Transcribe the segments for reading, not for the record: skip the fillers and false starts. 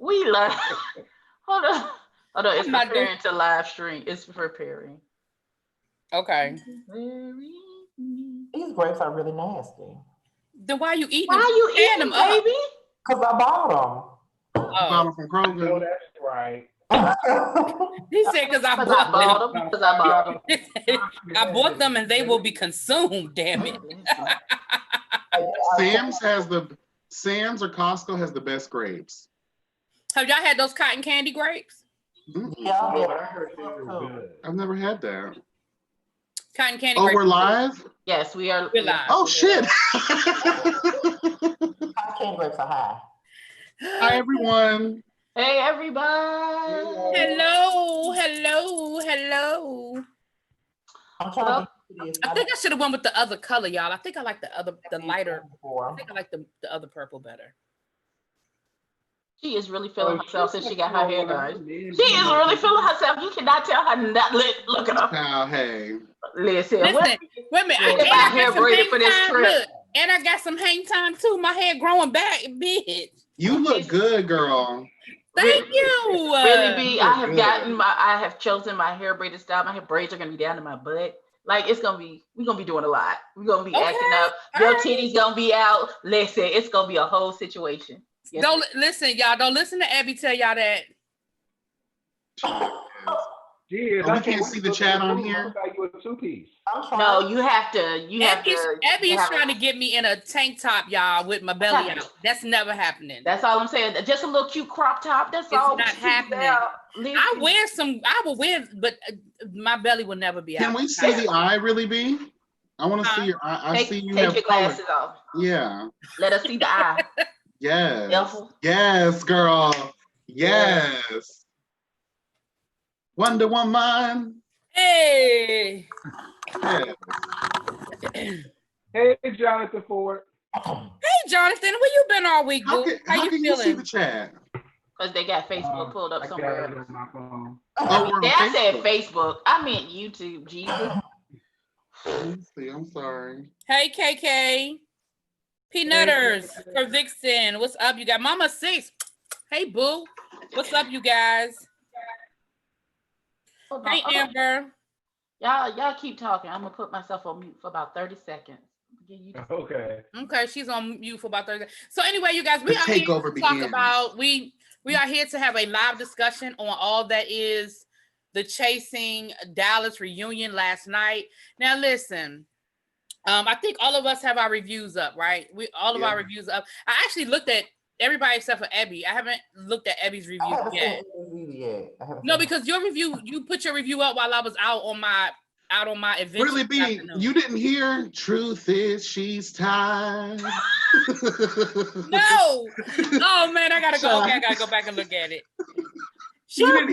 We love. Hold on. Hold on. It's I'm not doing. preparing to live stream. It's preparing. Okay. These grapes are really nasty. Then why you eating Why them? you Tearing eating, them up. baby? Because I bought Bottle from I know Kroger. that's right. them. He said because I Because I bought bought them. them. Because I bought them. I bought them and they will be consumed. Damn it. Sam's or Costco has the best grapes. Have y'all had those cotton candy grapes? Mm-mm. Yeah, Oh, yeah. but I heard they were good. I've never had that. Cotton candy Oh, grapes. we're live? Yes, we are. We're live. Oh, shit. Candy grapes are high. Hi, everyone. Hey, everybody. Hello, hello, hello. I'm trying Well, to get this. I think I should have went with the other color, y'all. I think I like the lighter. I before. think I like the other purple better. She is really feeling herself since she got her hair done. She is She really feeling herself. You cannot tell her not. Look at her. Now, hey. Listen. Listen, wait a minute. Get And my I hair got some braided hang for this time. trip. Look, and I got some hang time too. My hair growing back, bitch. You look good, girl. Thank you. Really, B, I have good. I have chosen my hair braided style. My hair braids are gonna be down to my butt. Like we're gonna be doing a lot. We're gonna be acting up. Your titties gonna be out. Listen, it's gonna be a whole situation. Yes, Don't listen, y'all. Don't listen to Abby tell y'all that. is. Oh, we can't see the chat on here? I you a two-piece. No, you have to. Abby's trying to get me in a tank top, y'all, with my belly out. That's never happening. That's all I'm saying. Just a little cute crop top. That's all. It's not happening. I will wear, but my belly will never be out. Can we see the eye, really, B? I want to see your eye. I see you have your glasses off. Yeah. Let us see the eye. Yes. Careful. Yes, girl. Yes. Wonder Woman. Hey. Yes. Hey, Jonathan Ford. Hey, Jonathan, where you been all week, How dude? can you see the chat? Because they got Facebook pulled up I somewhere got it else. on my phone. Oh, we're on I said Facebook. Facebook. I meant YouTube. Jesus. Let's see. I'm sorry. Hey, KK. Peanutters for Vixen. What's up, you guys? Mama 6. Hey, boo. What's up, you guys? Hey, Amber. Y'all keep talking. I'm gonna put myself on mute for about 30 seconds. Okay. Okay, she's on mute for about 30 seconds. So anyway, you guys, we The are here takeover to talk begins. about we are here to have a live discussion on all that is the Chasing Dallas reunion last night. Now listen, I think all of us have our reviews up, right? All of our reviews up. I actually looked at everybody except for Abby. I haven't looked at Abby's review yet. No, because your review, you put your review up while I was out on my event. Really, B, you didn't hear Truth is She's Tied. No. Oh man, I gotta go. Okay, I gotta go back and look at it. She told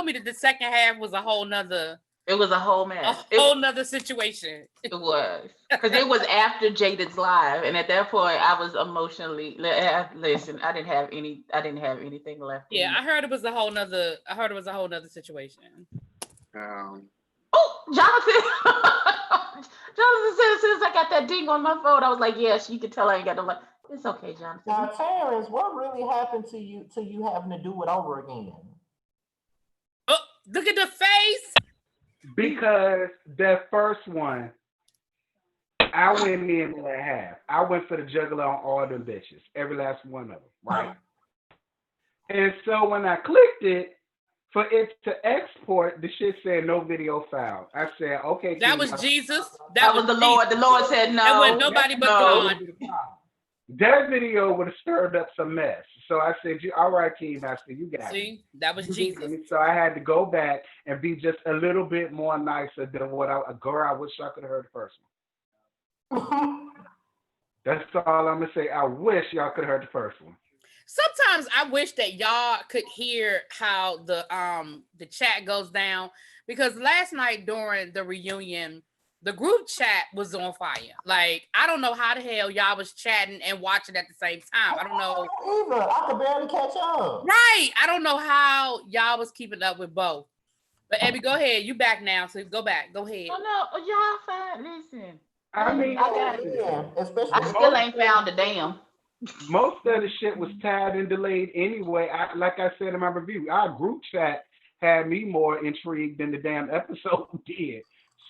me that the second half was a whole nother. It was a whole mess. A whole nother situation. It was. Because it was after Jada's live. And at that point I was emotionally listen, I didn't have anything left. Yeah, I heard it was a whole nother situation. Oh, Jonathan. Jonathan said as soon as I got that ding on my phone, I was like, yes, you could tell I ain't got no like. It's okay, Jonathan. Now, Terrence, what really happened to you having to do it over again? Oh, look at the face. Because that first one, I went in at half. I went for the juggler on all them bitches, every last one of them, right? And so when I clicked it, for it to export, the shit said no video found. I said, okay. That was Jesus. That was the Lord. The Lord said no. That was nobody but God. That video would have stirred up some mess. So I said, all right, King Master, you got it. See, that was Jesus. So I had to go back and be just a little bit more nicer than what I wish I could have heard the first one. That's all I'm gonna say. I wish y'all could have heard the first one. Sometimes I wish that y'all could hear how the chat goes down, because last night during the reunion, the group chat was on fire. Like, I don't know how the hell y'all was chatting and watching at the same time. I don't know. Either. I could barely catch up. Right. I don't know how y'all was keeping up with both. But Abby, go ahead. You back now, so go back. Go ahead. Oh no, y'all fine. Listen. I mean, I got it. Yeah, especially I still ain't found a damn. most of the shit was tied and delayed anyway. Like I said in my review, our group chat had me more intrigued than the damn episode did.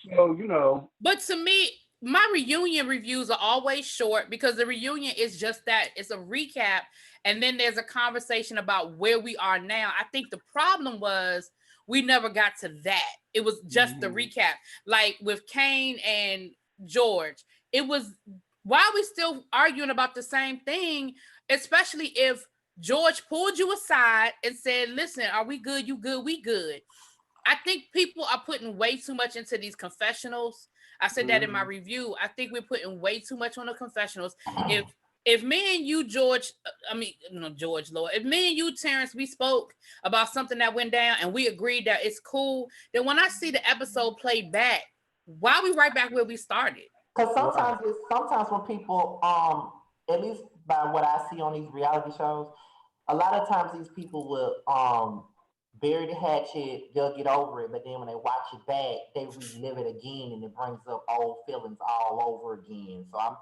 So, But to me, my reunion reviews are always short because the reunion is just that. It's a recap. And then there's a conversation about where we are now. I think the problem was we never got to that. It was just the recap. Like with Kane and George, it was, why are we still arguing about the same thing? Especially if George pulled you aside and said, listen, are we good? You good? We good. I think people are putting way too much into these confessionals. I said that in my review. I think we're putting way too much on the confessionals. If me and you, George, George, Lord, if me and you, Terrence, we spoke about something that went down and we agreed that it's cool, then when I see the episode played back, why are we right back where we started? Because sometimes when people, at least by what I see on these reality shows, a lot of times these people will bury the hatchet, they'll get over it, but then when they watch it back, they relive it again, and it brings up old feelings all over again. So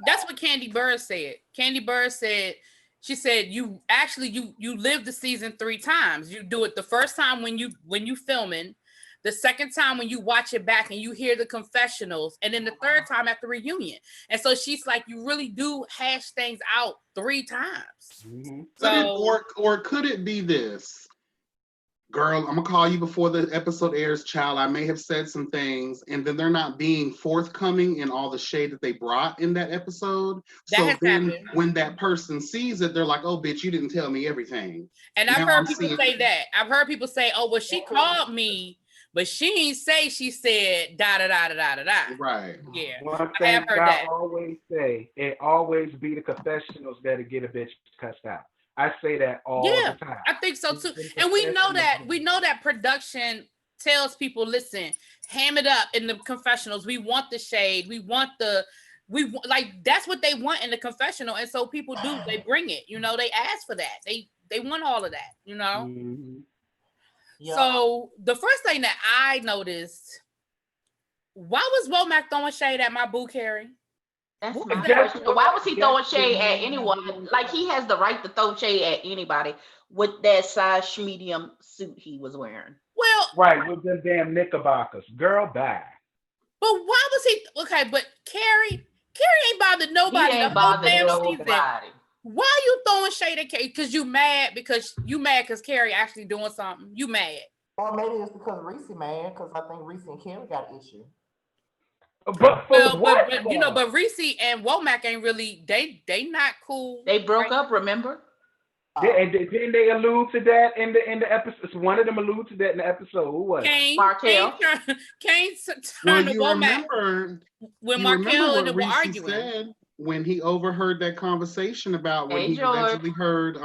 that's what Candy Bird said. Candy Bird said, she said, you live the season 3 times. You do it the first time when you filming, the second time when you watch it back and you hear the confessionals, and then the third time at the reunion. And so she's like, you really do hash things out 3 times. Mm-hmm. Or could it be this? Girl, I'm gonna call you before the episode airs, child. I may have said some things, and then they're not being forthcoming in all the shade that they brought in that episode. That so then happened. When that person sees it, they're like, oh, bitch, you didn't tell me everything. And I've heard people say that. I've heard people say, oh, well, she called me, but she ain't say she said da da da da da da da. Right. Yeah. One thing I always say, it always be the confessionals that'll get a bitch cussed out. I say that all the time. I think so too. And we know that production tells people, listen, ham it up in the confessionals. We want the shade. That's what they want in the confessional. And so people do, they bring it, they ask for that. They want all of that, Mm-hmm. Yeah. So the first thing that I noticed, why was Womack throwing shade at my boo, Carrie? That's my question. Why was he throwing shade at anyone? Like, he has the right to throw shade at anybody with that size medium suit he was wearing. Well, right, with them damn knickerbockers. Girl, bye. But why was he okay? But Carrie ain't bothered nobody. He ain't bothered nobody. Why are you throwing shade at Carrie? Because you mad because Carrie actually doing something. You mad. Or maybe it's because Reese mad, because I think Reese and Carrie got an issue. But Reese and Womack ain't really, they not cool. They broke up, remember? And didn't they allude to that in the episode? One of them alluded to that in the episode. Who was it? Markel. Kane turned to Womack when Markel and them were arguing. Said when he overheard that conversation about when he eventually heard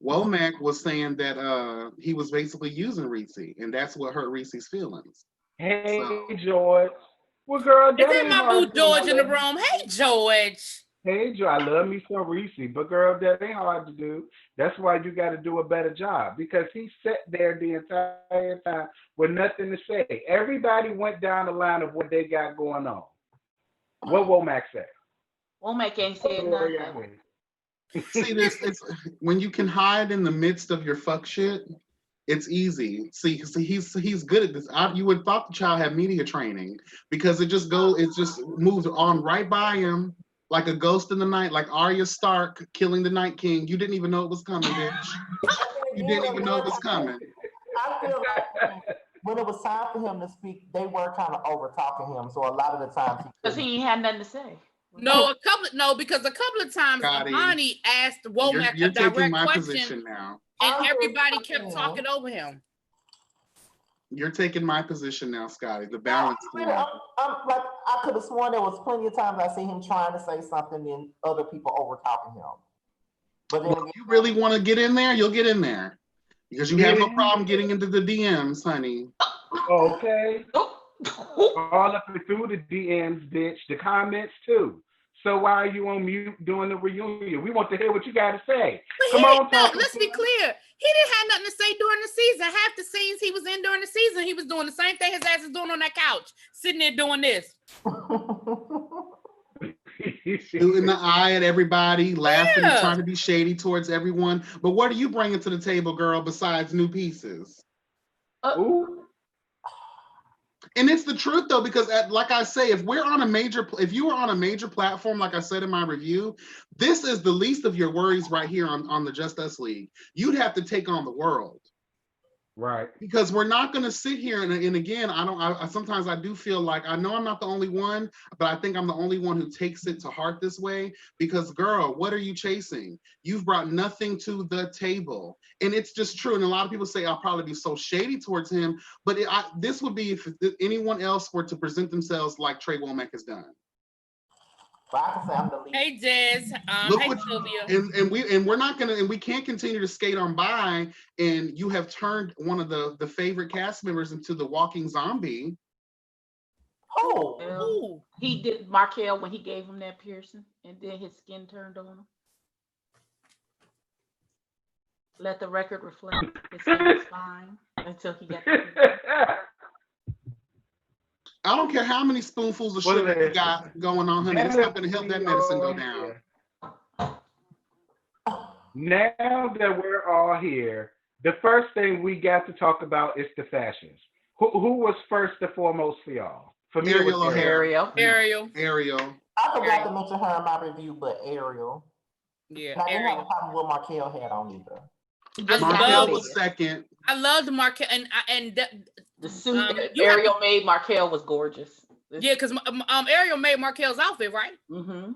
Womack was saying that he was basically using Reese, and that's what hurt Reese's feelings. Hey, George. Well, girl, is that my boo George in the room? Hey, George. Hey, George, I love me some Reese, but girl, that ain't hard to do. That's why you got to do a better job, because he sat there the entire time with nothing to say. Everybody went down the line of what they got going on. What Womack said? Womack ain't said nothing. See, it's when you can hide in the midst of your fuck shit. It's easy. See, he's good at this. You would thought the child had media training, because it just moves on right by him like a ghost in the night, like Arya Stark killing the Night King. You didn't even know it was coming, bitch. You didn't even know it was coming. I feel like when it was time for him to speak, they were kind of over talking him. So a lot of the times, because he ain't had nothing to say. Because a couple of times Imani asked Womack a direct question now. And everybody kept talking over him. You're taking my position now, Scotty. The balance. I could have sworn there was plenty of times I see him trying to say something and other people over talking him. But then if you really want to get in there, you'll get in there, because you have no problem getting into the DMs, honey. Okay. All up and through the DMs, bitch. The comments too. So why are you on mute during the reunion? We want to hear what you got to say. Come on, let's be clear. He didn't have nothing to say during the season. Half the scenes he was in during the season, he was doing the same thing his ass is doing on that couch, sitting there doing this. shooting the eye at everybody, laughing, Yeah. trying to be shady towards everyone. But what are you bringing to the table, girl, besides new pieces? Ooh. And it's the truth though, because like I say, if you were on a major platform, like I said in my review, this is the least of your worries right here on the Just Us League. You'd have to take on the world. Right. Because we're not going to sit here and again, sometimes I do feel like I know I'm not the only one, but I think I'm the only one who takes it to heart this way. Because girl, what are you chasing? You've brought nothing to the table, and it's just true. And a lot of people say I'll probably be so shady towards him, but this would be if anyone else were to present themselves like Trey Womack has done. But I can say I'm the least. Hey, Jez. Look Hey, what, Sylvia. we can't continue to skate on by. And you have turned one of the favorite cast members into the walking zombie. Oh, Ooh. He did Markel when he gave him that piercing, and then his skin turned on him. Let the record reflect his skin was fine until he got the piercing. I don't care how many spoonfuls of sugar you got going on, honey. It's not going to help that medicine go down. Now that we're all here, the first thing we got to talk about is the fashions. Who was first and foremost for y'all? For me, Ariel it was O'Hara. Ariel. I forgot to mention her in my review, but Ariel. Yeah, And I didn't have a Ariel. problem with Markel had on either. Markel was second. I loved Markel, The suit that you have Ariel made Markel was gorgeous. yeah, because Ariel made Markel's outfit, right? Mm-hmm.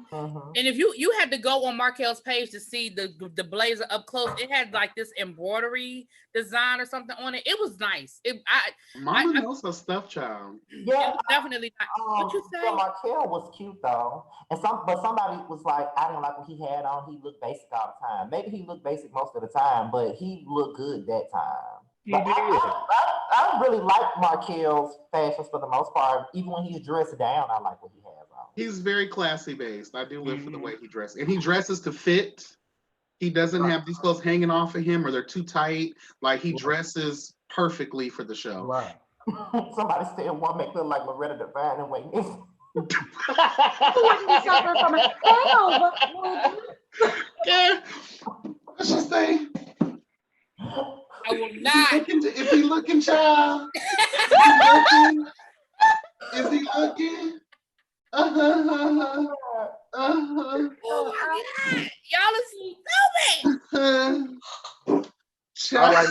And if you had to go on Markel's page to see the blazer up close, it had like this embroidery design or something on it. It was nice. Mama knows her stuff, child. Yeah, it was definitely nice. What you say? Yeah, Markel was cute though, but somebody was like, I didn't like what he had on. He looked basic all the time. Maybe he looked basic most of the time, but he looked good that time. But I really like Markel's fashions for the most part. Even when he's dressed down, I like what he has on. He's very classy based. I do live for the way he dresses. And he dresses to fit. He doesn't have these clothes hanging off of him or they're too tight. Like he dresses perfectly for the show. Right. Somebody said one make look like Loretta Devine and wait. Yeah. What's she say? I will not. If he looking, child. Is he looking? Oh my God. Y'all is stupid. All right,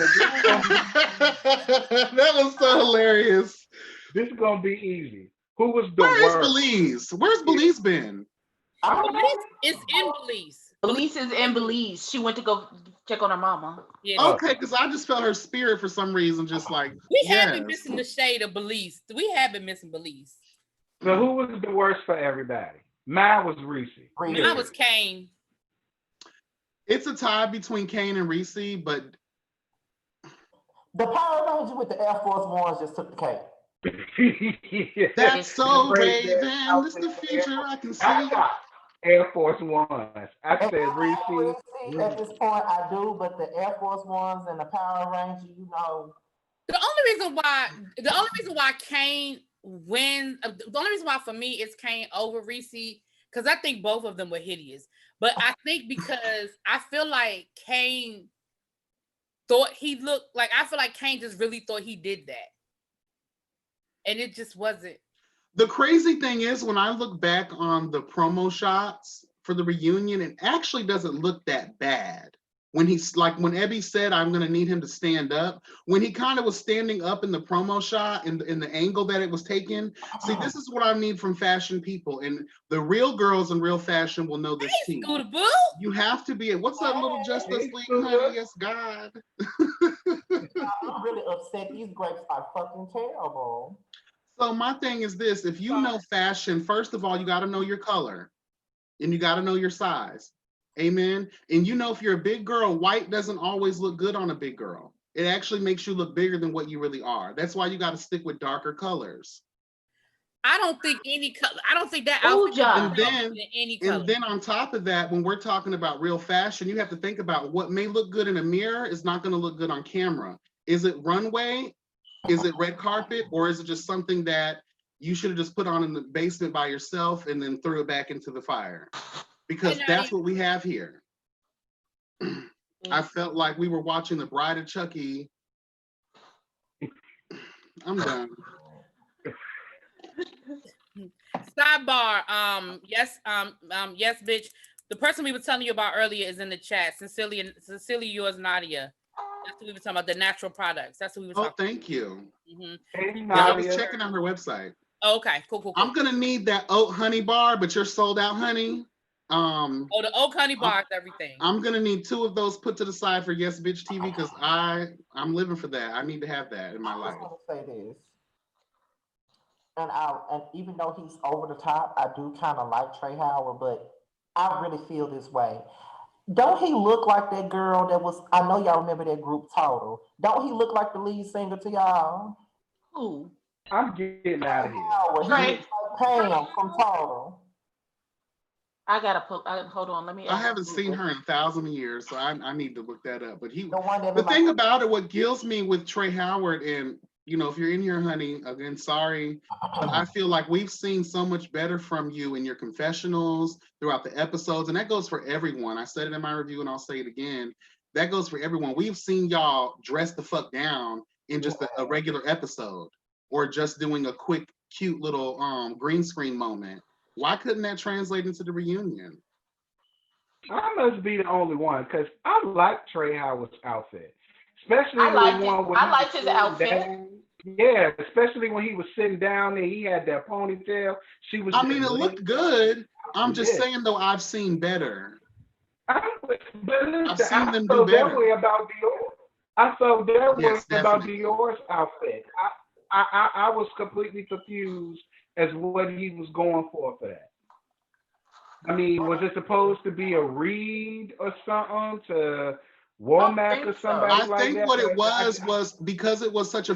that was so hilarious. This is gonna be easy. Who was the Where is worst? Belize? Where's Belize been? It's in Belize. Belize is in Belize. She went to go check on her mama. Yeah, Okay, because I just felt her spirit for some reason, just like we have been missing the shade of Belize. We have been missing Belize. So who was the worst for everybody? Mine was Reese. Mine was Kane. It's a tie between Kane and Reese, but the Power Ranger with the Air Force Ones just took the cake. that's so Raven. This is the future I can see. Air Force Ones. I said Reese. At this point, I do, but the Air Force Ones and the Power Ranger, you know. The only reason why Kane wins, the only reason why for me is Kane over Reese, because I think both of them were hideous. But I think because I feel like Kane thought he looked like, I feel like Kane just really thought he did that. And it just wasn't. The crazy thing is, when I look back on the promo shots for the reunion, it actually doesn't look that bad. When he's like, when Ebby said, I'm going to need him to stand up, when he kind of was standing up in the promo shot, in the angle that it was taken. See, this is what I need from fashion people. And the real girls in real fashion will know this too. You have to be, what's that little Justice League, honey? Yes, God. I'm really upset. These grapes are fucking terrible. So my thing is this, if you know fashion, first of all, you got to know your color and you got to know your size. Amen. And you know, if you're a big girl, white doesn't always look good on a big girl. It actually makes you look bigger than what you really are. That's why you got to stick with darker colors. I don't think any color. I don't think that outfit any color. And then on top of that, when we're talking about real fashion, you have to think about what may look good in a mirror is not going to look good on camera. Is it runway? Is it red carpet? Or is it just something that you should have just put on in the basement by yourself and then threw it back into the fire. Because that's what we have here. I felt like we were watching The Bride of Chucky. I'm done. Sidebar. Yes, bitch. The person we were telling you about earlier is in the chat. Sincerely yours, Nadia. That's what we were talking about. The natural products. That's what we were talking. Oh, thank you. Mm-hmm. Yeah, I was checking on her website. Oh, okay, cool. I'm gonna need that oat honey bar, but you're sold out, honey. The oat honey bar is everything. I'm gonna need 2 of those put to the side for Yes Bitch TV because I'm living for that. I need to have that in my life. I just want to say this, and even though he's over the top, I do kind of like Trey Howard, but I really feel this way. Don't he look like that girl that was? I know y'all remember that group Total. Don't he look like the lead singer to y'all? Who? I'm getting out of here. Howard. He Right. looks like Pam from Total. I gotta put. Hold on. Let me. I haven't seen her in 1,000 years, so I need to look that up. But The the thing about it, what kills me with Trey Howard, and if you're in here, honey, again, sorry, but I feel like we've seen so much better from you in your confessionals throughout the episodes, and that goes for everyone. I said it in my review, and I'll say it again. That goes for everyone. We've seen y'all dress the fuck down in just a regular episode, or just doing a quick, cute little green screen moment. Why couldn't that translate into the reunion? I must be the only one because I like Trey Howard's outfit, especially I liked his outfit. Down. Yeah, especially when he was sitting down there, he had that ponytail. She was. I mean, it looked good. I'm just saying, though, I've seen better. I've seen them do better. That way about Dior. I felt that way about definitely. Dior's outfit. I was completely confused as what he was going for that. I mean, was it supposed to be a read or something to Womack or somebody like that? I think what it was because it was such a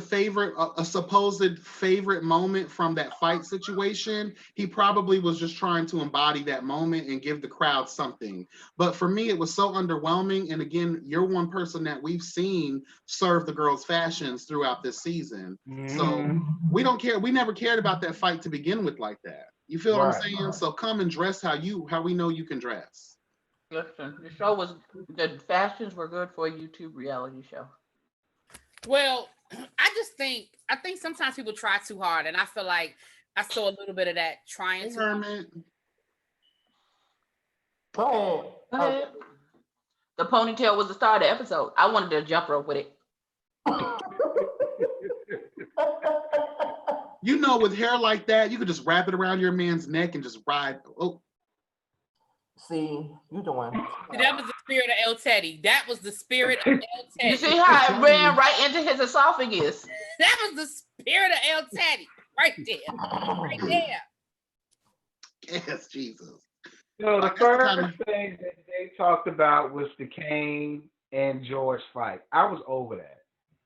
supposed favorite moment from that fight situation, he probably was just trying to embody that moment and give the crowd something. But for me, it was so underwhelming. And again, you're one person that we've seen serve the girls' fashions throughout this season. So we don't care. We never cared about that fight to begin with like that. You feel what I'm saying? So come and dress how we know you can dress. Listen, the fashions were good for a YouTube reality show. Well, I think sometimes people try too hard, and I feel like I saw a little bit of that trying to. Go ahead. The ponytail was the star of the episode. I wanted to jump rope with it. With hair like that, you could just wrap it around your man's neck and just ride. Oh. See, you doing. That was the spirit of El Teddy. That was the spirit of El Teddy. You see how it ran right into his esophagus? That was the spirit of El Teddy. Right there. Right there. Yes, Jesus. The first thing that they talked about was the Kane and George fight. I was over that.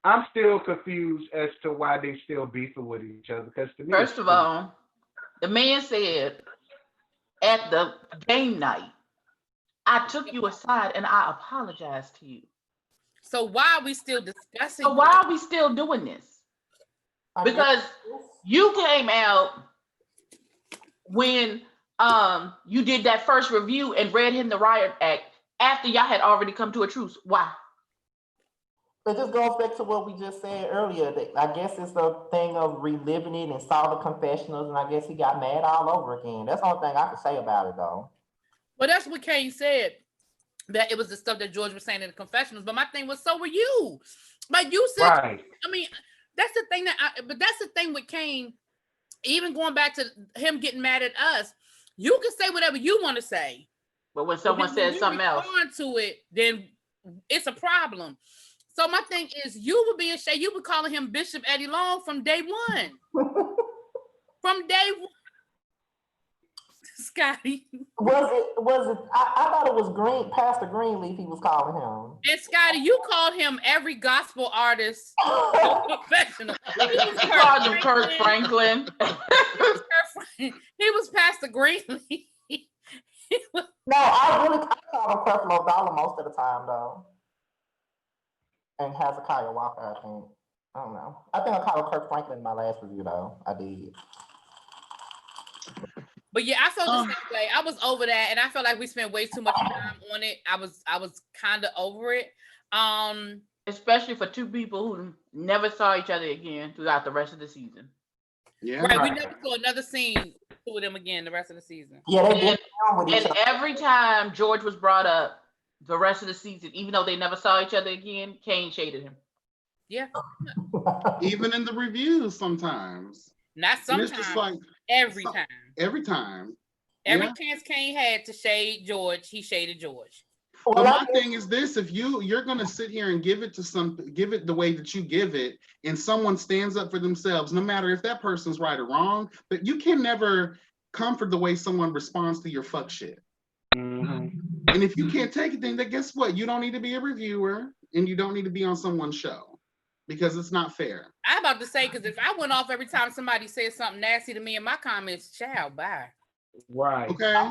I'm still confused as to why they still beefing with each other. Because to me, first of all, the man said at the game night, I took you aside and I apologized to you. So why are we still discussing? So why are we still doing this? Because you came out when you did that first review and read him the riot act after y'all had already come to a truce. Why? It just goes back to what we just said earlier. That I guess it's a thing of reliving it and saw the confessionals, and I guess he got mad all over again. That's the only thing I can say about it, though. Well, that's what Kane said, that it was the stuff that George was saying in the confessionals. But my thing was, so were you. Like you said, right. I mean, that's the thing but that's the thing with Kane, even going back to him getting mad at us, you can say whatever you want to say. But when someone says something else to it, then it's a problem. So my thing is, you were being shady. You were calling him Bishop Eddie Long from day one. From day one. Scotty. Was it? I thought it was Pastor Greenleaf he was calling him. And Scotty, you called him every gospel artist professional. He called him Kirk Franklin. He was Pastor Greenleaf. No, I called him Creflo Dollar most of the time, though. And Hezekiah Walker, I think. I don't know. I think I called him Kirk Franklin in my last review, though. I did. But yeah, I felt the same way. I was over that, and I felt like we spent way too much time on it. I was kind of over it. Especially for two people who never saw each other again throughout the rest of the season. Yeah. Right, we never saw another scene with them again the rest of the season. Yeah, they did. And every time George was brought up the rest of the season, even though they never saw each other again, Kane shaded him. Yeah. Even in the reviews sometimes. Not sometimes. It's just like every time. Every time. Every chance Kane had to shade George, he shaded George. But my thing is this: if you're gonna sit here and give it the way that you give it, and someone stands up for themselves, no matter if that person's right or wrong, but you can never comfort the way someone responds to your fuck shit. Mm-hmm. And if you can't take it, then guess what? You don't need to be a reviewer, and you don't need to be on someone's show because it's not fair. I'm about to say, because if I went off every time somebody said something nasty to me in my comments, child, bye. Right. Okay.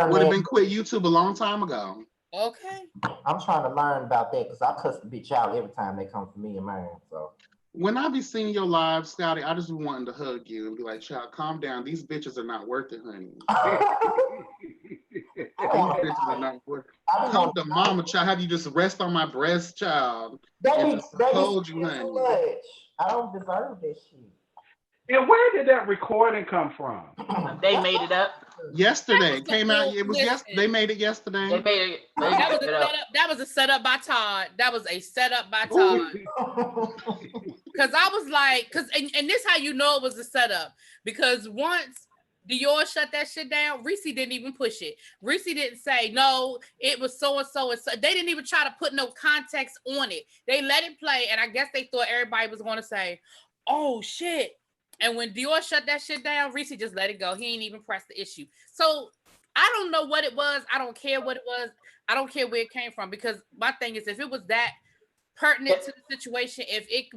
Would have been quit YouTube a long time ago. Okay. I'm trying to learn about that because I cuss the bitch out every time they come for me and mine. So when I be seeing your live, Scotty, I just be wanting to hug you and be like, child, calm down. These bitches are not worth it, honey. These bitches are not worth it. Come to mama, child. Have you just rest on my breast, child? Hold you, honey. I don't deserve this shit. And where did that recording come from? They made it up. Yesterday came out. It was They made it yesterday. They made it. That was a setup by Todd. That was a setup by Todd. Because I was like, and this how you know it was a setup. Because once Dior shut that shit down, Reese didn't even push it. Reese didn't say no. It was so and so and so. They didn't even try to put no context on it. They let it play, and I guess they thought everybody was going to say, "Oh shit." And when Dior shut that shit down, Reese just let it go. He ain't even pressed the issue. So I don't know what it was. I don't care what it was. I don't care where it came from, because my thing is, if it was that pertinent to the situation, if it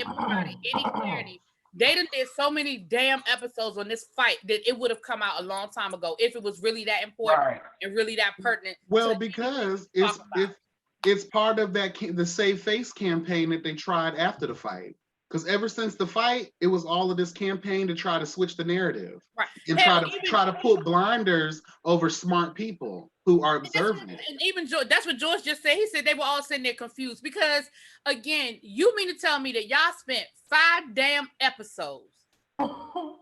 provided any clarity, they done did so many damn episodes on this fight that it would have come out a long time ago if it was really that important and really that pertinent. Well, because it's part of the Save Face campaign that they tried after the fight. Because ever since the fight, it was all of this campaign to try to switch the narrative and try to put blinders over smart people who are observing it. And even George, that's what George just said. He said they were all sitting there confused because, again, you mean to tell me that y'all spent 5 damn episodes,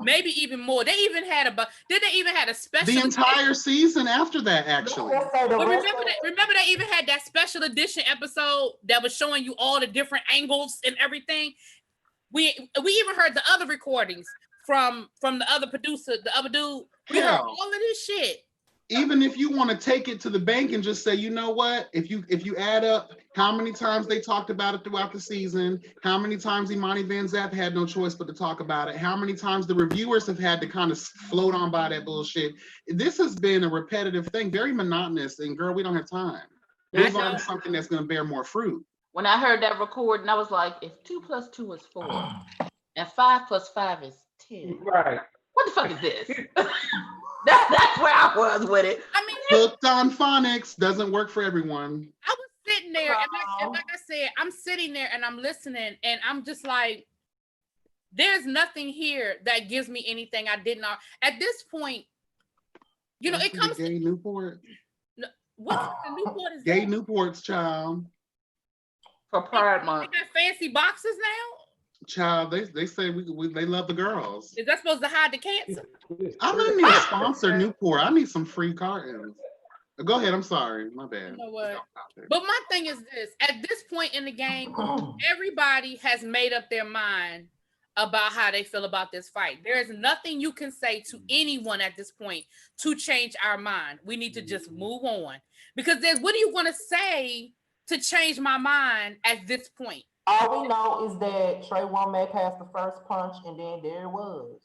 maybe even more? They even had a special. The entire season after that, actually. But remember they even had that special edition episode that was showing you all the different angles and everything. We even heard the other recordings from the other producer, the other dude. We heard all of this shit. Even if you want to take it to the bank and just say, you know what, if you add up how many times they talked about it throughout the season, how many times Imani Van Zant had no choice but to talk about it, how many times the reviewers have had to kind of float on by that bullshit. This has been a repetitive thing, very monotonous, and girl, we don't have time. Move on to something that's going to bear more fruit. When I heard that recording, I was like, if 2 + 2 is 4 and 5 + 5 is 10. Right. What the fuck is this? That's where I was with it. I mean, hooked on phonics doesn't work for everyone. I was sitting there, and like I said, I'm sitting there and I'm listening, and I'm just like, there's nothing here that gives me anything I did not. At this point, you know, it comes to Gay Newport. What the Newport is Gay that? Newport's, child. For Pride Month. They got fancy boxes now? Child, they say they love the girls. Is that supposed to hide the cancer? I don't need to sponsor Newport. I need some free cartons. Go ahead. I'm sorry. My bad. You know what? But my thing is this. At this point in the game, everybody has made up their mind about how they feel about this fight. There is nothing you can say to anyone at this point to change our mind. We need to just move on. Because then what do you want to say to change my mind at this point? All we know is that Trey Womack passed the first punch, and then there it was.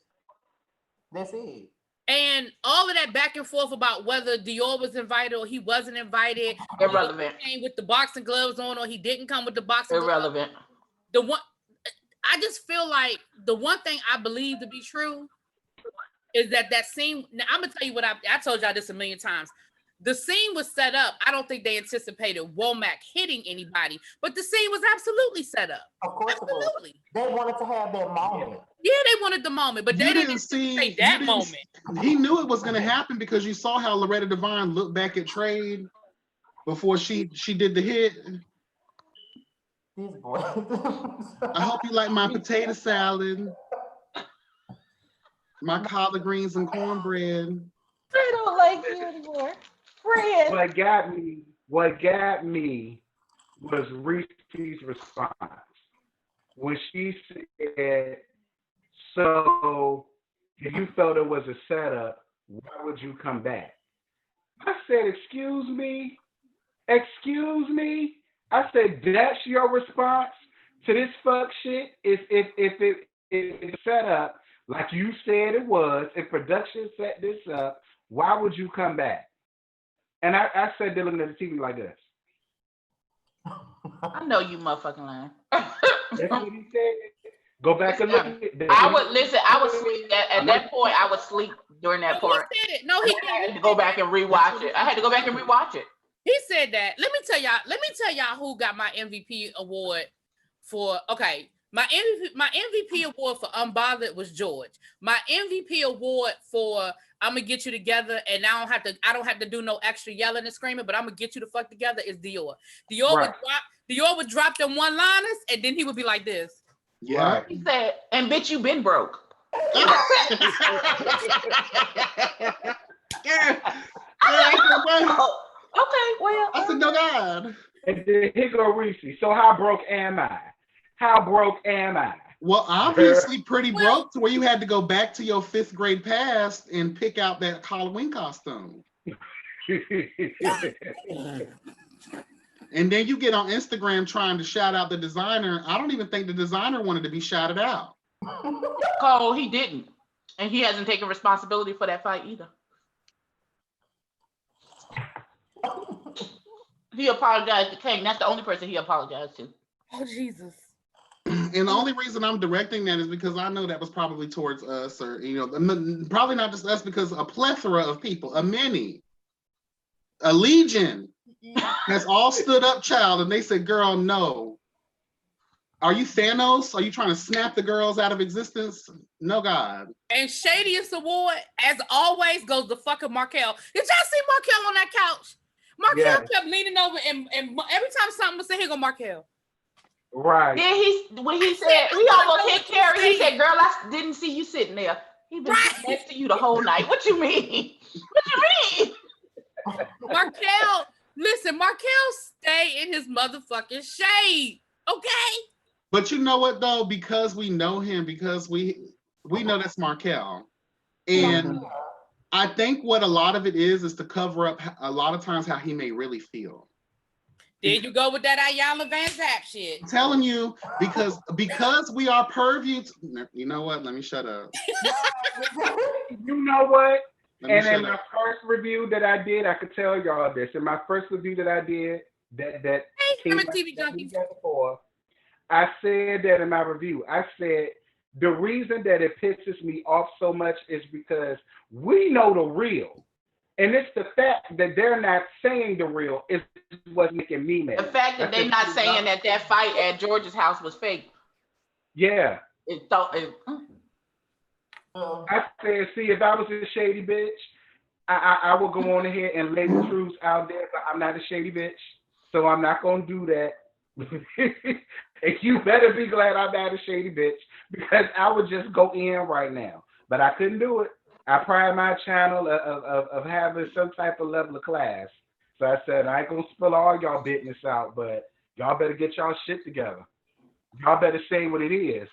That's it. And all of that back and forth about whether Dior was invited or he wasn't invited. Irrelevant. He came with the boxing gloves on or he didn't come with the boxing Irrelevant. gloves. I just feel like the one thing I believe to be true is that scene. Now, I'm going to tell you what I told y'all this a million times. the scene was set up. I don't think they anticipated Womack hitting anybody, but the scene was absolutely set up. Of course it was. Absolutely. They wanted to have that moment. Yeah, they wanted the moment, but they didn't anticipate that moment. He knew it was going to happen because you saw how Loretta Devine looked back at Trade before she did the hit. These boys. I hope you like my potato salad, my collard greens and cornbread. I don't like you anymore. Fred. What got me was Reese's response when she said, "So if you felt it was a setup, why would you come back?" I said, "Excuse me? Excuse me?" I said, "That's your response to this fuck shit? If it's set up like you said it was, if production set this up, why would you come back?" And I said, they're looking at the TV like this. I know you motherfucking lying. That's what he said. Go back and look at it. I would listen. I would sleep at that point. I would sleep during that part. He said it. No, he I had to go back and rewatch it. I had to go back and rewatch it. He said that. Let me tell y'all who got my MVP award for. Okay, my MVP award for Unbothered was George. My MVP award for I'm gonna get you together, and I don't have to do no extra yelling and screaming, but I'm gonna get you the fuck together is Dior. Dior would drop them one-liners, and then he would be like this. Yeah. He said, "And bitch, you been broke." Okay, well. I said, no God. And then here go Reese. So how broke am I? How broke am I? Well, obviously pretty broke to where you had to go back to your 5th grade past and pick out that Halloween costume. And then you get on Instagram trying to shout out the designer. I don't even think the designer wanted to be shouted out. Oh, he didn't. And he hasn't taken responsibility for that fight either. He apologized to Kane. That's the only person he apologized to. Oh, Jesus. And the only reason I'm directing that is because I know that was probably towards us, or, probably not just us, because a plethora of people, a legion has all stood up, child, and they said, "Girl, no. Are you Thanos? Are you trying to snap the girls out of existence? No, God." And Shadiest Award, as always, goes to fucking Markel. Did y'all see Markel on that couch? Markel kept leaning over, and every time something was said, here go Markel. Right. Then when he said, he almost hit Carrie, he said, "Girl, I didn't see you sitting there. He been sitting next to you the whole night. What you mean? What you mean?" Markel, listen, Markel stay in his motherfucking shade, okay? But you know what, though? Because we know him, because we know that's Markel. And I think what a lot of it is to cover up a lot of times how he may really feel. There you go with that Ayala Van Zap shit. I'm telling you, because we are purview. You know what? Let me shut up. You know what? And in my first review that I did, I could tell y'all this. In my first review that I did, that I'm a TV junkie. Before, I said that in my review. I said the reason that it pisses me off so much is because we know the real. And it's the fact that they're not saying the real is what's making me mad. The fact that they're not saying that fight at George's house was fake. Yeah. I said, see, if I was a shady bitch, I would go on ahead and lay the truth out there, but I'm not a shady bitch, so I'm not going to do that. And you better be glad I'm not a shady bitch, because I would just go in right now. But I couldn't do it. I pride my channel of having some type of level of class. So I said, I ain't going to spill all y'all business out, but y'all better get y'all shit together. Y'all better say what it is.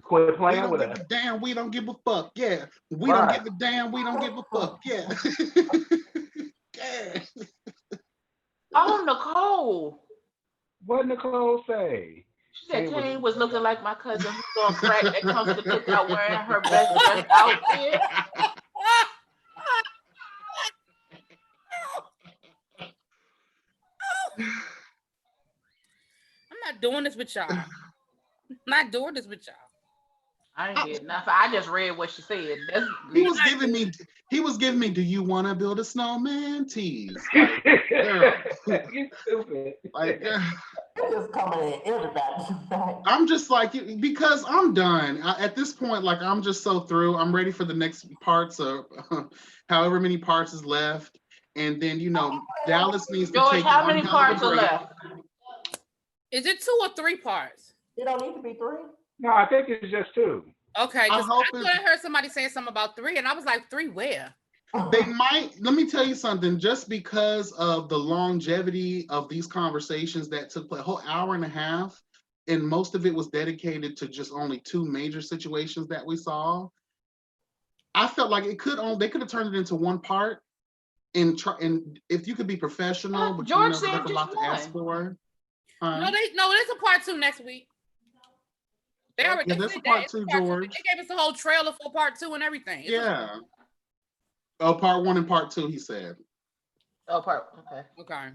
Quit playing with us. Damn, we don't give a fuck. Yeah. We don't give a damn. We don't give a fuck. Yeah. Yeah. Oh, Nicole. What Nicole say? She said Kane was looking like my cousin who's on crack that comes to cook out wearing her best dress outfit. I'm not doing this with y'all. I'm not doing this with y'all. I ain't get nothing. I just read what she said. That's He was giving me, do you want to build a snowman tease? Like, girl. You stupid. Like, girl. They're just coming in everybody tonight. I'm just like, because I'm done. At this point, like, I'm just so through. I'm ready for the next parts of however many parts is left. And then, Dallas needs to George, take how one many hell of a parts are break. left? Is it 2 or 3 parts? It don't need to be 3. No, I think it's just 2. Okay, I because hope I thought I heard somebody saying something about 3, and I was like, 3 where? They might, let me tell you something, just because of the longevity of these conversations that took place, a whole hour and a half, and most of it was dedicated to just only 2 major situations that we saw. I felt like they could have turned it into 1 part, and if you could be professional, but George that's said a lot just to ask for. No, there's a part 2 next week. They already Yeah, that's said a part that. 2, It's part 2. George. They gave us a whole trailer for part 2 and everything. Yeah. Oh, part 1 and part 2, he said. Oh, okay. Okay.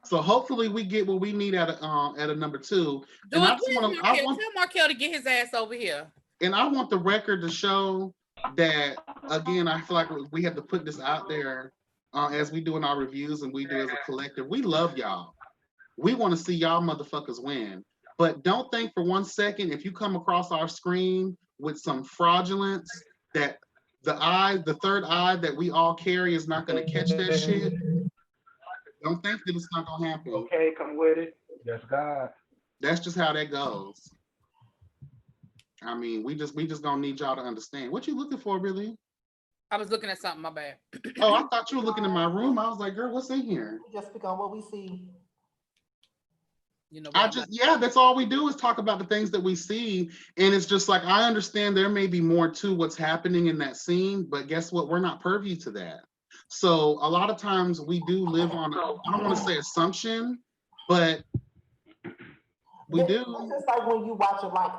So hopefully we get what we need at a number 2. Tell And I just want Markel to get his ass over here. And I want the record to show that, again, I feel like we have to put this out there as we do in our reviews and we do as a collective. We love y'all. We want to see y'all motherfuckers win. But don't think for 1 second, if you come across our screen with some fraudulence, that the third eye that we all carry is not going to catch that shit. Don't think that it's not going to happen. Okay, come with it. That's God. That's just how that goes. I mean, we just gonna need y'all to understand. What you looking for, really? I was looking at something, my bad. Oh, I thought you were looking in my room. I was like, girl, what's in here? We just speak on what we see. That's all we do is talk about the things that we see. And it's just like, I understand there may be more to what's happening in that scene, but guess what? We're not purview to that. So a lot of times we do live on, I don't want to say assumption, but we do. It's just like when you watch it, like,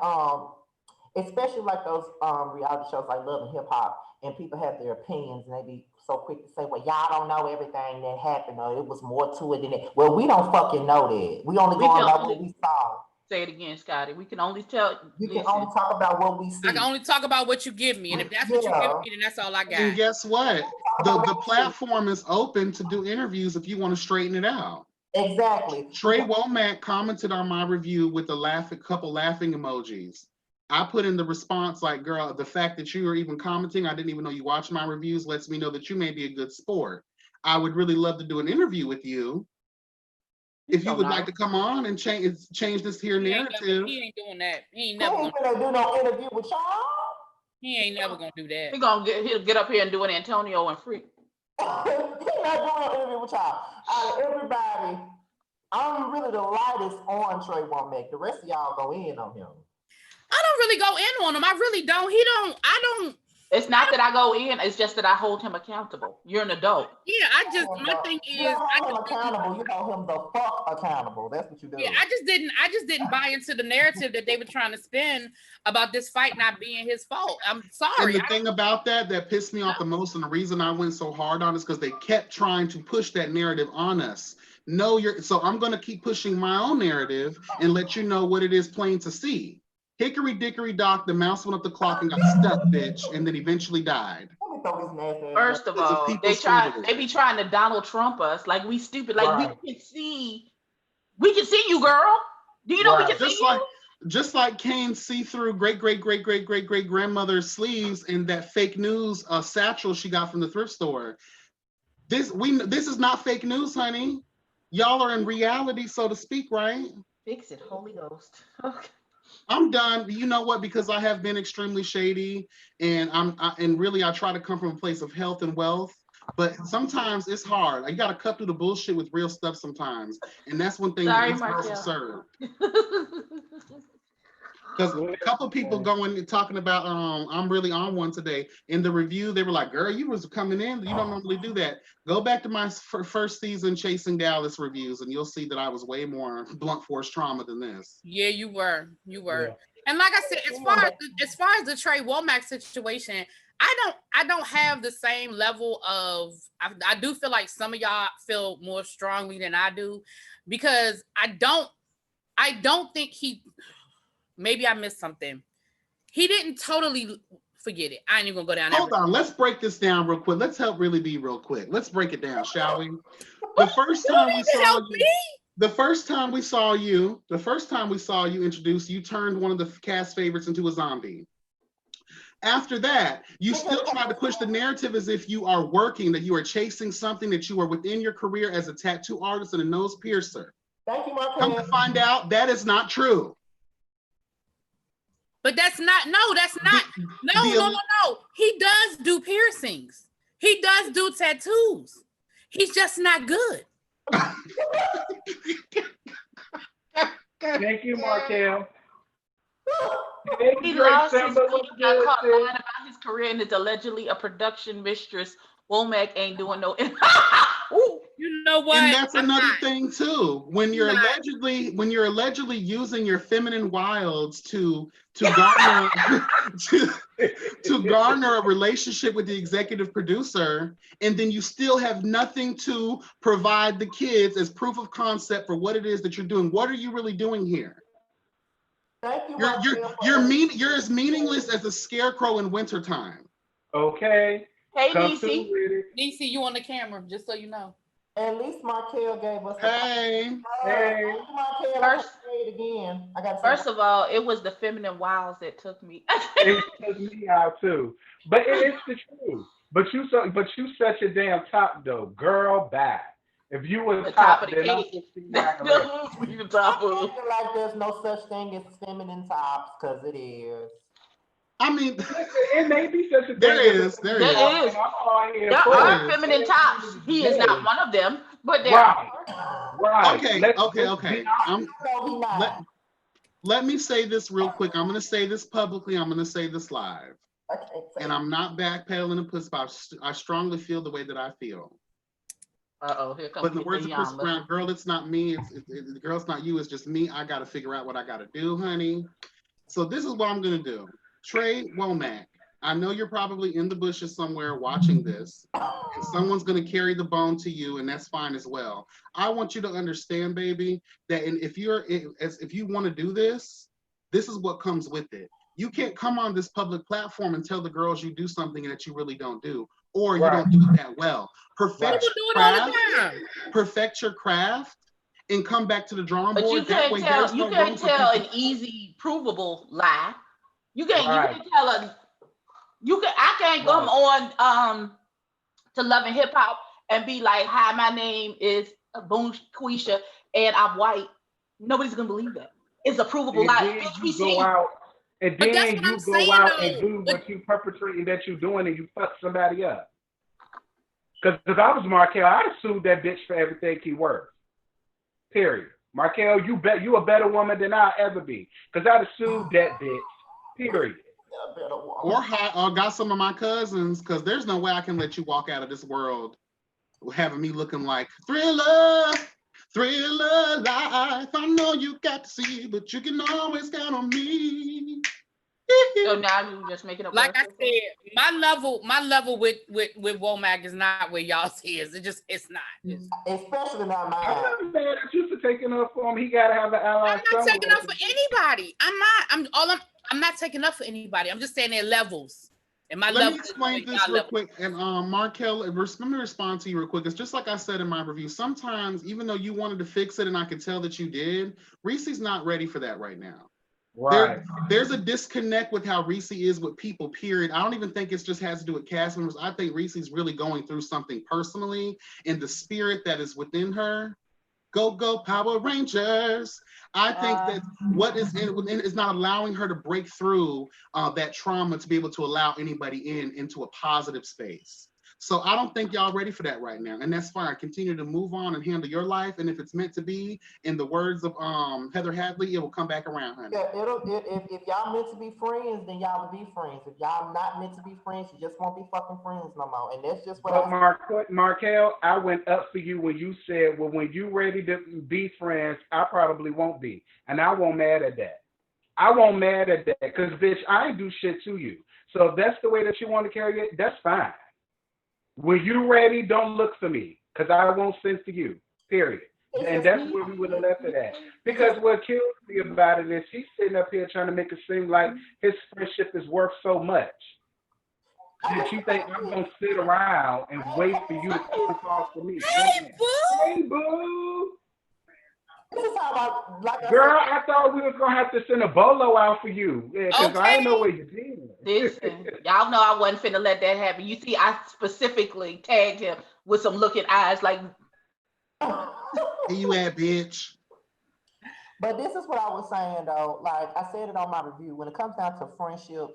especially like those reality shows like Love and Hip Hop, and people have their opinions and they be so quick to say, well, y'all don't know everything that happened, or it was more to it than that. Well, we don't fucking know that. We only going by what we saw. Say it again, Scotty. We can only tell. You can only talk about what we see. I can only talk about what you give me, and if that's what you give me, then that's all I got. And guess what? The platform is open to do interviews if you want to straighten it out. Exactly. Trey Womack commented on my review with a couple laughing emojis. I put in the response like, girl, the fact that you are even commenting, I didn't even know you watched my reviews, lets me know that you may be a good sport. I would really love to do an interview with you. If you would like to come on and change this here narrative. He ain't doing that. He ain't never gonna do no interview with y'all. He ain't never gonna do that. He'll get up here and do an Antonio and Free. He not doing no interview with y'all. Out of everybody, I'm really the lightest on Trey Womack. The rest of y'all go in on him. I don't really go in on him. I really don't. It's not that I go in. It's just that I hold him accountable. You're an adult. Yeah, my thing is, you hold him accountable. You hold him the fuck accountable. That's what you do. Yeah, I just didn't buy into the narrative that they were trying to spin about this fight not being his fault. I'm sorry. And the thing about that pissed me off the most, and the reason I went so hard on is because they kept trying to push that narrative on us. So I'm going to keep pushing my own narrative and let you know what it is plain to see. Hickory dickory dock, the mouse went up the clock and got stuck, bitch, and then eventually died. First of all, they be trying to Donald Trump us like we stupid. Like we can see you, girl. Do you know we can see you? Just like Kane's see-through great grandmother's sleeves and that fake news satchel she got from the thrift store. This is not fake news, honey. Y'all are in reality, so to speak, right? Fix it, Holy Ghost. Okay. I'm done. You know what? Because I have been extremely shady, and I try to come from a place of health and wealth. But sometimes it's hard. You got to cut through the bullshit with real stuff sometimes, and that's one thing that's absurd. Because a couple of people going and talking about, I'm really on one today. In the review, they were like, girl, you was coming in. You don't normally do that. Go back to my first season Chasing Dallas reviews, and you'll see that I was way more blunt force trauma than this. Yeah, you were. Yeah. And like I said, as far as the Trey Womack situation, I don't have the same level of, I do feel like some of y'all feel more strongly than I do, because I don't think maybe I missed something. he didn't totally forget it. I ain't even gonna go down there. Hold on, let's break this down real quick. Let's help really be real quick. Let's break it down, shall we? The first time we saw you, the first time we saw you introduced, you turned one of the cast favorites into a zombie. After that, you still try to push the narrative as if you are working, that you are chasing something, that you are within your career as a tattoo artist and a nose piercer. Thank you, Marquez. Come to find out, that is not true. But that's not, no. He does do piercings. He does do tattoos. He's just not good. Thank you, Markel. He lost his cool, got caught lying about his career, and is allegedly a production mistress. Womack ain't doing no. You know what? And that's another thing too. When you're allegedly using your feminine wilds to garner to garner a relationship with the executive producer, and then you still have nothing to provide the kids as proof of concept for what it is that you're doing. What are you really doing here? Thank you, You're as meaningless as a scarecrow in wintertime. Okay. Hey, DC. DC, you on the camera, just so you know. At least Markel gave us. Hey. First of all, it was the feminine wiles that took me. It took me out too. But it's the truth. But you such a damn top though, girl. Bad. If you were the top, top of the then cake. You top of like there's no such thing as feminine tops, because it is. I mean, it may be such a thing. There is. There are feminine tops. He is not one of them, but there are. Right. Okay. Let me say this real quick. I'm going to say this publicly. I'm going to say this live. And I'm not backpedaling and puss, but I strongly feel the way that I feel. Here comes. But in the words of Chris Brown, girl, it's not me. The girl, it's not you. It's just me. I got to figure out what I got to do, honey. So this is what I'm going to do. Trey Womack, I know you're probably in the bushes somewhere watching this, and someone's going to carry the bone to you, and that's fine as well. I want you to understand, baby, that if you want to do this, this is what comes with it. You can't come on this public platform and tell the girls you do something that you really don't do, or you don't do it that well. Perfect your craft, and come back to the drawing board. But you can't tell an easy, provable lie. You can't tell a. I can't come on to Love and Hip Hop and be like, "Hi, my name is Boone Quisha, and I'm white." Nobody's gonna believe that. It's a provable lie. And then you go out and do what you perpetrating that you're doing, and you fuck somebody up. Because if I was Markel, I'd have sued that bitch for everything he worth. Period. Markel, you a better woman than I'll ever be. Because I'd have sued that bitch. Period. Or got some of my cousins, because there's no way I can let you walk out of this world having me looking like Thriller life. I know you got to see, but you can always count on me. So now you just making up. Like I said, my level with Womack is not where y'all's is. It's not. Especially not mine. I'm not mad at you for taking up for him. He gotta have an ally. I'm not taking up for anybody. I'm not taking up for anybody. I'm just saying their levels. And let me explain this real quick. And Markel, let me respond to you real quick. It's just like I said in my review. Sometimes, even though you wanted to fix it, and I could tell that you did, Reese's not ready for that right now. Right. There's a disconnect with how Reese is with people, period. I don't even think it just has to do with cast members. I think Reese's really going through something personally, and the spirit that is within her. Go Power Rangers. I think that what is is not allowing her to break through that trauma to be able to allow anybody into a positive space. So I don't think y'all ready for that right now, and that's fine. Continue to move on and handle your life, and if it's meant to be, in the words of Heather Hadley, it will come back around, honey. Yeah, if y'all meant to be friends, then y'all will be friends. If y'all not meant to be friends, you just won't be fucking friends no more. And that's just what. But Markel, I went up for you when you said, "Well, when you ready to be friends, I probably won't be," and I won't mad at that. I won't mad at that because, bitch, I ain't do shit to you. So if that's the way that you want to carry it, that's fine. When you ready, don't look for me, because I won't send to you, period. And that's where we would have left it at. Because what kills me about it is he's sitting up here trying to make it seem like his friendship is worth so much. That you think I'm gonna sit around and wait for you to come and talk to me? Hey, boo. Hey, boo. This is how Girl, I thought we was gonna have to send a bolo out for you. Yeah, because I didn't know where you been. Listen, y'all know I wasn't finna let that happen. You see, I specifically tagged him with some looking eyes like, Where you at, bitch? But this is what I was saying though. Like I said it on my review. When it comes down to friendships,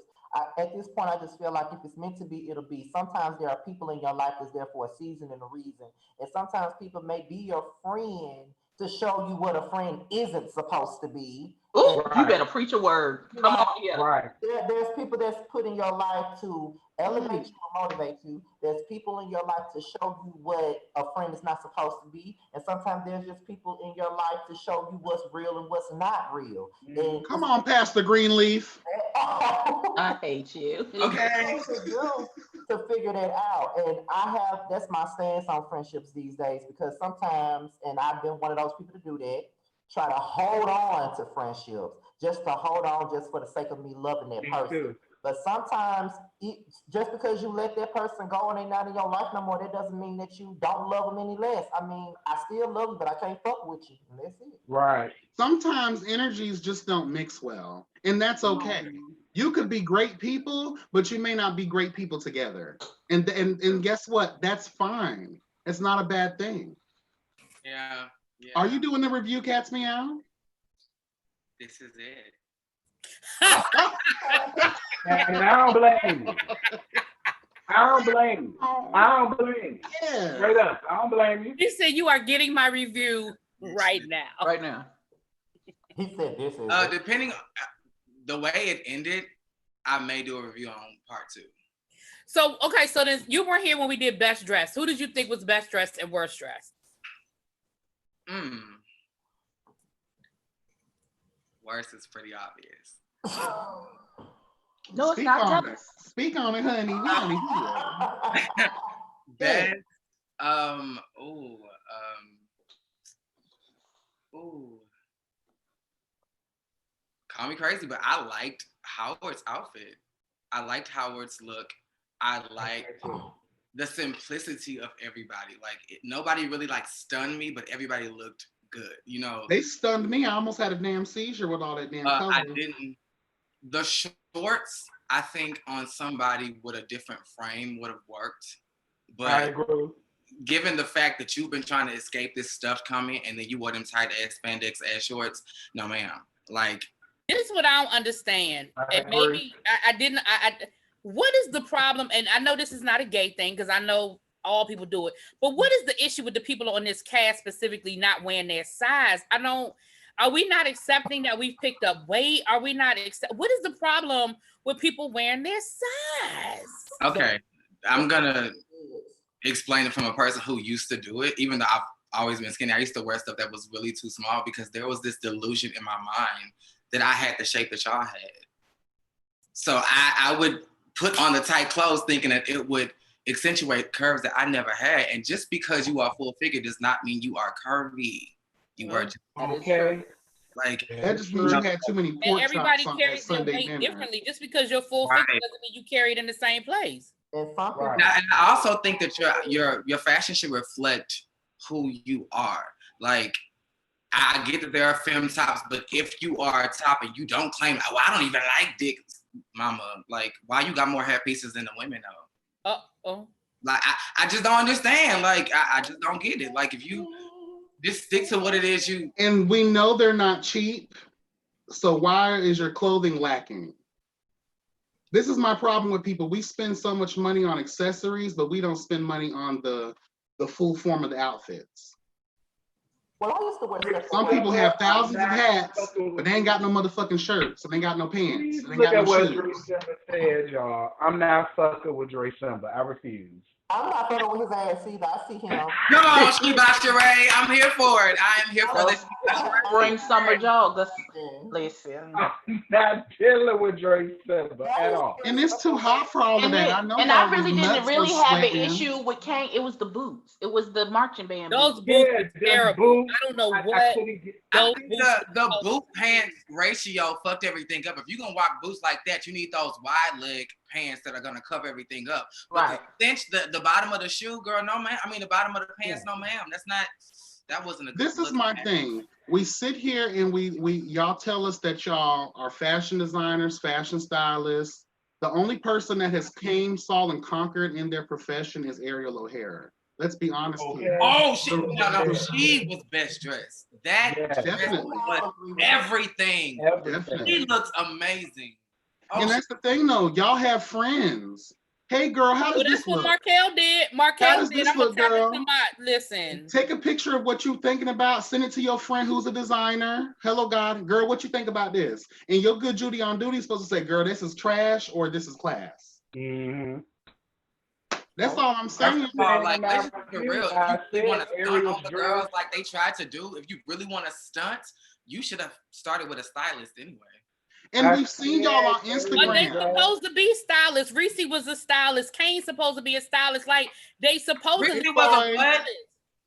at this point, I just feel like if it's meant to be, it'll be. Sometimes there are people in your life that's there for a season and a reason, and sometimes people may be your friend to show you what a friend isn't supposed to be. ooh, Right. you better preach a word. Come on here. Right. There's people that's put in your life to elevate you or motivate you. There's people in your life to show you what a friend is not supposed to be. And sometimes there's just people in your life to show you what's real and what's not real. And Come on, Pastor Greenleaf. I hate you. Okay. to figure that out. And that's my stance on friendships these days, because sometimes, and I've been one of those people to do that, try to hold on to friendships, just to hold on just for the sake of me loving that Me person. too. But sometimes, just because you let that person go and they're not in your life no more, that doesn't mean that you don't love them any less. I mean, I still love you, but I can't fuck with you. And that's it. Right. Sometimes energies just don't mix well, and that's okay. You could be great people, but you may not be great people together. And guess what? That's fine. It's not a bad thing. Yeah. Yeah. Are you doing the review, Cats Meow? This is it. And I don't blame you. I don't blame you. I don't blame you. Yeah. Straight up. I don't blame you. You said you are getting my review right now. Right now. He said this is Depending on the way it ended, I may do a review on part 2. So, okay, so then you weren't here when we did best dressed. Who did you think was best dressed and worst dressed? Worst is pretty obvious. No, it's not. Tell us. Speak on it, honey. We want to hear. Best, call me crazy, but I liked Howard's outfit. I liked Howard's look. I liked the simplicity of everybody. Like nobody really like stunned me, but everybody looked good. You know, They stunned me. I almost had a damn seizure with all that damn color. I didn't. The shorts, I think, on somebody with a different frame would have worked. But I agree. given the fact that you've been trying to escape this stuff coming, and then you wore them tight ass spandex ass shorts, no ma'am. Like, This is what I don't understand. I And agree. maybe I didn't. What is the problem? And I know this is not a gay thing because I know all people do it. But what is the issue with the people on this cast specifically not wearing their size? I don't. Are we not accepting that we've picked up weight? Are we not what is the problem with people wearing their size? okay, I'm gonna explain it from a person who used to do it. Even though I've always been skinny, I used to wear stuff that was really too small because there was this delusion in my mind that I had the shape that y'all had. So I would put on the tight clothes thinking that it would accentuate curves that I never had. And just because you are full figure does not mean you are curvy. You were just Okay. like, That just means you had too many And pork everybody chops on that carries their Sunday weight dinner. differently. Just because you're full Right. figure doesn't mean you carry it in the same place. And some people, Right. now, and I also think that your fashion should reflect who you are. Like, I get that there are femme tops, but if you are a top and you don't claim, oh, I don't even like dick, mama, like, why you got more hair pieces than the women though? Uh-oh. Like, I just don't understand. Like, I just don't get it. Like, if you just stick to what it is you. And we know they're not cheap. So why is your clothing lacking? This is my problem with people. We spend so much money on accessories, but we don't spend money on the full form of the outfits. well, I used to wear stuff. Some people have thousands of hats, but they ain't got no motherfucking shirts, and they got no pants, Please and they look got at no what Dre shoes. Simba said, y'all. I'm not fucking with Dre Simba. I refuse. I'm not fucking with his ass either. I see him. Come on, Sheba Sheree. I'm here for it. I am here for this. Spring summer joggers. Listen. I'm not dealing with Drake Silver at all. And it's too hot for all of that. I know. And I y'all really was didn't nuts really for have an sweating. issue with Kane. It was the boots. It was the marching band Those boots. boots Yeah, were the terrible. boots, I don't know I what. couldn't get. I Those think boots the were boot pants ratio fucked everything up. If you're gonna rock boots like that, you need those wide leg pants that are gonna cover everything up. But Right. the cinch, the bottom of the shoe, girl, no man. I mean the bottom of the pants, no ma'am. That wasn't a good This is look. my thing. We sit here and we y'all tell us that y'all are fashion designers, fashion stylists. The only person that has came, saw, and conquered in their profession is Ariel O'Hara. Let's be honest here. Oh, she was best dressed. That Yeah. dress Definitely. was everything. Everything. She looks amazing. Oh, And that's the thing, though. Y'all have friends. Hey, girl, how does Well, this that's what look? Markel did. How Markel does did. this I'm gonna look, tap girl? into my listen. Take a picture of what you're thinking about. Send it to your friend who's a designer. Hello, God. Girl, what you think about this? And your good Judy on duty is supposed to say, girl, this is trash or this is class. Mm-hmm. That's all I'm saying. First of all, like, let's just be real. If I you really want said to stunt Ariel's on the dress. girls like they tried to do, if you really want to stunt, you should have started with a stylist anyway. And we've seen y'all on But they Instagram. supposed to be stylists. Reese was a stylist. Kane's supposed to be a stylist. Like they supposedly Reese was a Boy. what?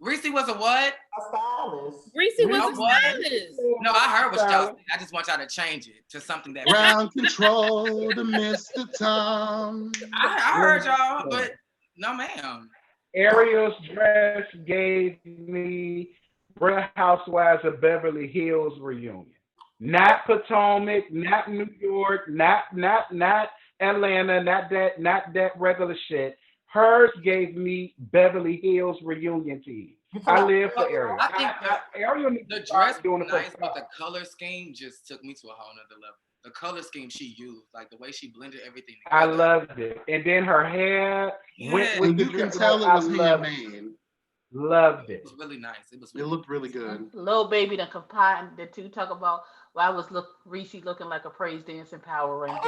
Reese was a what? A stylist. Reese was a what? stylist. No, I heard what y'all said. I just want y'all to change it to something that Ground control to Mr. Tom. I heard y'all, but no, ma'am. Ariel's dress gave me Real Housewives of Beverly Hills reunion. Not Potomac, not New York, not Atlanta, not that regular shit. Hers gave me Beverly Hills reunion team. I live for Ariel. I think Ariel needs the to start dress doing was it for nice, but the herself. color scheme just took me to a whole nother level. The color scheme she used, like the way she blended everything I together. loved it. And then her hair went Yeah. with And the you can dress. tell it I was handmade. loved it. It was really nice. It was. It looked really good. Little baby done combined the two. Talk about why I was Reese looking like a praise dancing Power Ranger.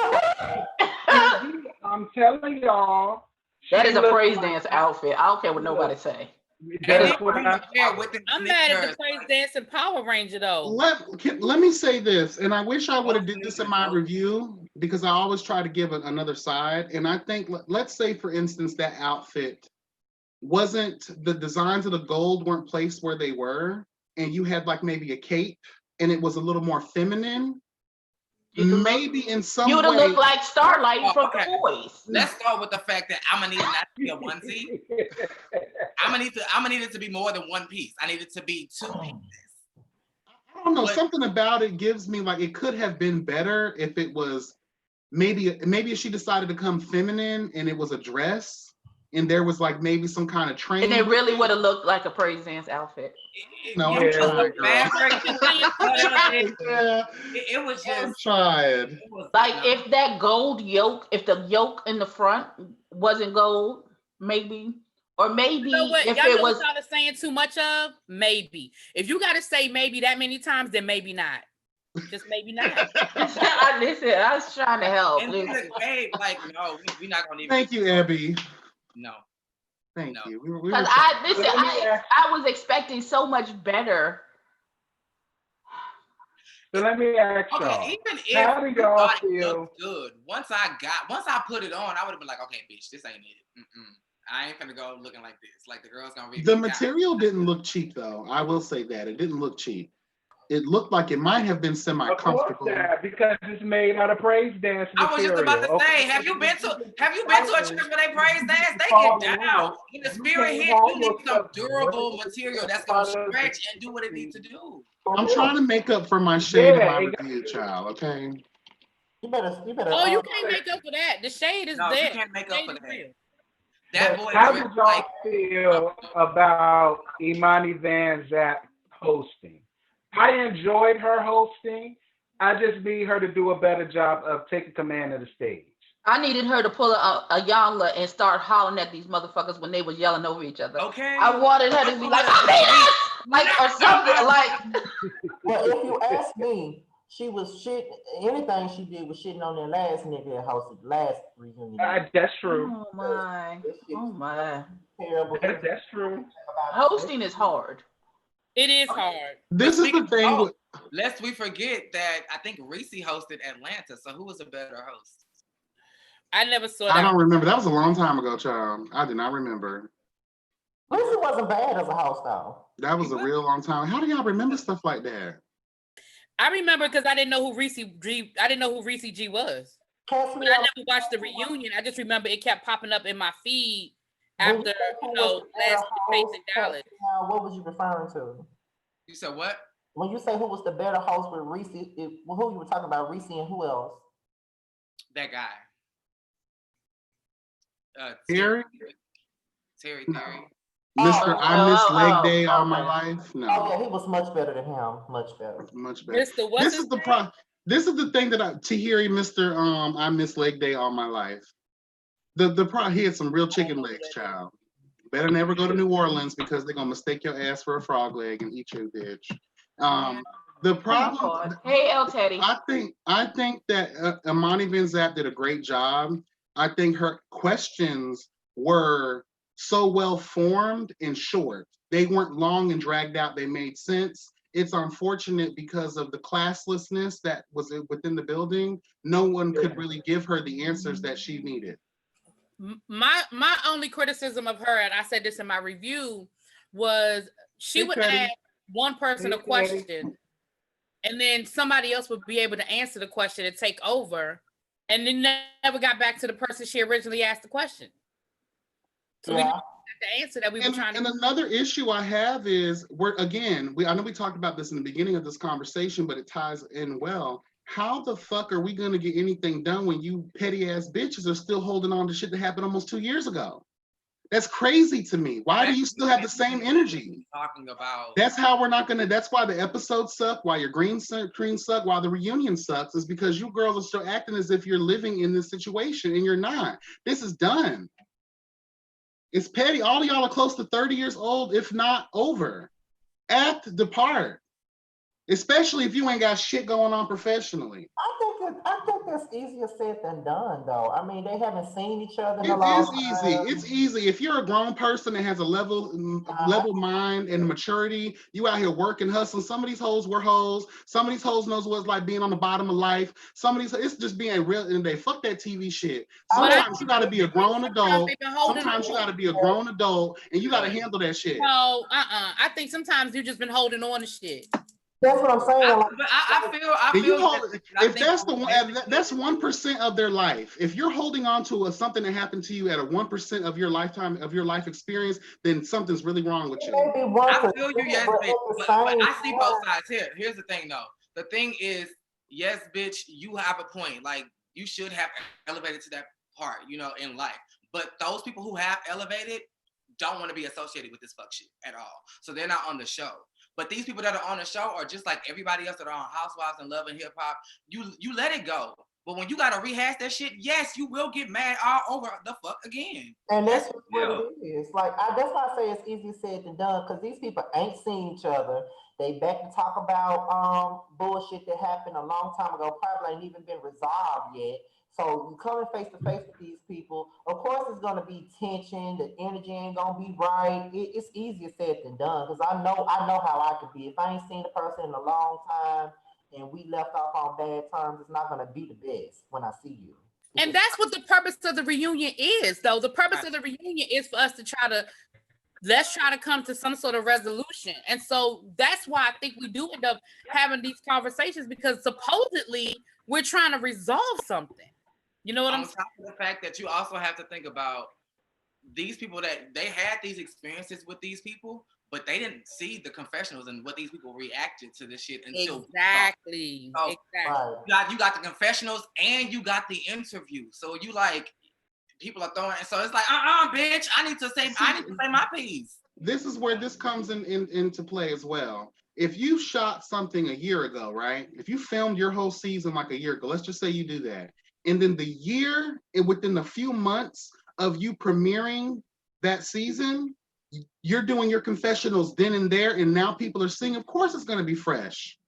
I'm telling y'all. That she is a looked praise like- dance outfit. I don't care what nobody say. That's what I I'm mad at the praise dancing Power Ranger though. Let me say this, and I wish I would have did this in my review because I always try to give another side. And I think, let's say, for instance, that outfit wasn't, the designs of the gold weren't placed where they were, and you had like maybe a cape, and it was a little more feminine. Maybe in some You would have way, looked like Starlight from okay. The Boys. Let's start with the fact that I'm gonna need not to be a onesie. I'm gonna need it to be more than one piece. I need it to be two pieces. I don't know, But- something about it gives me like it could have been better if it was maybe if she decided to come feminine and it was a dress and there was like maybe some kind of training. And it really would have looked like a praise dance outfit. No, Yeah. I'm trying, The girl. fabric, Yeah, it was I'm just trying. it was Like nice. if that gold yoke, if the yoke in the front wasn't gold, maybe. Or maybe You know what? if Y'all it know was what y'all are saying too much of? Maybe. If you gotta say maybe that many times, then maybe not. Just maybe not. Listen, I was trying to help. And Listen. hey, like no, we're not gonna even. Thank you, Abby. No. Thank No. you. We Because were- I was expecting so much better. So let me ask y'all. Okay, even How do if y'all thought it feel? looked good, once I put it on, I would have been like, okay, bitch, this ain't it. I ain't gonna go looking like this. Like the girl's gonna read The me down. material didn't look cheap though. I will say that. It didn't look cheap. It looked like it might have been Of course semi-comfortable. not, because it's made out of praise dance I was material. just about to say, Okay. have you been to a church where they praise dance? They get down. When the spirit hits, you need some durable material that's gonna stretch and do what it needs to do. I'm trying to make up for my shade Yeah, in my it- review, child. Okay. You better. Oh, you can't make up for that. The shade is No, you there. can't make The up shade for is that. real. That boy How dressed did y'all like feel about Imani Van Zant hosting? I enjoyed her hosting. I just need her to do a better job of taking command of the stage. I needed her to pull a Yangla and start hollering at these motherfuckers when they was yelling over each other. okay. I wanted her to be like, I mean, like or something like. But if you ask me, she was shit. Anything she did was shitting on that last nigga that hosted the last reunion. That's true. Oh my. Oh my. Terrible. That's true. Hosting is hard. It is hard. This is the thing. With, lest we forget that I think Reese hosted Atlanta. So who was a better host? I never saw that. I don't remember. That was a long time ago, child. I do not remember. Lisa wasn't bad as a host, though. That was a real long time. How do y'all remember stuff like that? I remember because I didn't know who Reese G. I didn't know who Reese G was. Cast But me I off. never watched the reunion. I just remember it kept popping up in my feed after last face in Dallas. What was you referring to? You said what? When you say who was the better host with Reese, who you were talking about, Reese and who else? That guy. Terry? Terry. Mr. I Miss Leg Day all my okay. life. No. Oh yeah, he was much better than him. Much better. Much better. Mr. What's This his is the name? This is the thing that Tahiri, Mr. I Miss Leg Day all my life. He had some real chicken legs, child. Better never go to New Orleans because they're gonna mistake your ass for a frog leg and eat you, bitch. The problem. Hey, El Teddy. I think that Imani Benzat did a great job. I think her questions were so well formed and short. They weren't long and dragged out. They made sense. It's unfortunate because of the classlessness that was within the building. No one could really give her the answers that she needed. My only criticism of her, and I said this in my review, was she Hey, would Teddy. ask one person a question, and then somebody else would be able to answer the question and take over, and then never got back to the person she originally asked the question. So we didn't have the answer that we were trying to. And another issue I have is I know we talked about this in the beginning of this conversation, but it ties in well. How the fuck are we gonna get anything done when you petty ass bitches are still holding on to shit that happened almost 2 years ago? That's crazy to me. Why do you still have the same energy? Talking about. That's how we're not gonna. That's why the episodes suck. Why your green screen suck. Why the reunion sucks is because you girls are still acting as if you're living in this situation and you're not. This is done. It's petty. All of y'all are close to 30 years old, if not over. Act the part. Especially if you ain't got shit going on professionally. I think that's easier said than done, though. I mean, they haven't seen each other in a It long is easy. time. It's easy. If you're a grown person that has a level mind and maturity, you out here working, hustling. Some of these hoes were hoes. Some of these hoes knows what it's like being on the bottom of life. Some of these, it's just being real. And they fuck that TV shit. Sometimes you got to be a grown adult. Sometimes you got to be a grown adult, and you got to handle that shit. No, I think sometimes you just been holding on to shit. That's what I'm saying. I feel If that's the one, that's 1% of their life. If you're holding on to something that happened to you at a 1% of your lifetime of your life experience, then something's really wrong with you. I feel you, yes, bitch. But I see both sides here. Here's the thing, though. The thing is, yes, bitch, you have a point. Like, you should have elevated to that part, in life. But those people who have elevated don't want to be associated with this fuck shit at all. So they're not on the show. But these people that are on the show are just like everybody else that are on Housewives and Love and Hip Hop. You let it go. But when you gotta rehash that shit, yes, you will get mad all over the fuck again. And that's what it is. Like that's why I say it's easier said than done, because these people ain't seen each other. They back to talk about bullshit that happened a long time ago, probably ain't even been resolved yet. So you coming face to face with these people, of course it's gonna be tension, the energy ain't gonna be right. It's easier said than done, because I know how I could be. If I ain't seen the person in a long time and we left off on bad terms, it's not gonna be the best when I see you. And that's what the purpose of the reunion is, though. The purpose of the reunion is for us to let's try to come to some sort of resolution. And so that's why I think we do end up having these conversations, because supposedly we're trying to resolve something. You know what I'm saying? On top of the fact that you also have to think about these people that they had these experiences with these people, but they didn't see the confessionals and what these people reacted to this shit until exactly. You got the confessionals and you got the interview. So you like people are throwing, so it's like, bitch, I need to say my piece. This is where this comes into play as well. If you shot something a year ago, right? If you filmed your whole season like a year ago, let's just say you do that. And then the year, within a few months of you premiering that season, you're doing your confessionals then and there, and now people are seeing, of course it's going to be fresh.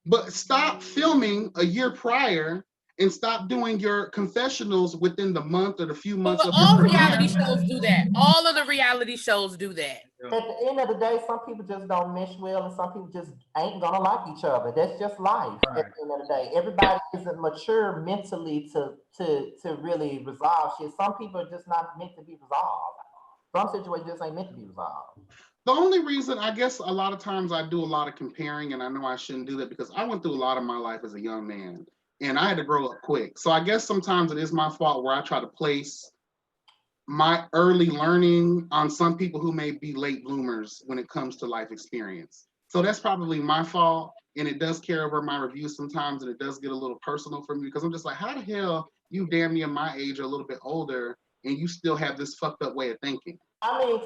But stop filming a year prior and stop doing your confessionals within the month or the few months But of all your reality premiere. shows do that. All of the reality shows do that. At the end of the day, some people just don't mesh well, and some people just ain't gonna like each other. That's just life. At Right. the end of the day, everybody isn't mature mentally to really resolve shit. Some people are just not meant to be resolved. Some situations just ain't meant to be resolved. The only reason, I guess, a lot of times I do a lot of comparing, and I know I shouldn't do that because I went through a lot of my life as a young man, and I had to grow up quick. So I guess sometimes it is my fault where I try to place my early learning on some people who may be late bloomers when it comes to life experience. So that's probably my fault, and it does carry over my reviews sometimes, and it does get a little personal for me because I'm just like, how the hell you damn near my age or a little bit older, and you still have this fucked up way of thinking? I mean,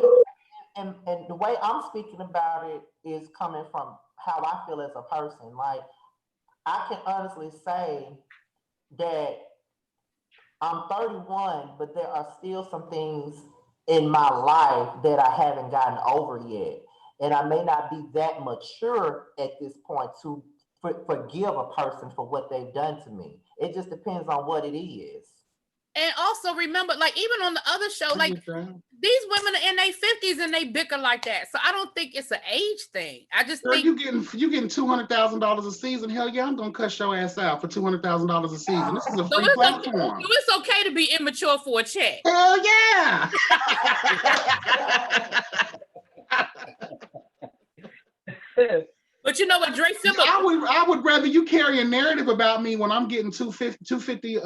and the way I'm speaking about it is coming from how I feel as a person. Like, I can honestly say that I'm 31, but there are still some things in my life that I haven't gotten over yet. And I may not be that mature at this point to forgive a person for what they've done to me. It just depends on what it is. And also remember, like even on the other show, I like get that. these women are in their 50s and they bicker like that. So I don't think it's an age thing. I just Girl, think you getting $200,000 a season. Hell yeah, I'm gonna cuss your ass out for $200,000 a season. This is a so free it's, platform. so it's okay to be immature for a check. Hell yeah. But you know what, Dre Simba, I would rather you carry a narrative about me when I'm getting 250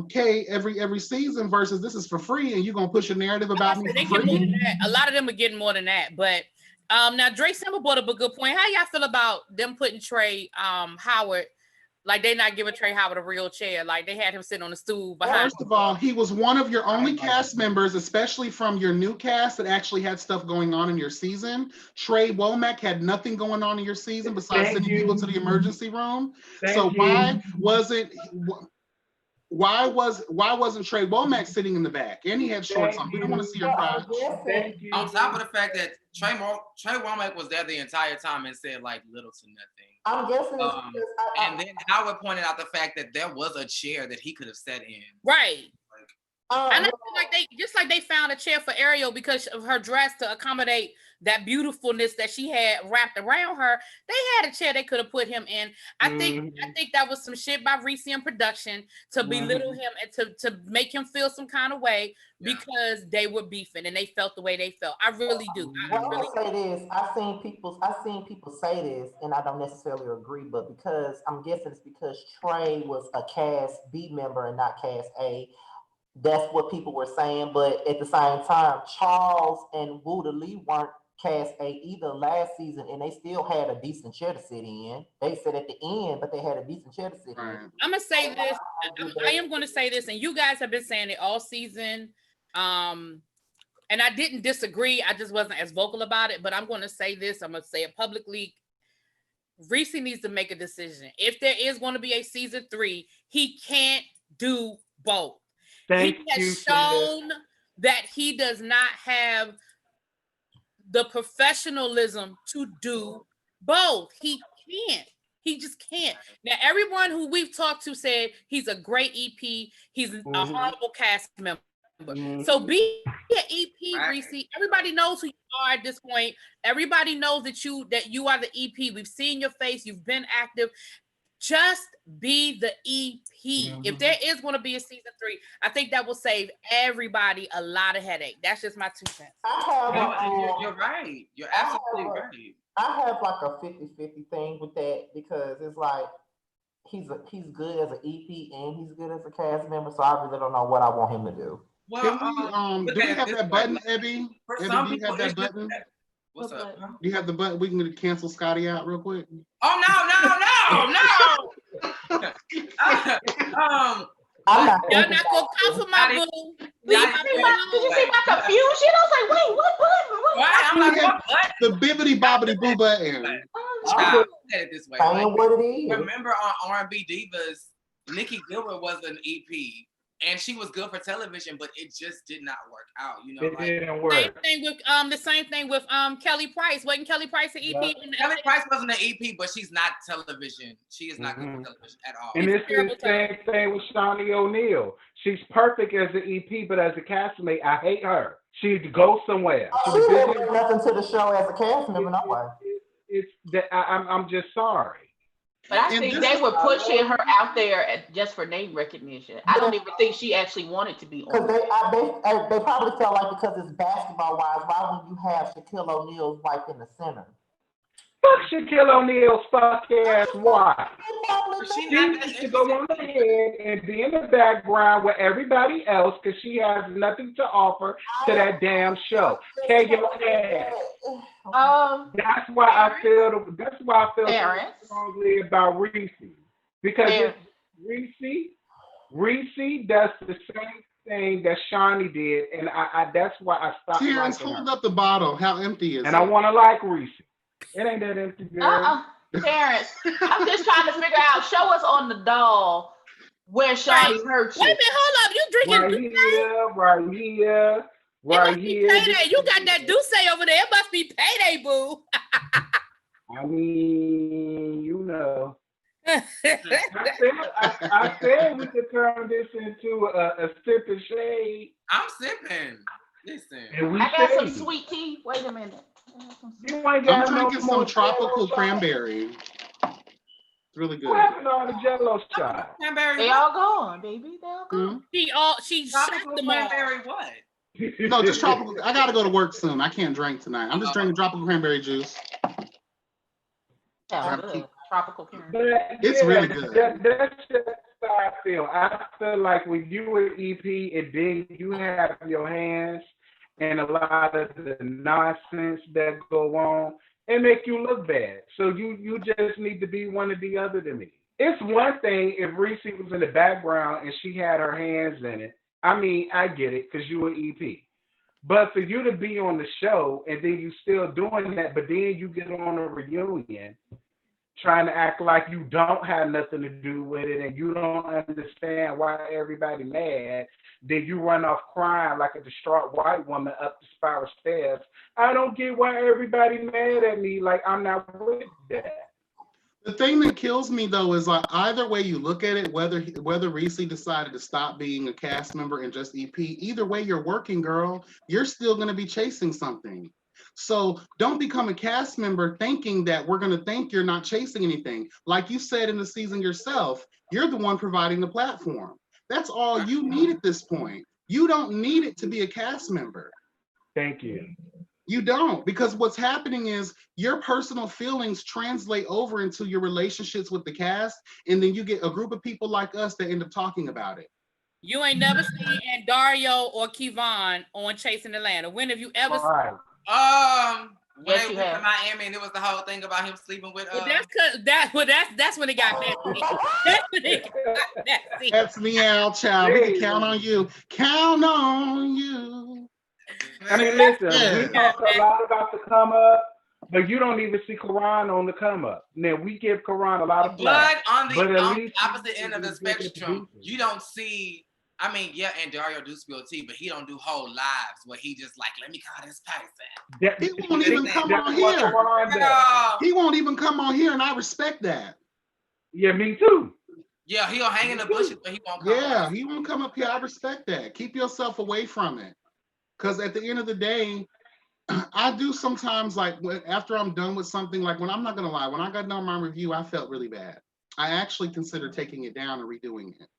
K every season versus this is for free and you're gonna push a narrative about me they for get more free. than that. A lot of them are getting more than that. But now Dre Simba brought up a good point. How y'all feel about them putting Trey Howard, like they not giving Trey Howard a real chair, like they had him sitting on the stool behind. First of all, he was one of your only cast members, especially from your new cast that actually had stuff going on in your season. Trey Womack had nothing going on in your season besides sending people to the emergency room. So why wasn't Trey Womack sitting in the back? And he had shorts on. We don't want to see your crotch. On top of the fact that Trey Womack was there the entire time and said like little to nothing. I'm guessing it's and then Howard pointed out the fact that there was a chair that he could have sat in. Right. And I feel like they found a chair for Ariel because of her dress to accommodate that beautifulness that she had wrapped around her. They had a chair they could have put him in. I think that was some shit by Reese and production to belittle him and to make him feel some kind of way because they were beefing and they felt the way they felt. I really do. I'll say this. I've seen people say this, and I don't necessarily agree, but because I'm guessing it's because Trey was a cast B member and not cast A. That's what people were saying, but at the same time, Charles and Wooda Lee weren't cast A either last season, and they still had a decent chair to sit in. They said at the end, but they had a decent chair to sit in. I'm gonna say this. I am gonna say this, and you guys have been saying it all season. And I didn't disagree. I just wasn't as vocal about it. But I'm gonna say this. I'm gonna say it publicly. Reese needs to make a decision. If there is going to be a season 3, he can't do both. He has shown that he does not have the professionalism to do both. He can't. He just can't. Now, everyone who we've talked to said he's a great EP. He's a horrible cast member. So be an EP, Reese. Everybody knows who you are at this point. Everybody knows that you are the EP. We've seen your face. You've been active. Just be the EP. If there is going to be a season 3, I think that will save everybody a lot of headache. That's just my 2 cents. You're right. You're absolutely right. I have like a 50-50 thing with that because it's like he's good as an EP and he's good as a cast member. So I really don't know what I want him to do. Well, do we have that button, Ebby? Ebby, do you have that button? What's up? Do you have the button? We can cancel Scotty out real quick. Oh no! Y'all not gonna come for my boo. Did you see my confusion? I was like, wait, what button? I'm like, what button? The bibbity bobbity boo button. Child, said it this way. Like, what it is. Remember on R&B Divas, Nikki Gilbert was an EP. and she was good for television, but it just did not work out. You know, It like didn't work. the same thing with Kelly Price. Wasn't Kelly Price an EP? Yeah. Kelly Price wasn't an EP, but she's not television. She is not good for television at all. And it's the same thing with Shawnee O'Neal. She's perfect as an EP, but as a castmate, I hate her. She'd go somewhere. She didn't bring nothing to the show as a cast member, no way. It's that I'm just sorry. But I think they were pushing her out there just for name recognition. I don't even think she actually wanted to be on. Because they probably felt like because it's basketball wise, why would you have Shaquille O'Neal's wife in the center? Fuck Shaquille O'Neal's fuck ass wife. She She needs to go on ahead and be in the background with everybody else because she has nothing to offer to that damn show. Take your ass. That's why I feel so strongly about Reese. Because Reese does the same thing that Shawnee did, and I that's why I stopped. Terrence, hold up the bottle. How empty is it? And I want to like Reese. It ain't that empty, girl. Terrence, I'm just trying to figure out. Show us on the doll where Shawnee hurt you. Wait a minute, hold up. You drinking right here. Payday. You got that Douce over there. It must be Payday, boo. I mean, you know. I said we could turn this into a sip and shade. I'm sipping. Listen. I got some sweet tea. Wait a minute. I'm drinking some tropical cranberry. It's really good. What happened to all the Jello shots? They all gone, baby. They all gone. She shot them all. Cranberry what? No, just tropical. I gotta go to work soon. I can't drink tonight. I'm just drinking tropical cranberry juice. Tropical cranberry. It's really good. That's just how I feel. I feel like when you were EP and then you have your hands and a lot of the nonsense that go on, it make you look bad. So you just need to be one or the other to me. It's one thing if Reese was in the background and she had her hands in it. I mean, I get it because you were EP. But for you to be on the show and then you still doing that, but then you get on a reunion trying to act like you don't have nothing to do with it and you don't understand why everybody mad, then you run off crying like a distraught white woman up the spiral stairs. I don't get why everybody mad at me. Like, I'm not with that. The thing that kills me though is like either way you look at it, whether Reese decided to stop being a cast member and just EP, either way you're working, girl, you're still gonna be chasing something. So don't become a cast member thinking that we're gonna think you're not chasing anything. Like you said in the season yourself, you're the one providing the platform. That's all you need at this point. You don't need it to be a cast member. Thank you. You don't, because what's happening is your personal feelings translate over into your relationships with the cast, and then you get a group of people like us that end up talking about it. You ain't never seen Dario or Kevon on Chasing Atlanta. When have you ever seen? When they went to Miami and it was the whole thing about him sleeping with that's when it got messy. That's when it got messy. That's me out, child. We can count on you. Count on you. I mean, listen, we talk a lot about the come up, but you don't even see Karan on the come up. Now we give Karan a lot of flack. But on the opposite end of the spectrum, you don't see. I mean, yeah, and Dario do spill tea, but he don't do whole lives where he just like, let me call this person. He won't even come on here. He won't even come on here, and I respect that. Yeah, me too. Yeah, he'll hang in the bushes, but he won't come up. He won't come up here. I respect that. Keep yourself away from it. Because at the end of the day, I do sometimes, like, after I'm done with something, like, when I'm not going to lie, when I got done my review, I felt really bad. I actually considered taking it down and redoing it.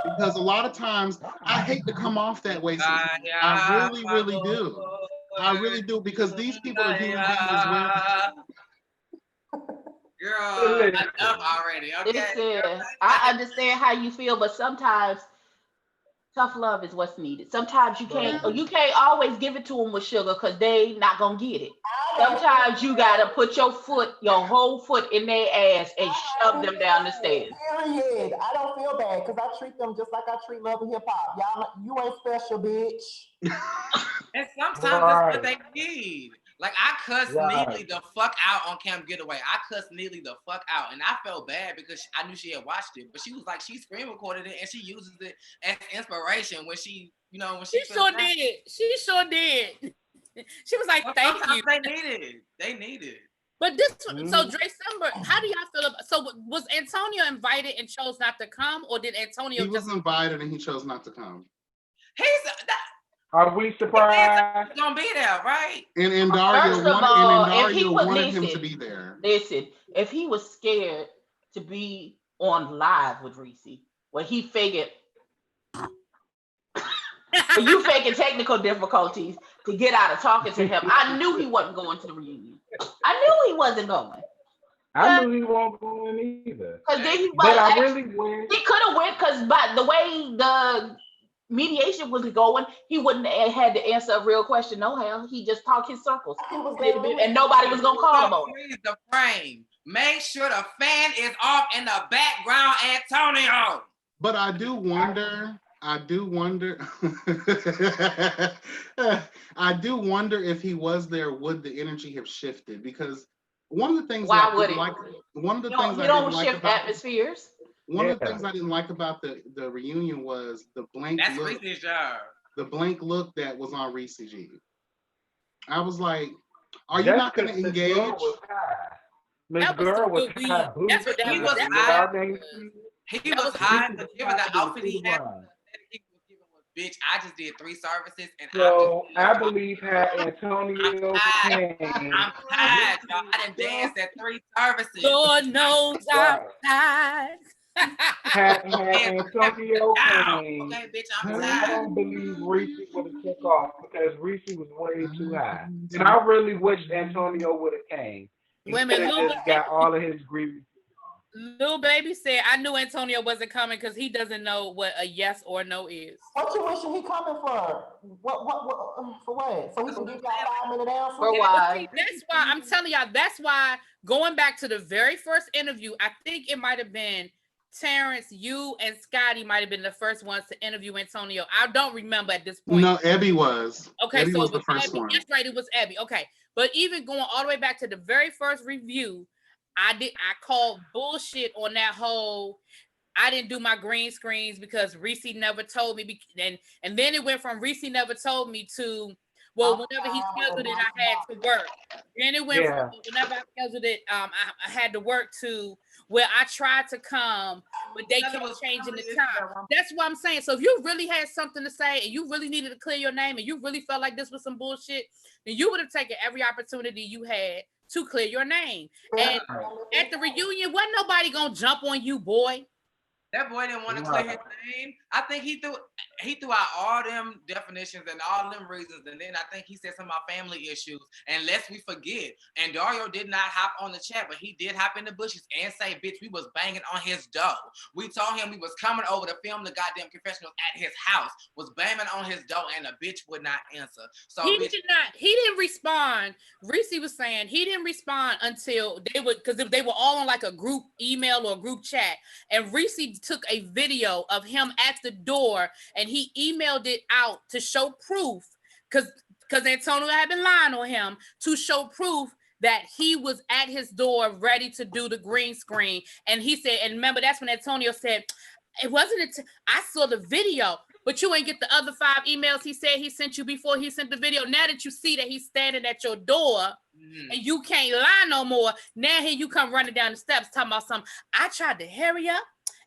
Because a lot of times, I hate to come off that way. I really, really do. I really do, because these people are human beings as well. Girl, enough already. Okay. I understand how you feel, but sometimes tough love is what's needed. Sometimes you can't always give it to them with sugar because they not gonna get it. Sometimes you gotta put your whole foot in their ass and shove them down the stairs. Period. I don't feel bad because I treat them just like I treat Love and Hip Hop. Y'all, you ain't special, bitch. And sometimes that's what they need. Like I cussed Right. Neely the fuck out on Camp Getaway. I cussed Neely the fuck out, and I felt bad because I knew she had watched it. But she was like, she screen recorded it and she uses it as inspiration when she, you know, when she. She sure did. She sure did. She was like, "Thank you." They need it. They need it. But this, so December, how do y'all feel about? So was Antonio invited and chose not to come, or did Antonio He was invited and he chose not to come. Are we surprised? He's gonna be there, right? And Dario First of all, if he would wanted him to listen, be there. Listen, if he was scared to be on live with Reese, well, he figured. But you faking technical difficulties to get out of talking to him. I knew he wasn't going to the reunion. I knew he wasn't going. I knew he won't go in either. But I really went. He could have went because by the way the mediation was going, he wouldn't have had to answer a real question. No hell, he just talked his circles, and nobody was gonna call him on it. The frame. Make sure the fan is off in the background, Antonio. But I do wonder. I do wonder if he was there, would the energy have shifted? Because one of the things Why I would didn't it? like, one of the You things I don't didn't like shift about atmospheres. one of the things I didn't like about the reunion was the blank That's look. Reese's job. The blank look that was on Reese G. I was like, are you not going to engage? Miss Girl was kind of That's what that He was. was high. He was high to give her the outfit he had. Bitch, I just did 3 services and so I believe had Antonio came. I'm tired, y'all. I done danced at 3 services. Lord knows I'm tired. Had Antonio came. Okay, bitch, I'm I tired. don't believe Reese would have took off because Reese was way too high. And I really wish Antonio would have came. Women, He could have just got all of his grievances. Lil Baby said, I knew Antonio wasn't coming because he doesn't know what a yes or no is. What you wishing he coming for? What for what? So he can give y'all a 5-minute answer? For Yeah, why? but see, that's why I'm telling y'all, that's why going back to the very first interview, I think it might have been Terrence, you and Scotty might have been the first ones to interview Antonio. I don't remember at this point. No, Ebby was. Okay, Ebby so was it the was first Abby. one. That's right, it was Abby. Okay, but even going all the way back to the very first review, I called bullshit on that whole. I didn't do my green screens because Reese never told me, and then it went from Reese never told me to, well, whenever he scheduled it, I had to work. Then it went from whenever I scheduled it, I had to work to where I tried to come, but they kept changing the time. That's what I'm saying. So if you really had something to say and you really needed to clear your name and you really felt like this was some bullshit, then you would have taken every opportunity you had to clear your name. And at the reunion, wasn't nobody gonna jump on you, boy. That boy didn't want to clear his name. I think he threw out all them definitions and all them reasons, and then I think he said something about family issues. And lest we forget, and Dario did not hop on the chat, but he did hop in the bushes and say, "Bitch, we was banging on his door. We told him we was coming over to film the goddamn confessionals at his house. Was banging on his door, and the bitch would not answer. So he didn't respond. Reese was saying he didn't respond until they would, because if they were all on like a group email or a group chat, and Reese took a video of him at the door and he emailed it out to show proof, because Antonio had been lying on him, to show proof that he was at his door ready to do the green screen. And he said, and remember, that's when Antonio said, it wasn't I saw the video, but you ain't get the other 5 emails he said he sent you before he sent the video. Now that you see that he's standing at your door and you can't lie no more, now here you come running down the steps talking about something. I tried to hurry up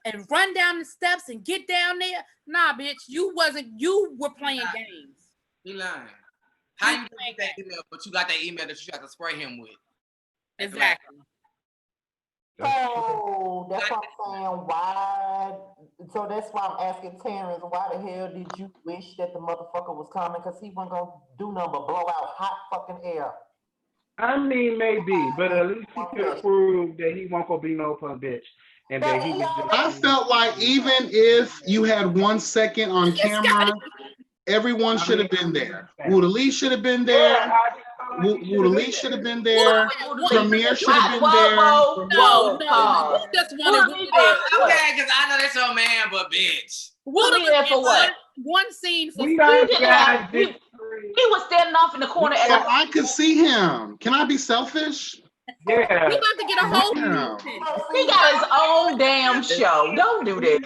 and run down the steps and get down there. Nah, bitch, you were playing games. He lying. How you get that email, but you got that email that you got to spray him with? Exactly. So that's what I'm saying. Why? So that's why I'm asking Terrence, why the hell did you wish that the motherfucker was coming? Because he wasn't gonna do nothing but blow out hot fucking air. I mean, maybe, but at least he could have proved that he won't go be no punk bitch. And that he was just, I felt like even if you had 1 second on camera, everyone should have been there. Woodley should have been there. Woodley should have been there. Premier should have been there. No, you just wanted Okay, because I know that's your man, but bitch. Woodley there for what? one scene for We He are didn't have. guys. He was standing off in the corner. So I could see him. Can I be selfish? we Yeah. about to get a whole Yeah. season. He got his own damn show. Don't do that.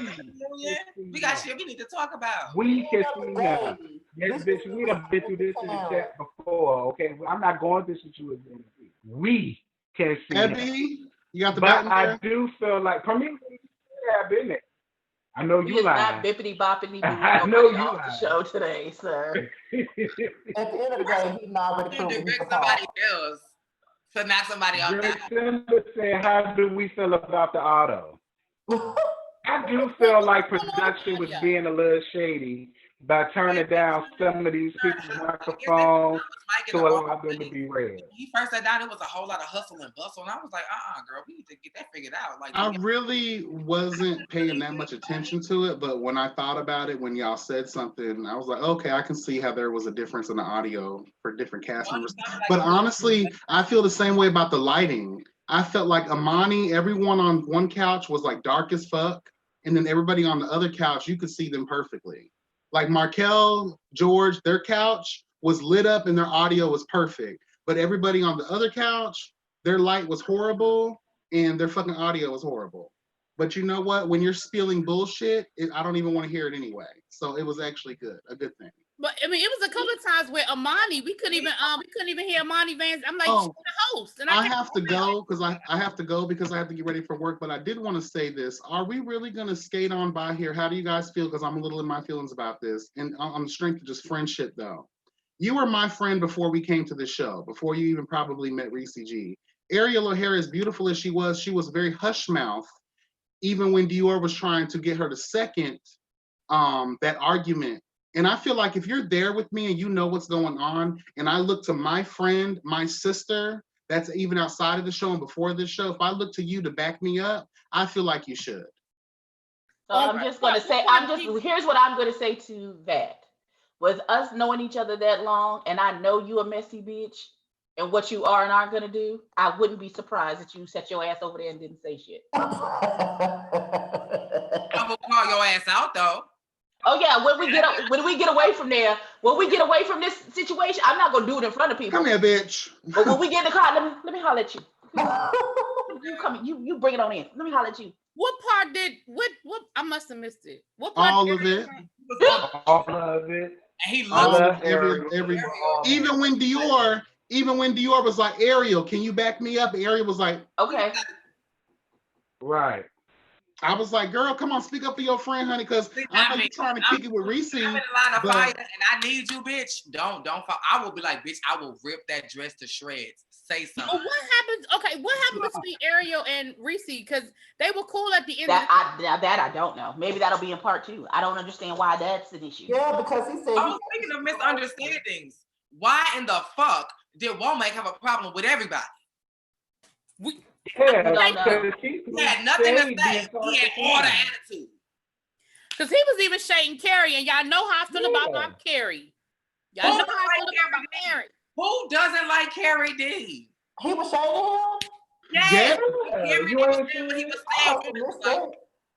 We got shit we need to talk about. We can see now. Yes, bitch, we done been through this in the chat before, okay? I'm not going through this with you again. We can see now. Ebby, you got the But button I there? do feel like, for me, yeah, been it. I know We you is not lying. bippity boppity I boo know nobody you off the lying. show today, sir. At the end of the day, he's already You proven he's direct a somebody power. else to knock somebody off Drake that. Simba said, how do we feel about the auto? I do feel like production was being a little shady by turning down some of these people's microphones to allow them to be read. When he first sat down, it was a whole lot of hustle and bustle, and I was like, girl, we need to get that figured out. Like, I really wasn't paying that much attention to it, but when I thought about it, when y'all said something, I was like, okay, I can see how there was a difference in the audio for different cast members. But honestly, I feel the same way about the lighting. I felt like Amani, everyone on one couch was like dark as fuck, and then everybody on the other couch, you could see them perfectly. Like Markel, George, their couch was lit up and their audio was perfect. But everybody on the other couch, their light was horrible and their fucking audio was horrible. But you know what? When you're spilling bullshit, I don't even want to hear it anyway. So it was actually good, a good thing. But I mean, it was a couple of times where Amani, we couldn't even hear Amani Vance. I'm like, Oh, she's the host, and I have to go because I have to go because I have to get ready for work. But I did want to say this: are we really gonna skate on by here? How do you guys feel? Because I'm a little in my feelings about this, and on the strength of just friendship, though. You were my friend before we came to the show, before you even probably met Reese G. Ariel O'Hara, as beautiful as she was very hush mouth, even when Dior was trying to get her to second that argument. And I feel like if you're there with me and you know what's going on, and I look to my friend, my sister, that's even outside of the show and before this show, if I look to you to back me up, I feel like you should. So I'm just gonna say, here's what I'm gonna say to that. With us knowing each other that long, and I know you a messy bitch, and what you are and aren't gonna do, I wouldn't be surprised that you set your ass over there and didn't say shit. I will call your ass out though. Oh yeah, when we get away from there, when we get away from this situation, I'm not gonna do it in front of people. Come here, bitch. But when we get in the car, let me holler at you. You bring it on in. Let me holler at you. What part did what I must have missed it. What part? All of it. All of it. And he All loved of every even when Dior was like, Ariel, can you back me up? Ariel was like, okay. Right. I was like, girl, come on, speak up for your friend, honey, because I know you're trying to kick it with Reese. I'm in the line of fire and I need you, bitch. Don't fall. I will be like, bitch, I will rip that dress to shreds. Say something. Well, what happened between Ariel and Reese? Because they were cool at the end. That I don't know. Maybe that'll be in part 2. I don't understand why that's an issue. Yeah, because he said. Oh, speaking of misunderstandings, why in the fuck did Womack have a problem with everybody? Yeah, he had nothing to say. He had all the attitude. Because he was even shading Carrie, and y'all know how I feel about Carrie. Y'all know how I feel about Carrie. Who doesn't like Carrie D? He was shading him? Yes. Yeah. He was saying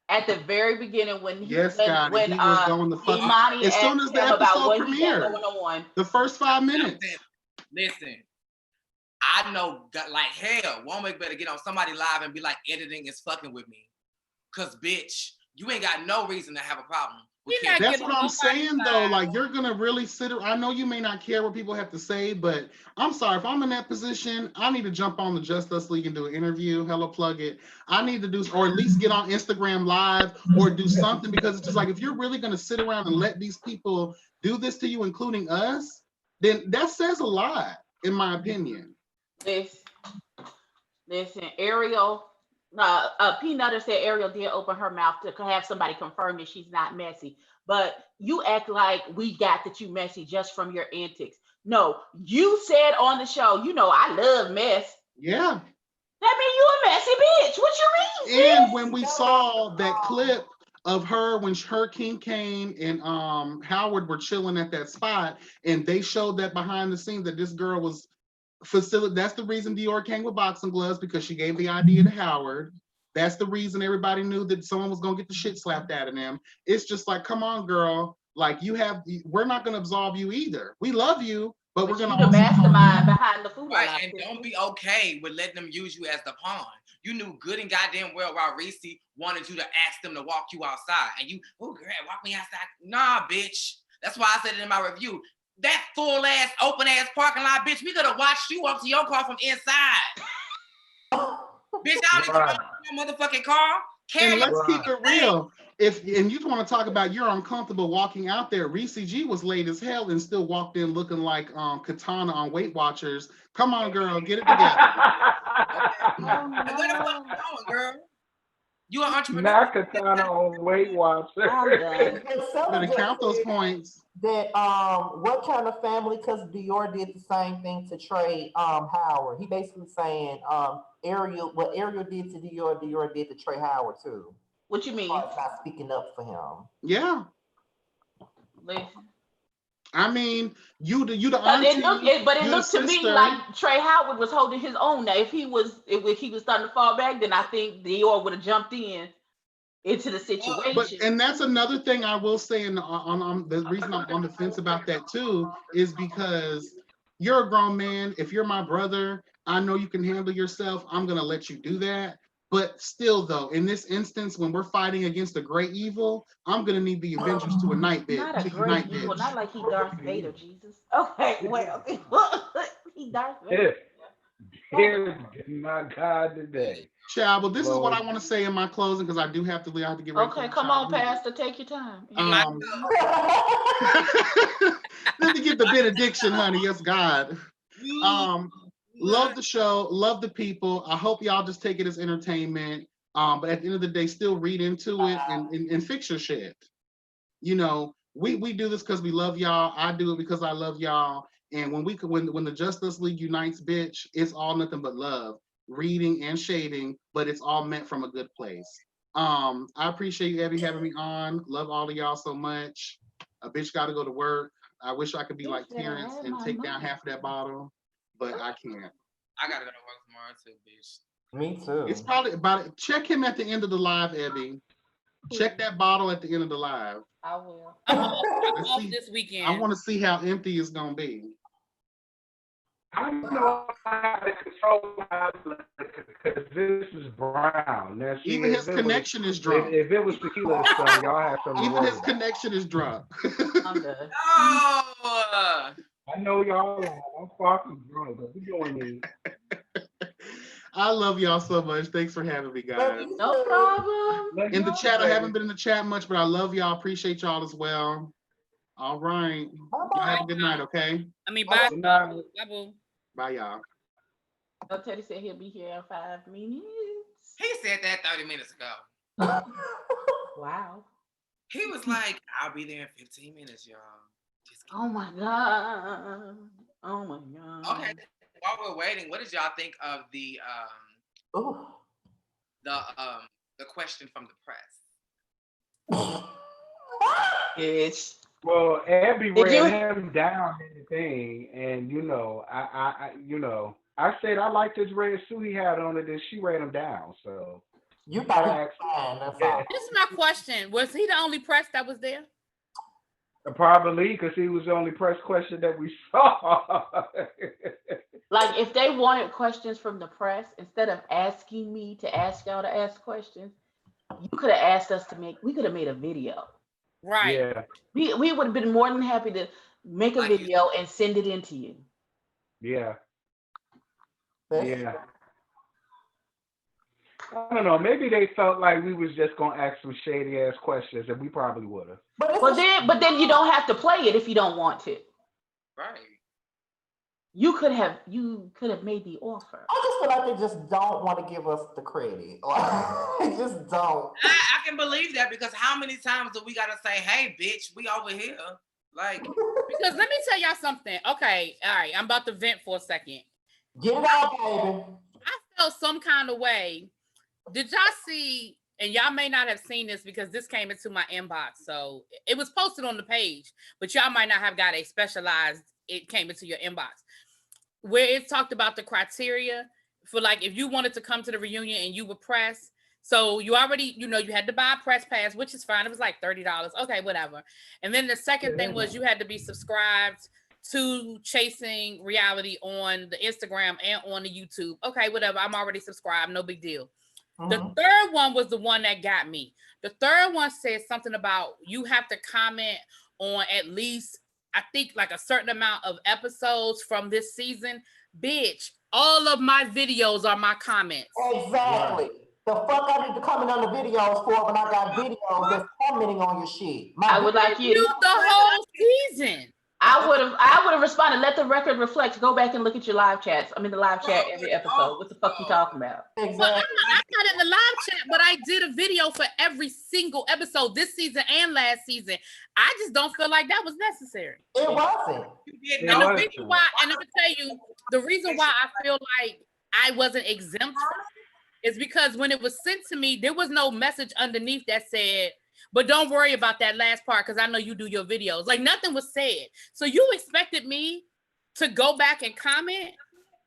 at the very beginning when he was going the fuck Imani as soon as the episode premiered, the first 5 minutes. Listen, I know, like hell, Womack better get on somebody live and be like, editing is fucking with me. Cause bitch, you ain't got no reason to have a problem. That's what I'm saying though. Like you're gonna really I know you may not care what people have to say, but I'm sorry, if I'm in that position, I need to jump on the Just Us League and do an interview. Hello, plug it. I need to do, or at least get on Instagram Live or do something, because it's just like, if you're really gonna sit around and let these people do this to you, including us, then that says a lot, in my opinion. Listen, Ariel. Peanutter said Ariel did open her mouth to have somebody confirm that she's not messy. But you act like we got that you messy just from your antics. No, you said on the show, you know, I love mess. Yeah. That means you a messy bitch. What you mean? And when we saw that clip of her, when her, King Kane, and Howard were chilling at that spot, and they showed that behind the scenes that this girl was that's the reason Dior came with boxing gloves, because she gave the idea to Howard. That's the reason everybody knew that someone was gonna get the shit slapped out of them. It's just like, come on, girl. Like we're not gonna absolve you either. We love you, but we're gonna the also mastermind behind the food. Right, and don't be okay with letting them use you as the pawn. You knew good and goddamn well while Reese wanted you to ask them to walk you outside, and you, oh girl, walk me outside. Nah, bitch. That's why I said it in my review. That full ass, open ass parking lot, bitch. We could have watched you up to your car from inside. Bitch, I don't Right. your motherfucking car. And let's Right. keep it real. And you want to talk about you're uncomfortable walking out there. Reese G was late as hell and still walked in looking like Katana on Weight Watchers. Come on, girl, get it together. Oh, Where the fuck you going, girl? You an entrepreneur? Not Katana on Weight Watchers. I'm done. Better count those points. That what kind of family? Because Dior did the same thing to Trey Howard. He basically saying Ariel, what Ariel did to Dior, Dior did to Trey Howard too. What you mean? Not speaking up for him. Yeah. Listen. I mean, you the But auntie, it you looked the to me sister. like Trey Howard was holding his own. Now, if he was starting to fall back, then I think Dior would have jumped into the situation. But and that's another thing I will say, and on the reason I'm on the fence about that too is because you're a grown man. If you're my brother, I know you can handle yourself. I'm gonna let you do that. But still, though, in this instance, when we're fighting against a great evil, I'm gonna need the Avengers to unite, Not a to great unite, evil, bitch. not like he Darth Vader, Jesus. Okay, well, he Darth Vader. Here's my God today. Child, but this is what I Lord. want to say in my closing because I do have to leave. I have to get ready. Okay, for come child on, music. Pastor, take your time. Let me get the benediction, honey. Yes, God. Love the show, love the people. I hope y'all just take it as entertainment. But at the end of the day, still read into it and fix your shit. You know, we do this because we love y'all. I do it because I love y'all. And when the Justice League unites, bitch, it's all nothing but love, reading and shading, but it's all meant from a good place. I appreciate you, Abby, having me on. Love all of y'all so much. A bitch got to go to work. I wish I could be like Terrence and take down half of that bottle, but I can't. I gotta go to work tomorrow too, bitch. Me too. It's probably about check him at the end of the live, Abby. Check that bottle at the end of the live. I will. I'm off this weekend. I want to see how empty it's gonna be. I know how to control my blood because this is brown. Now, see, Even his connection is drunk. If it was tequila or something, y'all have something to Even worry his about. connection is drunk. I'm done. Oh, I know y'all are. I'm fucking drunk, but we doing these. I love y'all so much. Thanks for having me, guys. No problem. In the chat, I haven't been in the chat much, but I love y'all. Appreciate y'all as well. All right. Y'all have a good night, okay? Bye. Good night. Boo. Bye, y'all. Teddy said he'll be here in 5 minutes. he said that 30 minutes ago. Wow. He was like, I'll be there in 15 minutes, y'all. Just Oh my God. Oh my God. okay. While we're waiting, what did y'all think of the question from the press? It's Well, Abby Did you- ran him down in the thing, and I said I liked this red suit he had on it, and she ran him down. So You thought it was fine, that's all. This is my question. Was he the only press that was there? probably because he was the only press question that we saw. like if they wanted questions from the press, instead of asking me to ask y'all to ask questions, you could have asked us we could have made a video. Right. Yeah, We would have been more than happy to make a Like you video and send it in to you. yeah, That's- yeah. I don't know. Maybe they felt like we was just gonna ask some shady ass questions, and we probably would have. But then you don't have to play it if you don't want to. Right. You could have made the offer. I just feel like they just don't want to give us the credit. They just don't. I can believe that because how many times do we gotta say, hey, bitch, we over here? Like, Because let me tell y'all something. Okay, all right. I'm about to vent for a second. Get it out, baby. I felt some kind of way. Did y'all see, and y'all may not have seen this because this came into my inbox. So it was posted on the page, but y'all might not have got a specialized, it came into your inbox, where it talked about the criteria for like, if you wanted to come to the reunion and you were pressed, So you already, you had to buy a press pass, which is fine. It was like $30. Okay, whatever. And then the second thing was you had to be subscribed to Chasing Reality on the Instagram and on the YouTube. Okay, whatever. I'm already subscribed. No big deal. The third one was the one that got me. The third one said something about you have to comment on at least, I think, like a certain amount of episodes from this season. Bitch, all of my videos are my comments. Exactly. The fuck I need to comment on the videos for when I got videos that's commenting on your shit. I would like you the whole season. I would have responded. Let the record reflect. Go back and look at your live chats. I'm in the live chat every episode. What the fuck you talking about? Exactly. Well, I'm not in the live chat, but I did a video for every single episode this season and last season. I just don't feel like that was necessary. It wasn't. And the reason why, and I'm gonna tell you, the reason why I feel like I wasn't exempt is because when it was sent to me, there was no message underneath that said, but don't worry about that last part because I know you do your videos. Like nothing was said. So you expected me to go back and comment?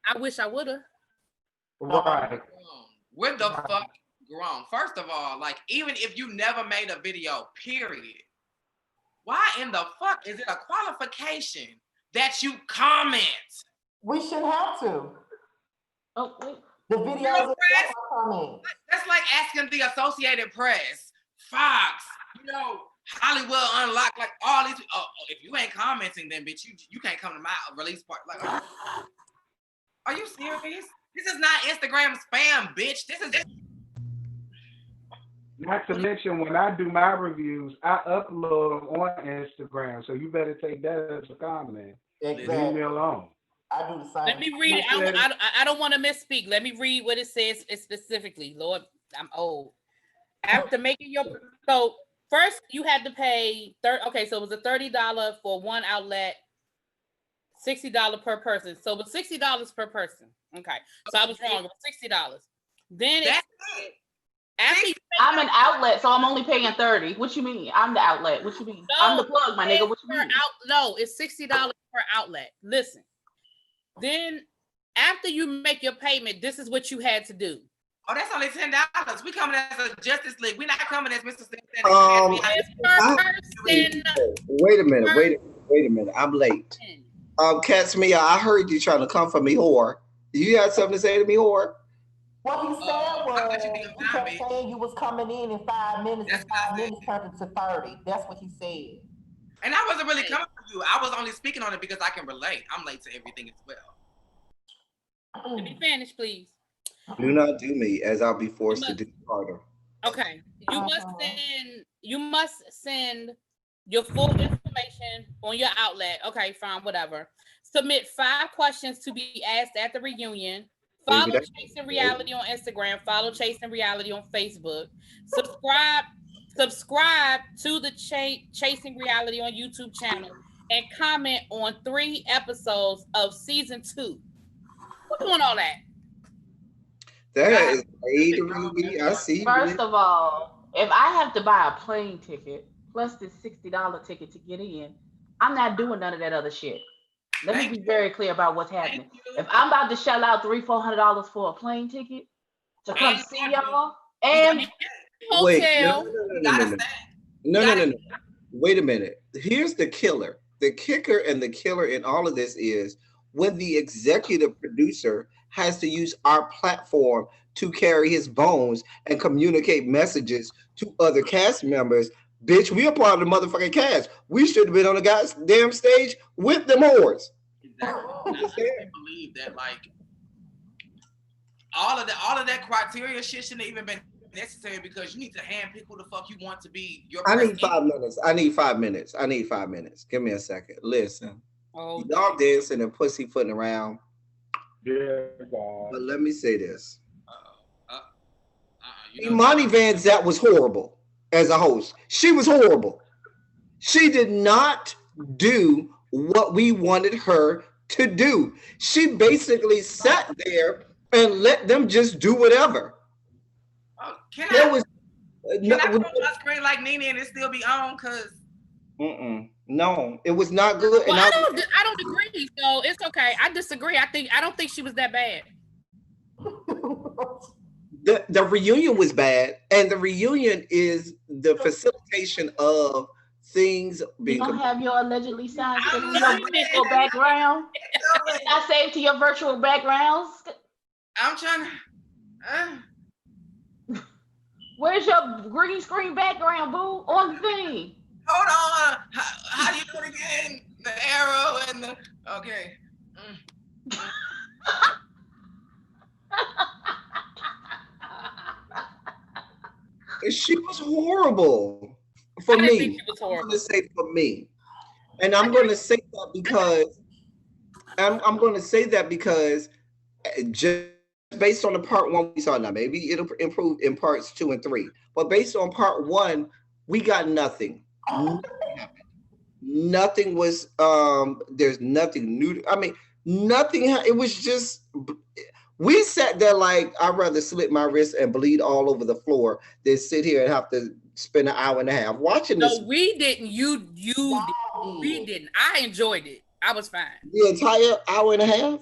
I wish I would have. Right. What the fuck wrong? First of all, like even if you never made a video, period, why in the fuck is it a qualification that you comment? We shouldn't have to. Oh, wait. The videos are coming. That's like asking the Associated Press, Fox, Hollywood Unlocked, like all these. Oh, if you ain't commenting, then bitch, you can't come to my release party. Like, are you serious? This is not Instagram spam, bitch. This is. Not to mention, when I do my reviews, I upload them on Instagram, so you better take that as a comment. Exactly. Leave me alone. I do the same. Let me read it. I don't want to misspeak. Let me read what it says specifically. Lord, I'm old. After making so first you had to pay okay, so it was a $30 for one outlet, $60 per person. So it was $60 per person. Okay, so I was wrong. It was $60. Then I'm an outlet, so I'm only paying $30. What you mean? I'm the outlet. What you mean? No, I'm the plug, my nigga. What you mean? No, it's $60 per outlet. Listen. Then after you make your payment, this is what you had to do. Oh, that's only $10. We coming as a Justice League. We're not coming as Mr. Wait a minute. I'm late. Catch me. I heard you trying to come for me, whore. You had something to say to me, whore? What he said was, you kept saying you was coming in 5 minutes, and 5 minutes turned into 30. That's what he said. And I wasn't really coming for you. I was only speaking on it because I can relate. I'm late to everything as well. Let me finish, please. Do not do me, as I'll be forced to do harder. Okay. You must send your full information on your outlet. Okay, fine, whatever. Submit 5 questions to be asked at the reunion. Follow Chasing Reality on Instagram. Follow Chasing Reality on Facebook. Subscribe to the Chasing Reality on YouTube channel and comment on 3 episodes of season 2. Who's doing all that? That is Ruby. I see. First of all, if I have to buy a plane ticket plus this $60 ticket to get in, I'm not doing none of that other shit. Let me be very clear about what's happening. If I'm about to shell out $300-400 for a plane ticket to come see y'all and hotel. No. Wait a minute. Here's the killer. The kicker and the killer in all of this is when the executive producer has to use our platform to carry his bones and communicate messages to other cast members. Bitch, we are part of the motherfucking cast. We should have been on the goddamn stage with them whores. Exactly. I believe that, like, all of that criteria shit shouldn't have even been necessary because you need to handpick who the fuck you want to be your I need 5 minutes. I need 5 minutes. Give me a second. Listen. Y'all dancing and pussyfooting around. Yeah, but let me say this. Imani Van Zant was horrible as a host. She was horrible. She did not do what we wanted her to do. She basically sat there and let them just do whatever. Can I put my screen like Nene and it still be on? Cause no, it was not good. Well, I don't agree. So it's okay. I disagree. I don't think she was that bad. The reunion was bad, and the reunion is the facilitation of things You being. don't have your allegedly signed shit in your virtual background. I saved to your virtual backgrounds. I'm trying to. Where's your green screen background, boo? On the thing. Hold on. How do you do it again? The arrow and the. Okay. She was horrible for I didn't me. think she was I'm horrible. going to say for me, and I'm going to say that because I'm going to say that because just based on the part one we saw now, maybe it'll improve in parts 2 and 3. But based on part 1, we got nothing. Nothing happened. Nothing was. There's nothing new. I mean, nothing. It was just. We sat there like I'd rather slit my wrist and bleed all over the floor than sit here and have to spend an hour and a half watching this. No, we didn't. You did. We didn't. I enjoyed it. I was fine. The entire hour and a half.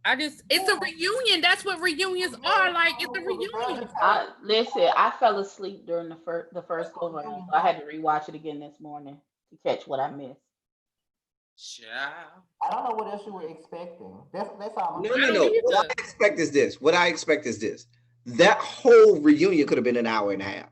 It's a reunion. That's what reunions are like. It's a reunion. Listen, I fell asleep during the first go round, so I had to rewatch it again this morning to catch what I missed. Child. I don't know what else you were expecting. That's all. No. What I expect is this. That whole reunion could have been an hour and a half.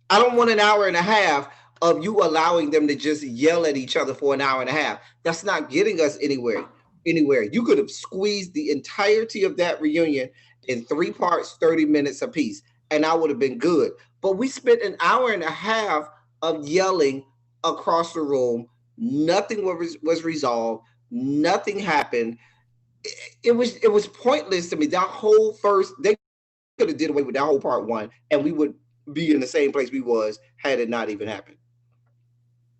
I don't want an hour and a half of you allowing them to just yell at each other for an hour and a half. That's not getting us anywhere. You could have squeezed the entirety of that reunion in 3 parts, 30 minutes apiece, and I would have been good. But we spent an hour and a half of yelling across the room. Nothing was resolved. Nothing happened. It was pointless to me. That whole they could have did away with that whole part 1, and we would be in the same place we was had it not even happened.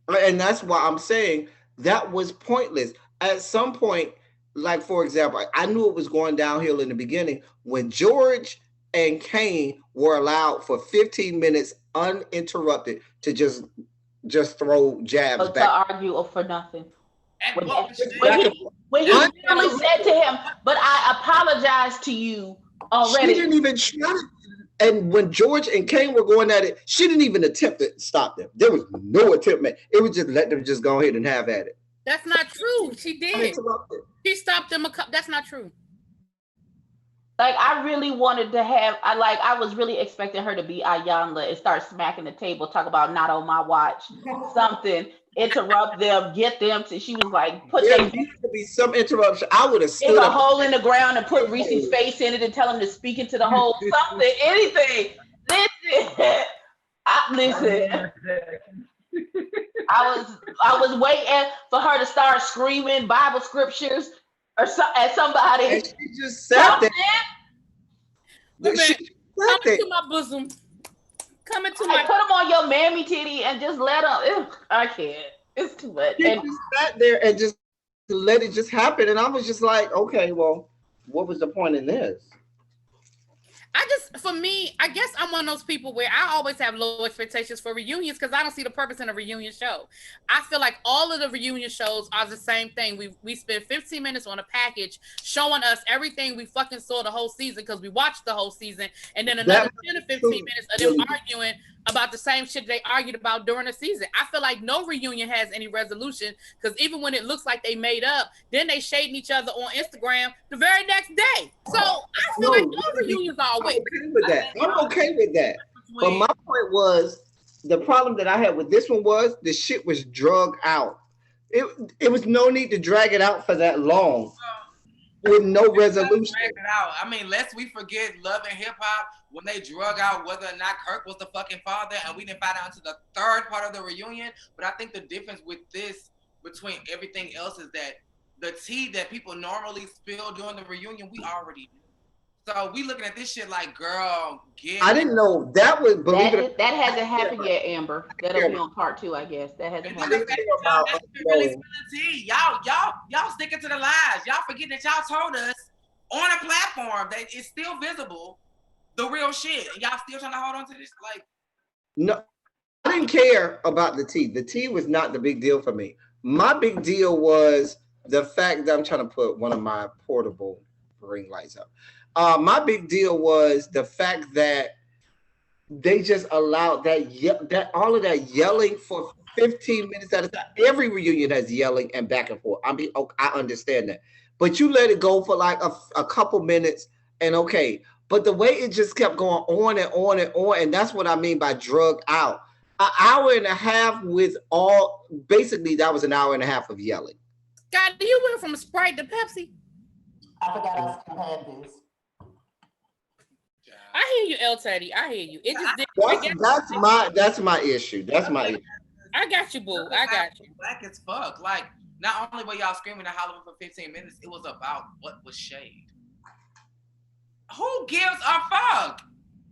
And that's why I'm saying that was pointless. At some point, like for example, I knew it was going downhill in the beginning when George and Kane were allowed for 15 minutes uninterrupted to just throw jabs back. To argue for nothing. And When he really said to him, but I apologize to you already. She didn't even try. And when George and Kane were going at it, she didn't even attempt to stop them. There was no attempt. It was just let them just go ahead and have at it. That's not true. She did. She stopped them. That's not true. Like I really wanted to have. I was really expecting her to be Ayanla and start smacking the table, talk about not on my watch, something. Interrupt them, get them to. She was like, there needs to be some interruption. I would have stood a hole in the ground and put Reese's face in it and tell him to speak into the hole. Something, anything. Listen, I was waiting for her to start screaming Bible scriptures or at somebody. And she just sat there. Come into my bosom. Come into my. Put them on your mammy titty and just let them. I can't. It's too much. She just sat there and just let it just happen, and I was just like, okay, well, what was the point in this? For me, I guess I'm one of those people where I always have low expectations for reunions because I don't see the purpose in a reunion show. I feel like all of the reunion shows are the same thing. We spend 15 minutes on a package showing us everything we fucking saw the whole season because we watched the whole season, and then another 10 to 15 minutes of them arguing about the same shit they argued about during the season. I feel like no reunion has any resolution because even when it looks like they made up, then they shading each other on Instagram the very next day. So I feel like no reunions are a waste. I'm okay with that. But my point was, the problem that I had with this one was the shit was drug out. It was no need to drag it out for that long with no resolution. Drag it out. I mean, lest we forget Love and Hip Hop when they drug out whether or not Kirk was the fucking father, and we didn't find out until the 3rd part of the reunion. But I think the difference with this between everything else is that the tea that people normally spill during the reunion, we already knew. So we looking at this shit like, girl, I didn't know that was. That hasn't happened yet, Amber. That'll be on part 2, I guess. That hasn't happened. Really tea. Y'all sticking to the lies. Y'all forget that y'all told us on a platform that it's still visible, the real shit, and y'all still trying to hold on to this. Like, no, I didn't care about the tea. The tea was not the big deal for me. My big deal was the fact that I'm trying to put one of my portable ring lights up. My big deal was the fact that they just allowed that all of that yelling for 15 minutes at a time. Every reunion has yelling and back and forth. I mean, okay, I understand that, but you let it go for like a couple minutes, and okay. But the way it just kept going on and on and on, and that's what I mean by drug out. An hour and a half with all, basically that was an hour and a half of yelling. God, you went from Sprite to Pepsi. I forgot I still had this. I hear you, El Teddy. I hear you. It just didn't. That's my issue. That's my issue. I got you, boo. I got you. Black as fuck. Like, not only were y'all screaming and hollering for 15 minutes, it was about what was shade. Who gives a fuck?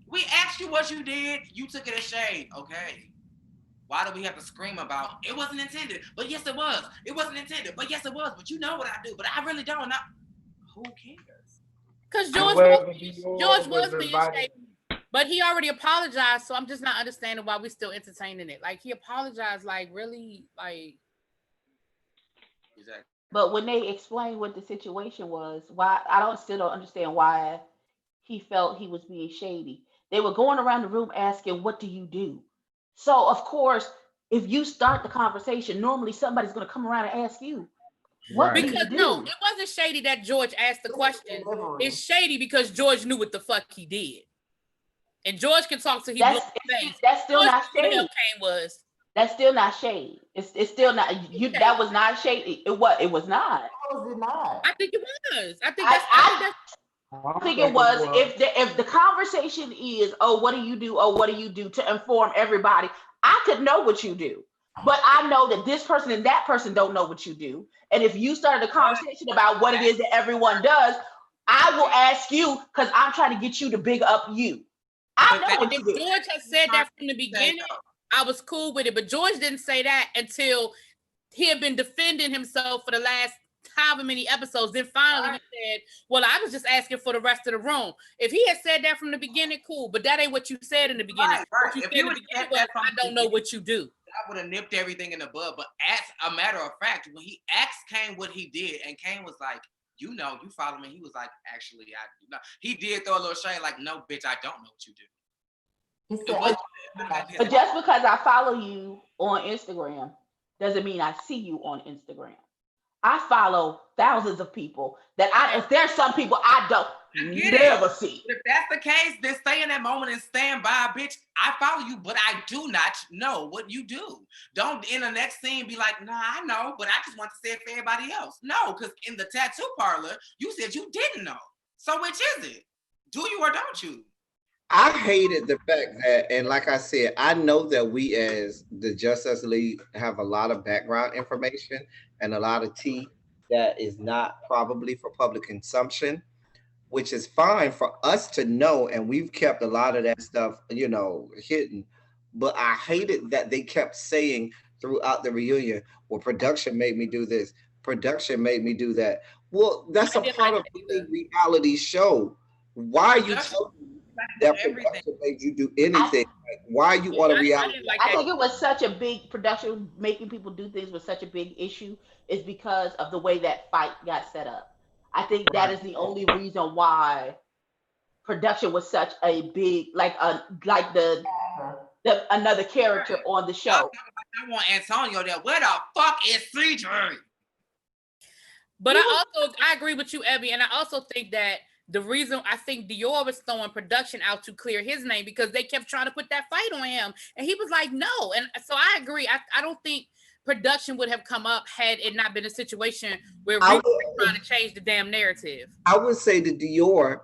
We asked you what you did. You took it as shade. Okay. Why do we have to scream about it wasn't intended? But yes, it was. It wasn't intended. But yes, it was. But you know what I do. But I really don't. Who cares? Because George was being shady, but he already apologized. So I'm just not understanding why we're still entertaining it. Like, he apologized, like, really, like. Exactly. But when they explained what the situation was, why I still don't understand why he felt he was being shady. They were going around the room asking, "What do you do?" So of course, if you start the conversation, normally somebody's going to come around and ask you, "What do you do?" No, it wasn't shady that George asked the question. It's shady because George knew what the fuck he did, and George can talk to his face. That's still not shady. That's still not shade. It's still not you. That was not shady. It was not. How was it not? I think it was. I think it was. If the conversation is, "Oh, what do you do? Oh, what do you do?" to inform everybody, I could know what you do, but I know that this person and that person don't know what you do. And if you started a conversation about what it is that everyone does, I will ask you because I'm trying to get you to big up you. I know what you do. George has said that from the beginning. I was cool with it, but George didn't say that until he had been defending himself for the last however many episodes. Then finally he said, "Well, I was just asking for the rest of the room." If he had said that from the beginning, cool, but that ain't what you said in the beginning. Right. What you said in the beginning was, "I don't know what you do." I would have nipped everything in the bud. But as a matter of fact, when he asked Kane what he did, and Kane was like, "You know, you follow me," he was like, "Actually, I do not." He did throw a little shade, like, "No, bitch, I don't know what you do." But just because I follow you on Instagram doesn't mean I see you on Instagram. I follow thousands of people if there's some people I don't never see. If that's the case, then stay in that moment and stand by, bitch. I follow you, but I do not know what you do. Don't in the next scene be like, "Nah, I know, but I just want to say it for everybody else." No, because in the tattoo parlor, you said you didn't know. So which is it? Do you or don't you? I hated the fact that, and like I said, I know that we as the Justice League have a lot of background information and a lot of tea that is not probably for public consumption, which is fine for us to know. And we've kept a lot of that stuff, hidden. But I hated that they kept saying throughout the reunion, "Well, production made me do this. Production made me do that." Well, that's a part of the reality show. Why are you telling me that production made you do anything? Why are you on a reality? I think it was such a big production, making people do things was such a big issue, is because of the way that fight got set up. I think that is the only reason why production was such a big, another character on the show. I want Antonio there. Where the fuck is CJ? But I agree with you, Ebby, and I also think that the reason I think Dior was throwing production out to clear his name because they kept trying to put that fight on him, and he was like, "No." And so I agree. I don't think production would have come up had it not been a situation where we were trying to change the damn narrative. I would say to Dior,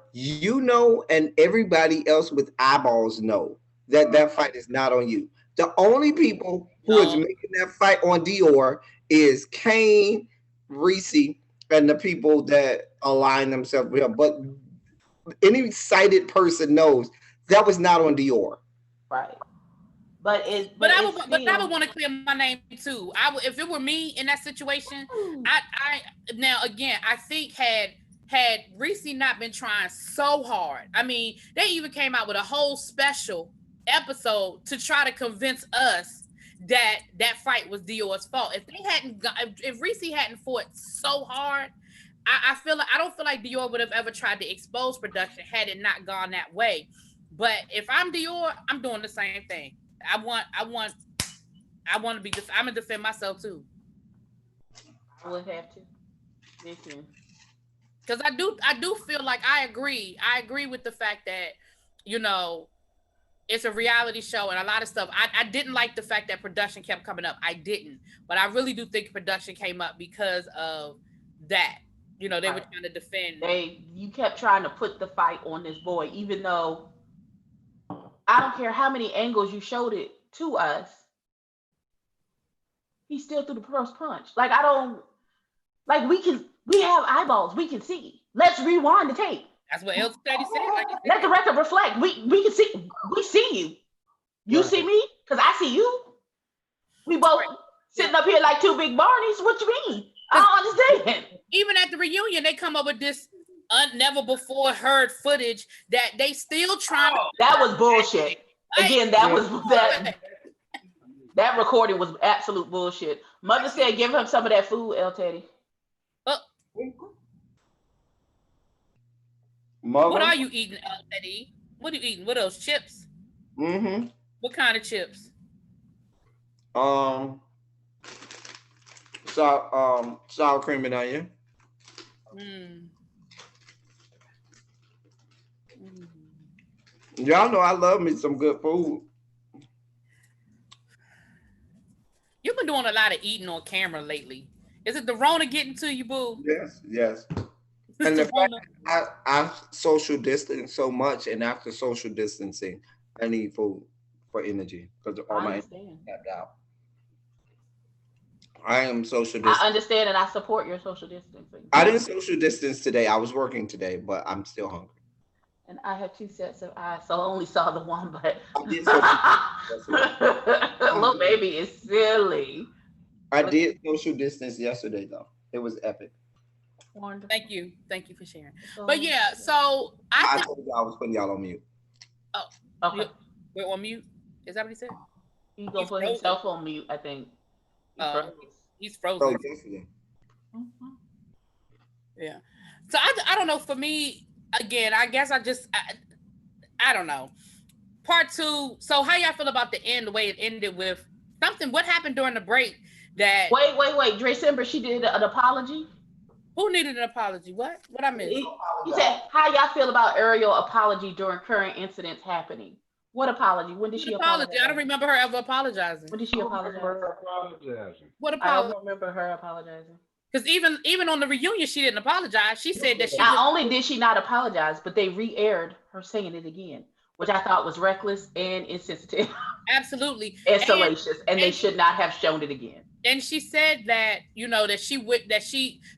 and everybody else with eyeballs know that fight is not on you. The only people who is making that fight on Dior is Kane, Reese, and the people that align themselves with him. But any sighted person knows that was not on Dior. Right. But I would want to clear my name too. If it were me in that situation, I think had Reese not been trying so hard. I mean, they even came out with a whole special episode to try to convince us that fight was Dior's fault. If Reese hadn't fought so hard, I feel like I don't feel like Dior would have ever tried to expose production had it not gone that way. But if I'm Dior, I'm doing the same thing. I want to be. I'm gonna defend myself too. I would have to. Listen. Because I do feel like I agree with the fact that, you know, it's a reality show and a lot of stuff. I didn't like the fact that production kept coming up. I didn't, but I really do think production came up because of that. You know, they were trying to defend. You kept trying to put the fight on this boy, even though I don't care how many angles you showed it to us. He still threw the first punch. Like, I don't, like, we have eyeballs. We can see. Let's rewind the tape. That's what El Steady said. Like, let the record reflect. We can see. We see you. You see me? Because I see you. We both sitting up here like two big Barneys. What you mean? I don't understand. Even at the reunion, they come up with this never before heard footage that they still trying to. That was bullshit. Again, that recording was absolute bullshit. Mother said, give him some of that food, El Teddy. Mother? What are you eating, El Teddy? What are you eating? What are those chips? Mm-hmm. What kind of chips? Sour cream and onion. Y'all know I love me some good food. You've been doing a lot of eating on camera lately. Is it the Rona getting to you, boo? Yes. And the fact I social distance so much, and after social distancing, I need food for energy because all my energy tapped out. I am social distance. I understand and I support your social distancing. I didn't social distance today. I was working today, but I'm still hungry. And I have two sets of eyes, so I only saw the one, but little baby is silly. I did social distance yesterday though. It was epic. Wonderful. Thank you for sharing. But yeah, so I told you I was putting y'all on mute. Oh, okay. We're on mute. Is that what he said? He's gonna put himself on mute, I think. He's frozen. Mm-hmm. Yeah. So I don't know. For me, again, I guess I don't know. Part two. So how y'all feel about the end? The way it ended with something. What happened during the break? That wait. December, she did an apology. Who needed an apology? What I missed? He said, "How y'all feel about Ariel apology during current incidents happening?" What apology? When did she apologize? I don't remember her ever apologizing. When did she apologize? What apology? I don't remember her apologizing. Because even on the reunion, she didn't apologize. She said that she not only did she not apologize, but they re-aired her saying it again, which I thought was reckless and insensitive. Absolutely. And salacious, and they should not have shown it again. And she said that, you know, that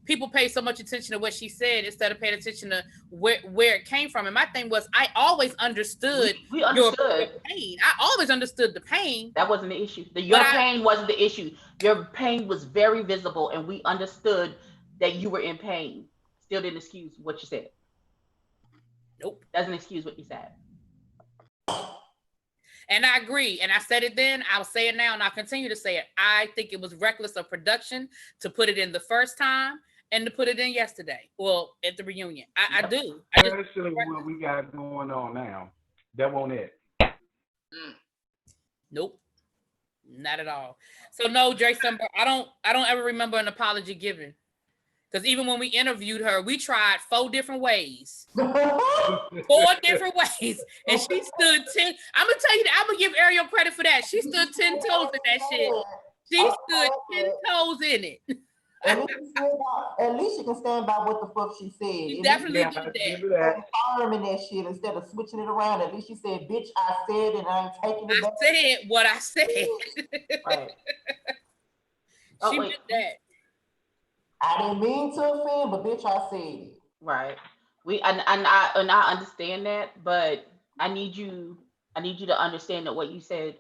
people pay so much attention to what she said instead of paying attention to where it came from. And my thing was, I always understood we understood your pain. I always understood the pain. That wasn't the issue. Your pain wasn't the issue. Your pain was very visible, and we understood that you were in pain. Still didn't excuse what you said. Nope. Doesn't excuse what you said. And I agree. And I said it then, I'll say it now, and I'll continue to say it. I think it was reckless of production to put it in the first time and to put it in yesterday. Well, at the reunion. I do. Especially what we got going on now. That won't it. Nope. Not at all. So no, Dre Summer, I don't ever remember an apology given. Because even when we interviewed her, we tried 4 different ways. 4 different ways. And she stood 10. I'm going to tell you that. I'm going to give Ariel credit for that. She stood 10 toes in that shit. She stood 10 toes in it. At least she can stand by what the fuck she said. She definitely did that. Confirming that shit instead of switching it around. At least she said, "Bitch, I said, and I ain't taking it back." I said what I said. Right. She did that. I didn't mean to offend, but bitch, I said it. Right. I understand that, but I need you to understand that what you said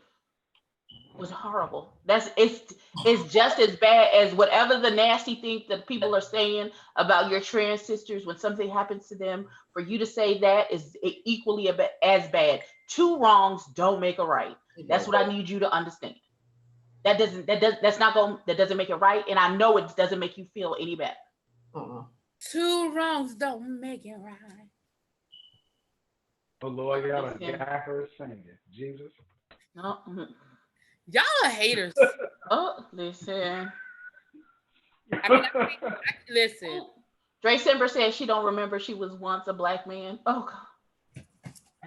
was horrible. It's just as bad as whatever the nasty thing that people are saying about your trans sisters when something happens to them. For you to say that is equally as bad. 2 wrongs don't make a right. That's what I need you to understand. That doesn't make it right, and I know it doesn't make you feel any better. Two wrongs don't make it right. Oh Lord, y'all done got her singing. Jesus. No, Y'all are haters. oh, listen. I mean, listen. Dre Simber said she don't remember she was once a black man. Oh God.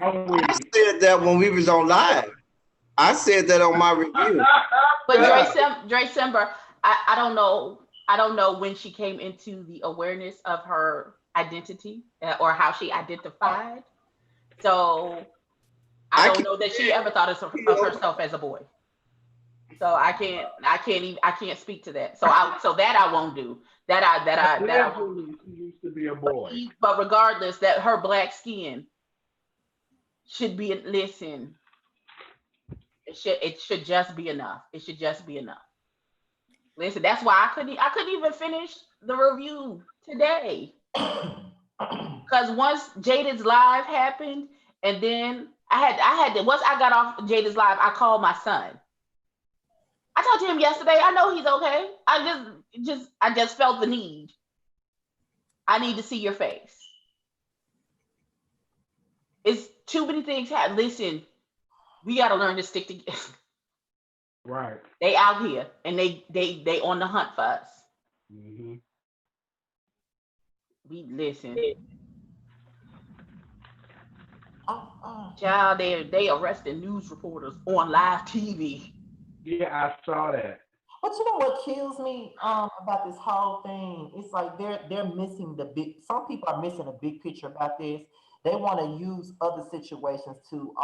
I said that when we was on live. I said that on my review. But Dre Simber, I don't know. I don't know when she came into the awareness of her identity or how she identified. So I don't know that she ever thought of herself as a boy. So I can't speak to that. So that I won't do. That I won't do. She used to be a boy. But regardless, that her black skin should be listen. It should just be enough. It should just be enough. Listen, that's why I couldn't even finish the review today. Because once Jada's live happened, and then I had to once I got off Jada's live, I called my son. I told him yesterday, I know he's okay. I just felt the need. I need to see your face. It's too many things happen. Listen, we gotta learn to stick together. Right. They out here and they on the hunt for us. Mm-hmm. We listen. Child, they arrested news reporters on live TV. Yeah, I saw that. But you know what kills me about this whole thing? It's like they're missing the big. Some people are missing a big picture about this. They want to use other situations to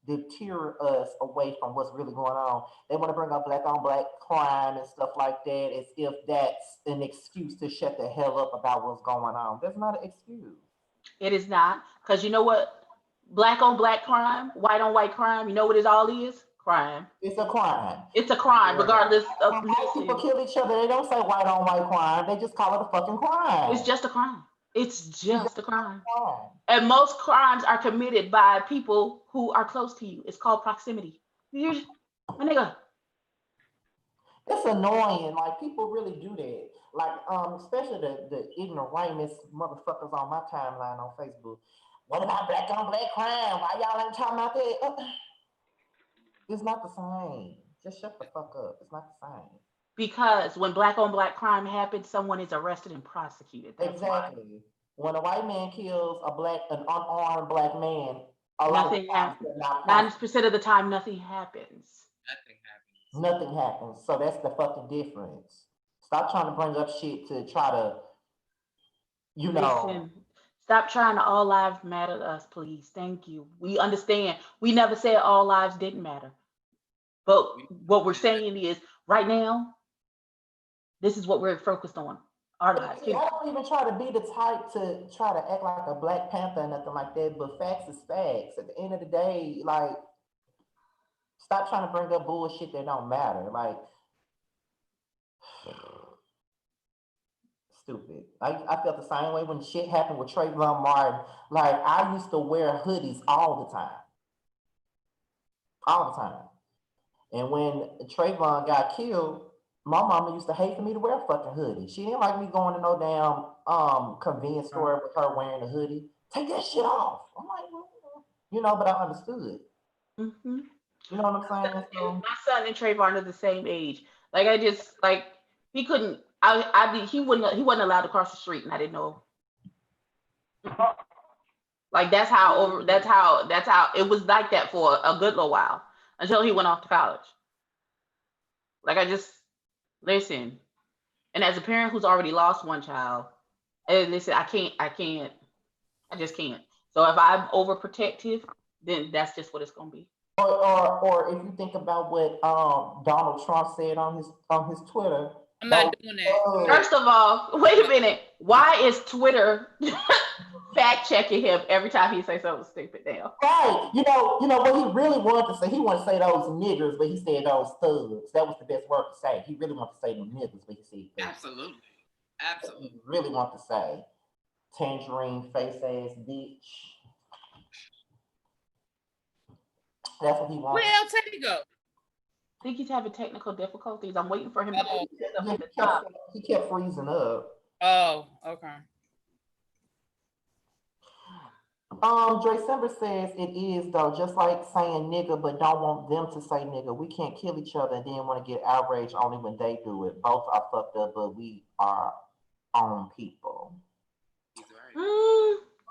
deter us away from what's really going on. They want to bring up black on black crime and stuff like that as if that's an excuse to shut the hell up about what's going on. That's not an excuse. It is not, because you know what? Black on black crime, white on white crime. You know what it all is? Crime. It's a crime. It's a crime, regardless of. When white people kill each other, they don't say white on white crime. They just call it a fucking crime. It's just a crime. It's just a crime. And most crimes are committed by people who are close to you. It's called proximity. My nigga. It's annoying. Like, people really do that. Like, especially the ignoramus motherfuckers on my timeline on Facebook. What about black on black crime? Why y'all ain't talking about that? It's not the same. Just shut the fuck up. It's not the same. Because when black on black crime happens, someone is arrested and prosecuted. That's exactly. Why. When a white man kills an unarmed black man, nothing happens. 90% of the time, nothing happens. Nothing happens. So that's the fucking difference. Stop trying to bring up shit to try to, Listen, stop trying to all lives matter to us, please. Thank you. We understand. We never said all lives didn't matter. But what we're saying is, right now, this is what we're focused on. Our lives. I don't even try to be the type to try to act like a Black Panther or nothing like that, but facts is facts. At the end of the day, like, stop trying to bring up bullshit that don't matter. Like, stupid. I felt the same way when shit happened with Trayvon Martin. Like, I used to wear hoodies all the time. All the time. And when Trayvon got killed, my mama used to hate for me to wear a fucking hoodie. She didn't like me going to no damn convenience store with her wearing a hoodie. Take that shit off. I'm like, but I understood. Mm-hmm. You know what I'm saying? So, my son and Trayvon are the same age. Like, he couldn't. He wasn't allowed to cross the street, and I didn't know. Like, that's how it was like that for a good little while until he went off to college. Like, listen, and as a parent who's already lost one child, and listen, I just can't. So if I'm overprotective, then that's just what it's gonna be. Or if you think about what Donald Trump said on his Twitter. I'm not doing that. First of all, wait a minute. Why is Twitter fact checking him every time he says something stupid now? Right. You know what he really wanted to say. He wanted to say those niggers, but he said those thugs. That was the best word to say. He really wanted to say them niggers, but he said thugs. Absolutely. He really wanted to say tangerine face ass bitch. That's what he wanted. Where else did he go? I think he's having technical difficulties. I'm waiting for him to He kept freezing up. Oh, okay. December says it is though, just like saying nigga, but don't want them to say nigga. We can't kill each other and then want to get outraged only when they do it. Both are fucked up, but we are own people. He's right.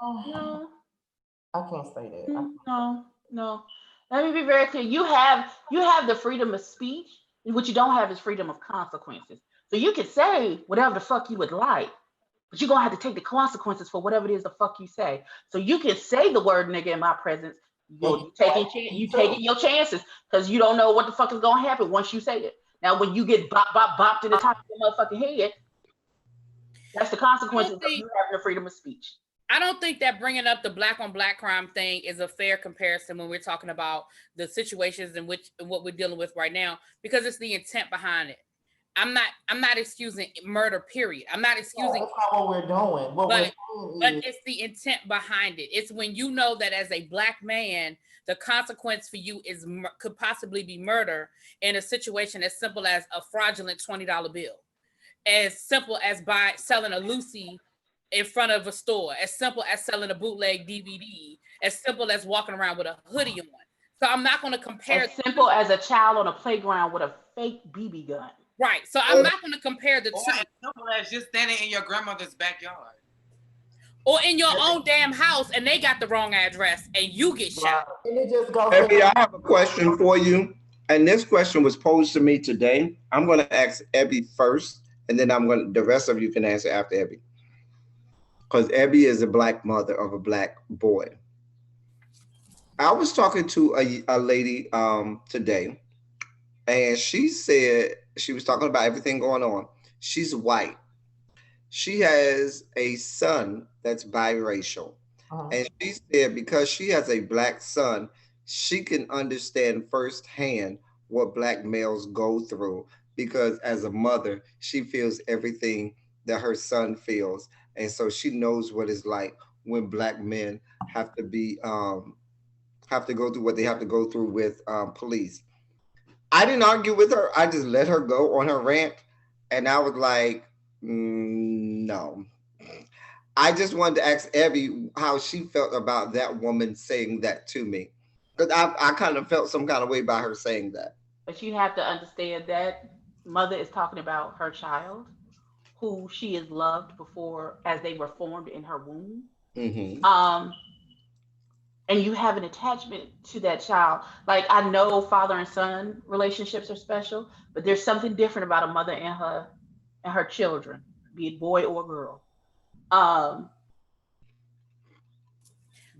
No, I can't say that. no. Let me be very clear. You have the freedom of speech. What you don't have is freedom of consequences. So you can say whatever the fuck you would like, but you're gonna have to take the consequences for whatever it is the fuck you say. So you can say the word nigga in my presence. You taking your chances because you don't know what the fuck is gonna happen once you say it. Now when you get bopped in the top of your motherfucking head, that's the consequences of you having the freedom of speech. I don't think that bringing up the black on black crime thing is a fair comparison when we're talking about the situations in which what we're dealing with right now, because it's the intent behind it. I'm not excusing murder, period. I'm not excusing. That's not what we're doing. But it's the intent behind it. It's when you know that as a black man, the consequence for you is could possibly be murder in a situation as simple as a fraudulent $20 bill, as simple as by selling a Lucy in front of a store, as simple as selling a bootleg DVD, as simple as walking around with a hoodie on. So I'm not going to compare. As simple as a child on a playground with a fake BB gun. Right. So I'm not going to compare the two. As simple as just standing in your grandmother's backyard. Or in your own damn house and they got the wrong address and you get shot. And it just goes. Abby, I have a question for you. And this question was posed to me today. I'm going to ask Abby first, and then the rest of you can answer after Abby. Because Abby is a black mother of a black boy. I was talking to a lady today, and she said, she was talking about everything going on. She's white. She has a son that's biracial. And she said because she has a black son, she can understand firsthand what black males go through, because as a mother, she feels everything that her son feels. And so she knows what it's like when black men have to go through what they have to go through with police. I didn't argue with her. I just let her go on her rant. And I was like, no. I just wanted to ask Abby how she felt about that woman saying that to me. Because I kind of felt some kind of way by her saying that. But you have to understand that mother is talking about her child, who she has loved before as they were formed in her womb. Mm-hmm. And you have an attachment to that child. Like, I know father and son relationships are special, but there's something different about a mother and her children, be it boy or girl.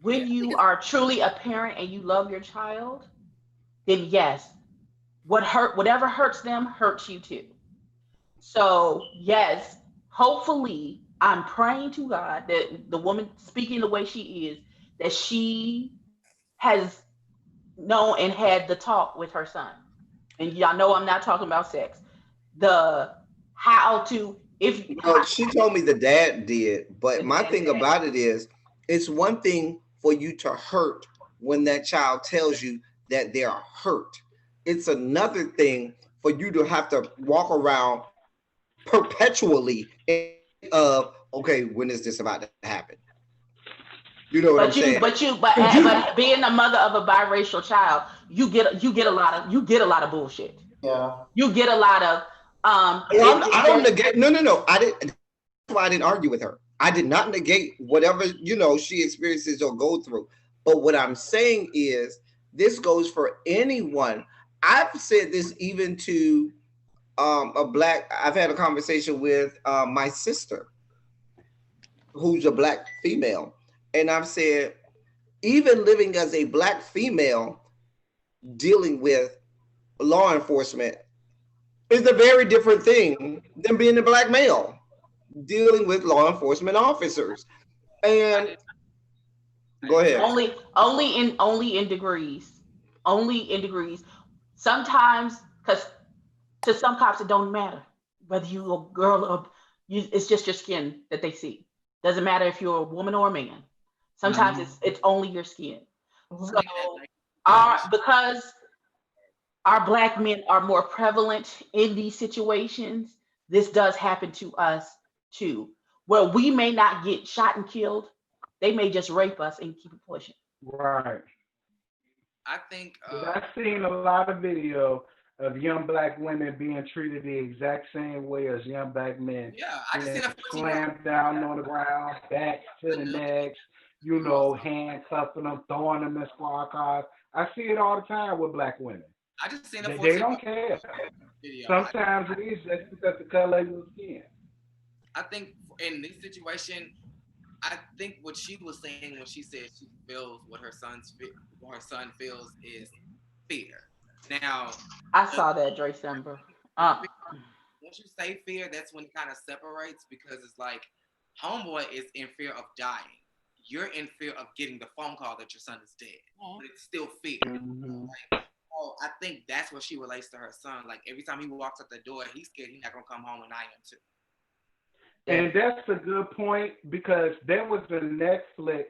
When you are truly a parent and you love your child, then yes, whatever hurts them hurts you too. So yes, hopefully I'm praying to God that the woman speaking the way she is, that she has known and had the talk with her son. And y'all know I'm not talking about sex. She told me the dad did, but my thing about it is, it's one thing for you to hurt when that child tells you that they're hurt. It's another thing for you to have to walk around perpetually of, okay, when is this about to happen? You know what I'm saying? But being the mother of a biracial child, you get a lot of bullshit. Yeah. You get a lot of I don't negate. No. I didn't. That's why I didn't argue with her. I did not negate whatever she experiences or go through. But what I'm saying is, this goes for anyone. I've said this even to I've had a conversation with my sister, who's a black female, and I've said, even living as a black female, dealing with law enforcement is a very different thing than being a black male dealing with law enforcement officers. And go ahead. Only in degrees. Only in degrees. Sometimes, because to some cops it don't matter whether you a girl or it's just your skin that they see. Doesn't matter if you're a woman or a man. Sometimes it's only your skin. So because our black men are more prevalent in these situations, this does happen to us too. where we may not get shot and killed. They may just rape us and keep it pushing. Right. I think 'Cause I've seen a lot of video of young black women being treated the exact same way as young black men. yeah, I just Being seen a 14-year-old. slammed down on the ground, backs to the necks, you know, handcuffing them, throwing them in squad cars. I see it all the time with black women. I just seen a They 14-year-old don't care. video. Sometimes it is just because the color of your skin. I think in this situation, I think what she was saying when she said she feels what her son feels is fear. Now, I saw that, Dre December. once you say fear, that's when it kind of separates, because it's like homeboy is in fear of dying. You're in fear of getting the phone call that your son is dead, but it's still fear. Mm-hmm. Like, oh, I think that's what she relates to her son. Like every time he walks out the door, he's scared he's not gonna come home, and I am too. And that's a good point, because there was a Netflix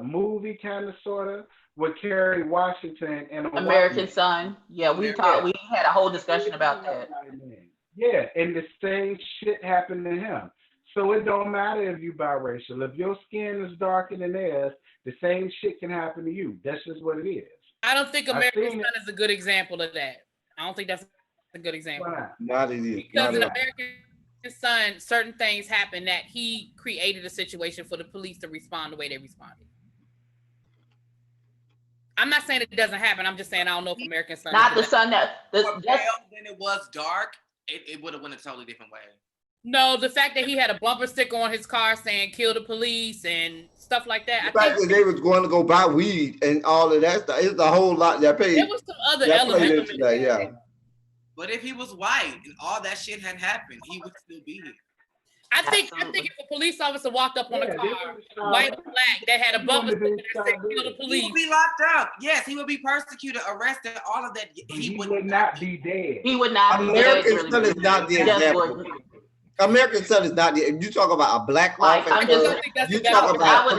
movie, kind of, sort of, with Kerry Washington and a American white Son. Yeah, we had a whole discussion about that. man. Yeah, and the same shit happened to him. So it don't matter if you biracial. If your skin is darker than theirs, the same shit can happen to you. That's just what it is. I don't think American seen Son is a good example of that. I don't think that's a good example. Why not? Not it is. Because Not in it is. American Son, certain things happen that he created a situation for the police to respond the way they responded. I'm not saying it doesn't happen. I'm just saying I don't know if American Son. Not the son that More pale than it was dark, it would have went a totally different way. No, the fact that he had a bumper sticker on his car saying "kill the police" and stuff like that. The fact that they was going to go buy weed and all of that stuff, it's a whole lot that paid. There was some other That played elements. into that, yeah. But if he was white and all that shit had happened, he would still be here. I think if a police officer walked up on a car, white or black, that had a bumper sticker that said "kill the He police," would be locked up. Yes, he would be persecuted, arrested, all of that. He would not be dead. he would not be American Son is not the Yes, example. Lord. American Son is not the. You talk about a black Like, I'm officer. just- I think that's You the best talk example. about. I would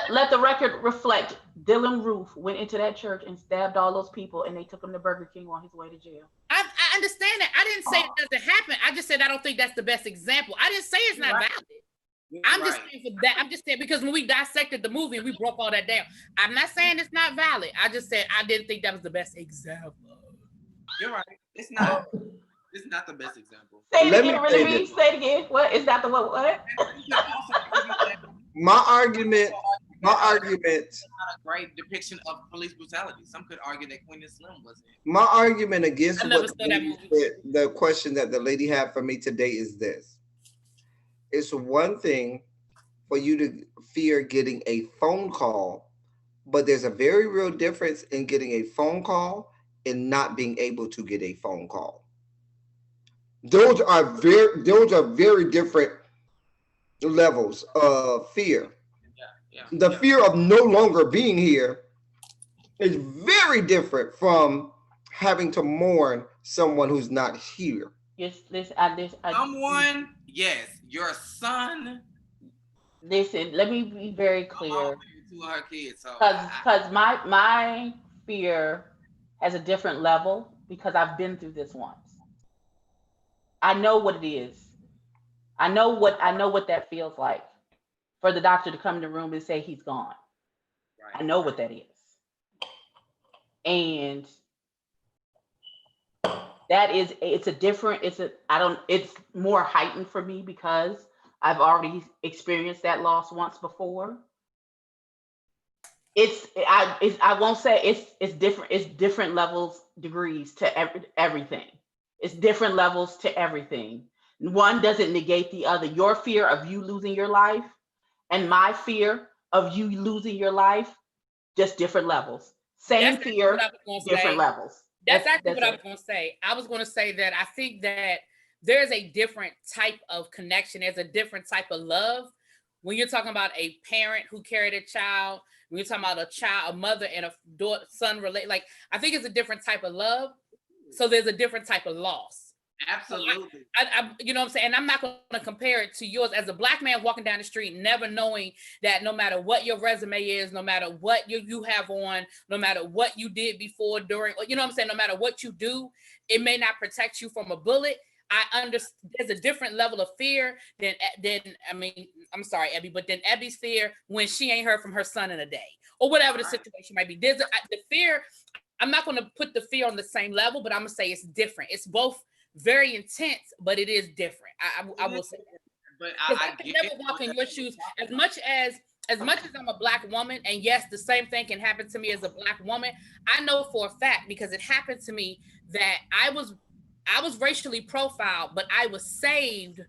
let the record reflect. Dylan Roof went into that church and stabbed all those people, and they took him to Burger King on his way to jail. I understand that. I didn't say it doesn't happen. I just said I don't think that's the best example. I didn't say it's not Right. valid. I'm just saying for that. I'm just saying because when we dissected the movie and we broke all that down, I'm not saying it's not valid. I just said I didn't think that was the best example. You're right. It's not. It's not the best example. Say it Let me again, say really. this. Say it again. What is that? The what? My argument. Not a great depiction of police brutality. Some could argue that Queen and Slim wasn't. My argument against I never what saw that movie. the question that the lady had for me today is this. It's one thing for you to fear getting a phone call, but there's a very real difference in getting a phone call and not being able to get a phone call. Those are very different levels of fear. The fear of no longer being here is very different from having to mourn someone who's not here. Yes, Someone, yes, your son. Listen, let me be very clear. To her kids, so Because my fear has a different level because I've been through this once. I know what it is. I know what that feels like for the doctor to come in the room and say he's gone. Right. I know what that is. And that is it's more heightened for me because I've already experienced that loss once before. I won't say it's different. It's different levels, degrees to everything. It's different levels to everything. One doesn't negate the other. Your fear of you losing your life and my fear of you losing your life, just different levels. Same fear, different levels. That's actually what I was going to say. I was going to say that I think that there's a different type of connection. There's a different type of love. When you're talking about a parent who carried a child, when you're talking about a mother and a daughter, son relate, like I think it's a different type of love. So there's a different type of loss. Absolutely. I you know what I'm saying? And I'm not going to compare it to yours as a black man walking down the street, never knowing that no matter what your resume is, no matter what you have on, no matter what you did before, during, you know what I'm saying? No matter what you do, it may not protect you from a bullet. I understand there's a different level of fear than I mean, I'm sorry, Abby, but then Abby's fear when she ain't heard from her son in a day or whatever the situation might be. There's the fear. I'm not going to put the fear on the same level, but I'm going to say it's different. It's both very intense, but it is different. I will say that. But I can never walk in your shoes as much as I'm a Black woman, and yes, the same thing can happen to me as a Black woman. I know for a fact, because it happened to me, that I was racially profiled, but I was saved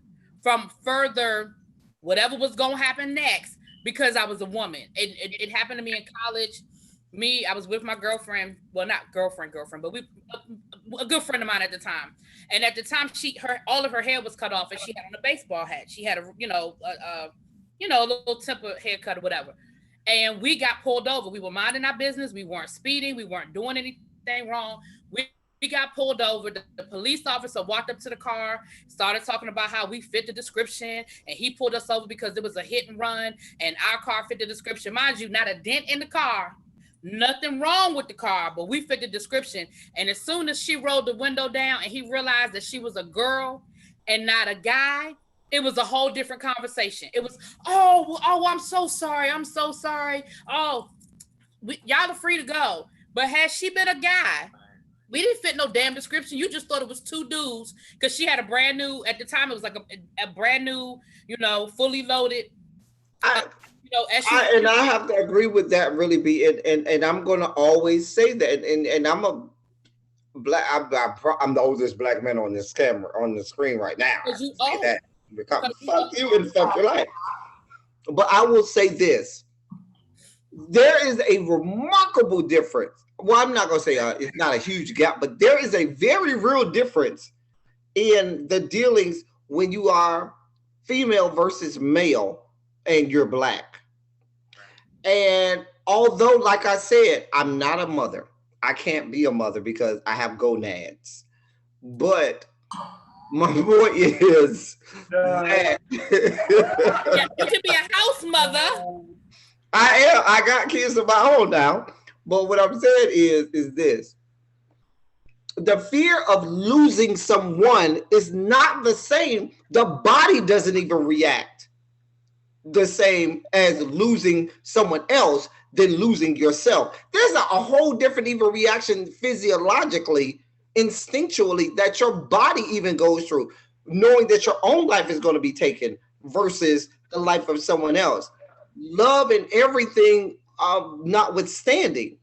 from further whatever was going to happen next because I was a woman. It happened to me in college. I was with my girlfriend, well, not girlfriend, but a good friend of mine at the time. And at the time, all of her hair was cut off, and she had on a baseball hat. She had a little temper haircut or whatever. And we got pulled over. We were minding our business. We weren't speeding. We weren't doing anything wrong. We got pulled over. The police officer walked up to the car, started talking about how we fit the description, and he pulled us over because it was a hit and run, and our car fit the description. Mind you, not a dent in the car. Nothing wrong with the car, but we fit the description. And as soon as she rolled the window down and he realized that she was a girl and not a guy, it was a whole different conversation. It was, oh, I'm so sorry. Oh, y'all are free to go. But had she been a guy, we didn't fit no damn description. You just thought it was two dudes because she had a brand new, at the time, it was like a brand new, fully loaded. And I have to agree with that, really, B. And I'm going to always say that. And I'm I'm the oldest Black man on this camera, on the screen right now. Fuck you and fuck your life. But I will say this: there is a remarkable difference. Well, I'm not going to say it's not a huge gap, but there is a very real difference in the dealings when you are female versus male and you're Black. And although, like I said, I'm not a mother, I can't be a mother because I have gonads. But my point is that yeah, you can be a house mother. I am. I got kids of my own now. But what I'm saying is this: the fear of losing someone is not the same. The body doesn't even react the same as losing someone else than losing yourself. There's a whole different even reaction physiologically, instinctually, that your body even goes through, knowing that your own life is going to be taken versus the life of someone else. Love and everything notwithstanding.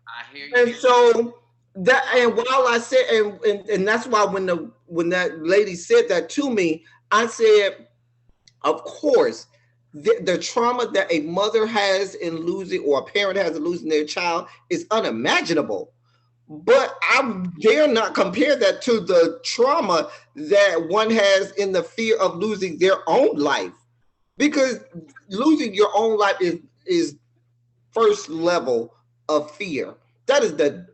I hear you. And so that, and while I said, and that's why when that lady said that to me, I said, of course, the trauma that a mother has in losing, or a parent has in losing their child, is unimaginable. But I dare not compare that to the trauma that one has in the fear of losing their own life, because losing your own life is first level of fear. That's the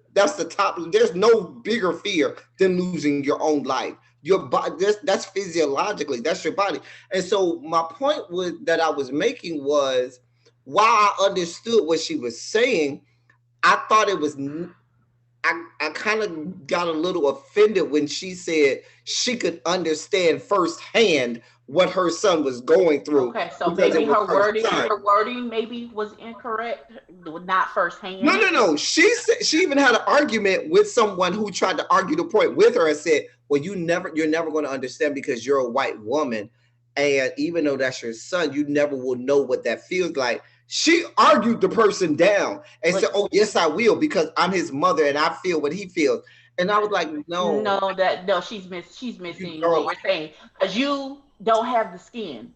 top. There's no bigger fear than losing your own life. Your body, that's physiologically, that's your body. And so my point that I was making was, while I understood what she was saying, I thought it was, I kind of got a little offended when she said she could understand firsthand what her son was going through. Okay, so maybe her wording maybe was incorrect, not firsthand. No. She even had an argument with someone who tried to argue the point with her and said, well, you're never going to understand because you're a white woman. And even though that's your son, you never will know what that feels like. She argued the person down and said, oh, yes, I will, because I'm his mother and I feel what he feels. And I was like, no, she's missing what you're saying, because you don't have the skin.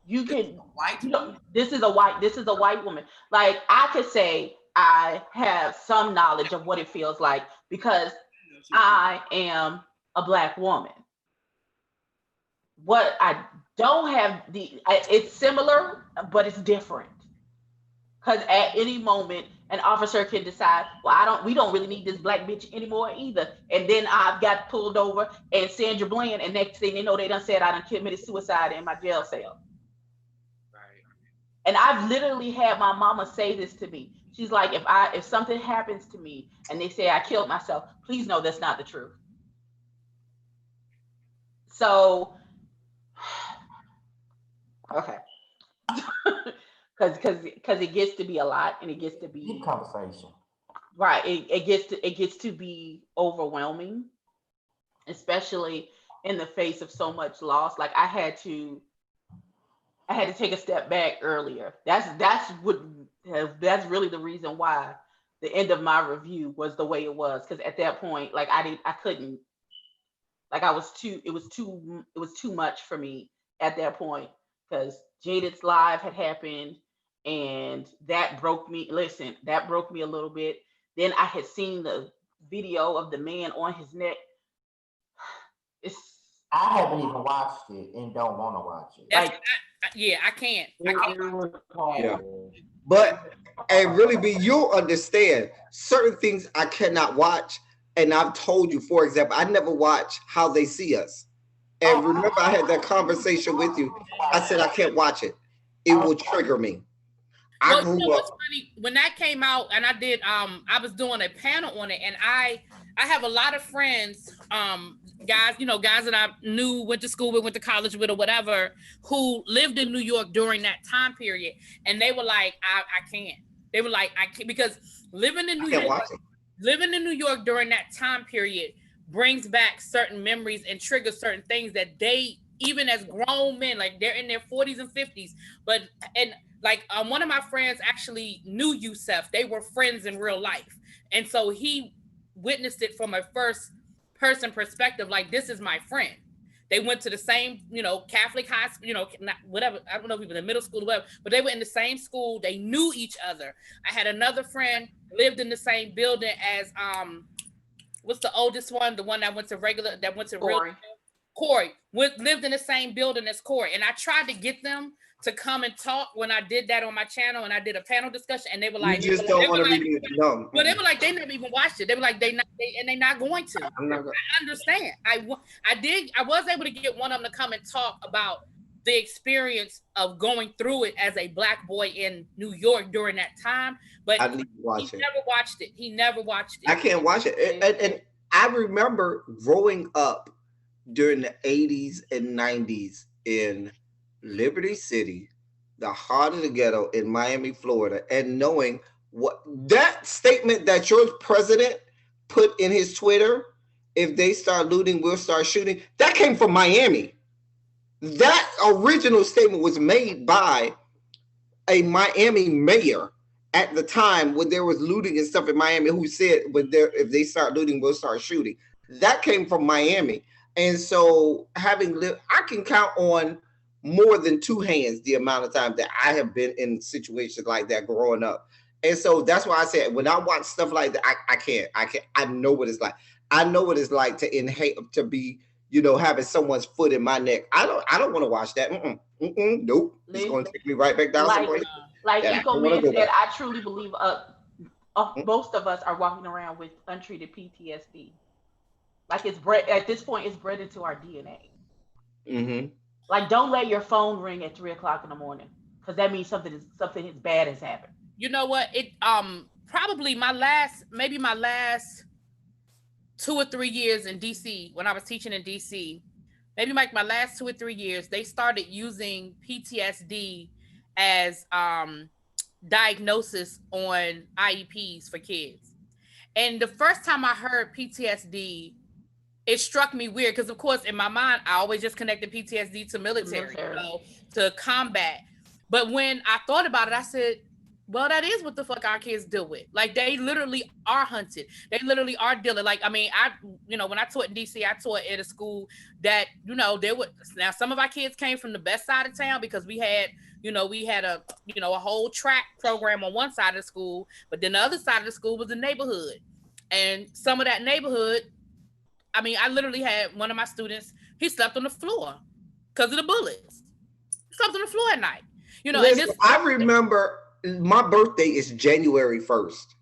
You can this is a white woman. Like, I could say I have some knowledge of what it feels like because I am a Black woman. What I don't have it's similar, but it's different. Because at any moment, an officer can decide, well, we don't really need this Black bitch anymore either. And then I've got pulled over and Sandra Bland, and next thing they know, they done said I done committed suicide in my jail cell. Right. And I've literally had my mama say this to me. She's like, if something happens to me and they say I killed myself, please know that's not the truth. So, okay. Because it gets to be a lot, and it gets to be Deep conversation. right. It gets to be overwhelming, especially in the face of so much loss. Like I had to take a step back earlier. That's really the reason why the end of my review was the way it was. Because at that point, like I couldn't, like it was too much for me at that point, because Jaded's live had happened, and that broke me. Listen, that broke me a little bit. Then I had seen the video of the man on his neck. I haven't even watched it and don't want to watch it. Like, I can't. Yeah. But and really, be you'll understand certain things I cannot watch. And I've told you, for example, I never watch How They See Us. And remember, I had that conversation with you. I said I can't watch it. It will trigger me. I Well, you know grew what's up. funny? When that came out, and I did, I was doing a panel on it, and I have a lot of friends, guys that I knew, went to school with, went to college with, or whatever, who lived in New York during that time period, and they were like, I can't. They were like, I can't, because living in New York during that time period brings back certain memories and triggers certain things that they, even as grown men, like they're in their 40s and 50s, one of my friends actually knew Yusef. They were friends in real life. And so he witnessed it from a first person perspective, like, this is my friend. They went to the same, Catholic high school, whatever. I don't know if he was in middle school or whatever, but they were in the same school. They knew each other. I had another friend lived in the same building as, what's the oldest one? The one that went to Corey lived in the same building as Corey. And I tried to get them to come and talk when I did that on my channel, and I did a panel discussion, and they were like, you just don't want to read it. No. Well, they were like, they never even watched it. They were like, they're not going to. I understand. I was able to get one of them to come and talk about the experience of going through it as a Black boy in New York during that time, but I need to watch he it. never watched it. He never watched it. I can't watch it. And I remember growing up during the 80s and 90s in Liberty City, the heart of the ghetto in Miami, Florida, and knowing what that statement that your president put in his Twitter, if they start looting, we'll start shooting, that came from Miami. That original statement was made by a Miami mayor at the time when there was looting and stuff in Miami, who said, if they start looting, we'll start shooting. That came from Miami. And so having lived, I can count on more than two hands the amount of time that I have been in situations like that growing up. And so that's why I said, when I watch stuff like that, I can't. I know what it's like. I know what it's like to inhale, to be, having someone's foot in my neck. I don't want to watch that. Nope. It's going to take me right back down. Like Eco Man said, I truly believe most of us are walking around with untreated PTSD. Like at this point, it's bred into our DNA. Mm-hmm. Like, don't let your phone ring at 3:00 in the morning, because that means something as bad has happened. You know what? It probably my last 2 or 3 years in DC, when I was teaching in DC, maybe like my last 2 or 3 years, they started using PTSD as diagnosis on IEPs for kids. And the first time I heard PTSD, it struck me weird, because of course in my mind I always just connected PTSD to military. To combat. But when I thought about it, I said, well, that is what the fuck our kids deal with. Like, they literally are hunted. They literally are dealing. Like, I mean, when I taught in DC, I taught at a school that, now some of our kids came from the best side of town, because we had a whole track program on one side of the school, but then the other side of the school was the neighborhood. And some of that neighborhood, I mean, I literally had one of my students, he slept on the floor because of the bullets. He slept on the floor at night. Listen, I remember my birthday is January 1st.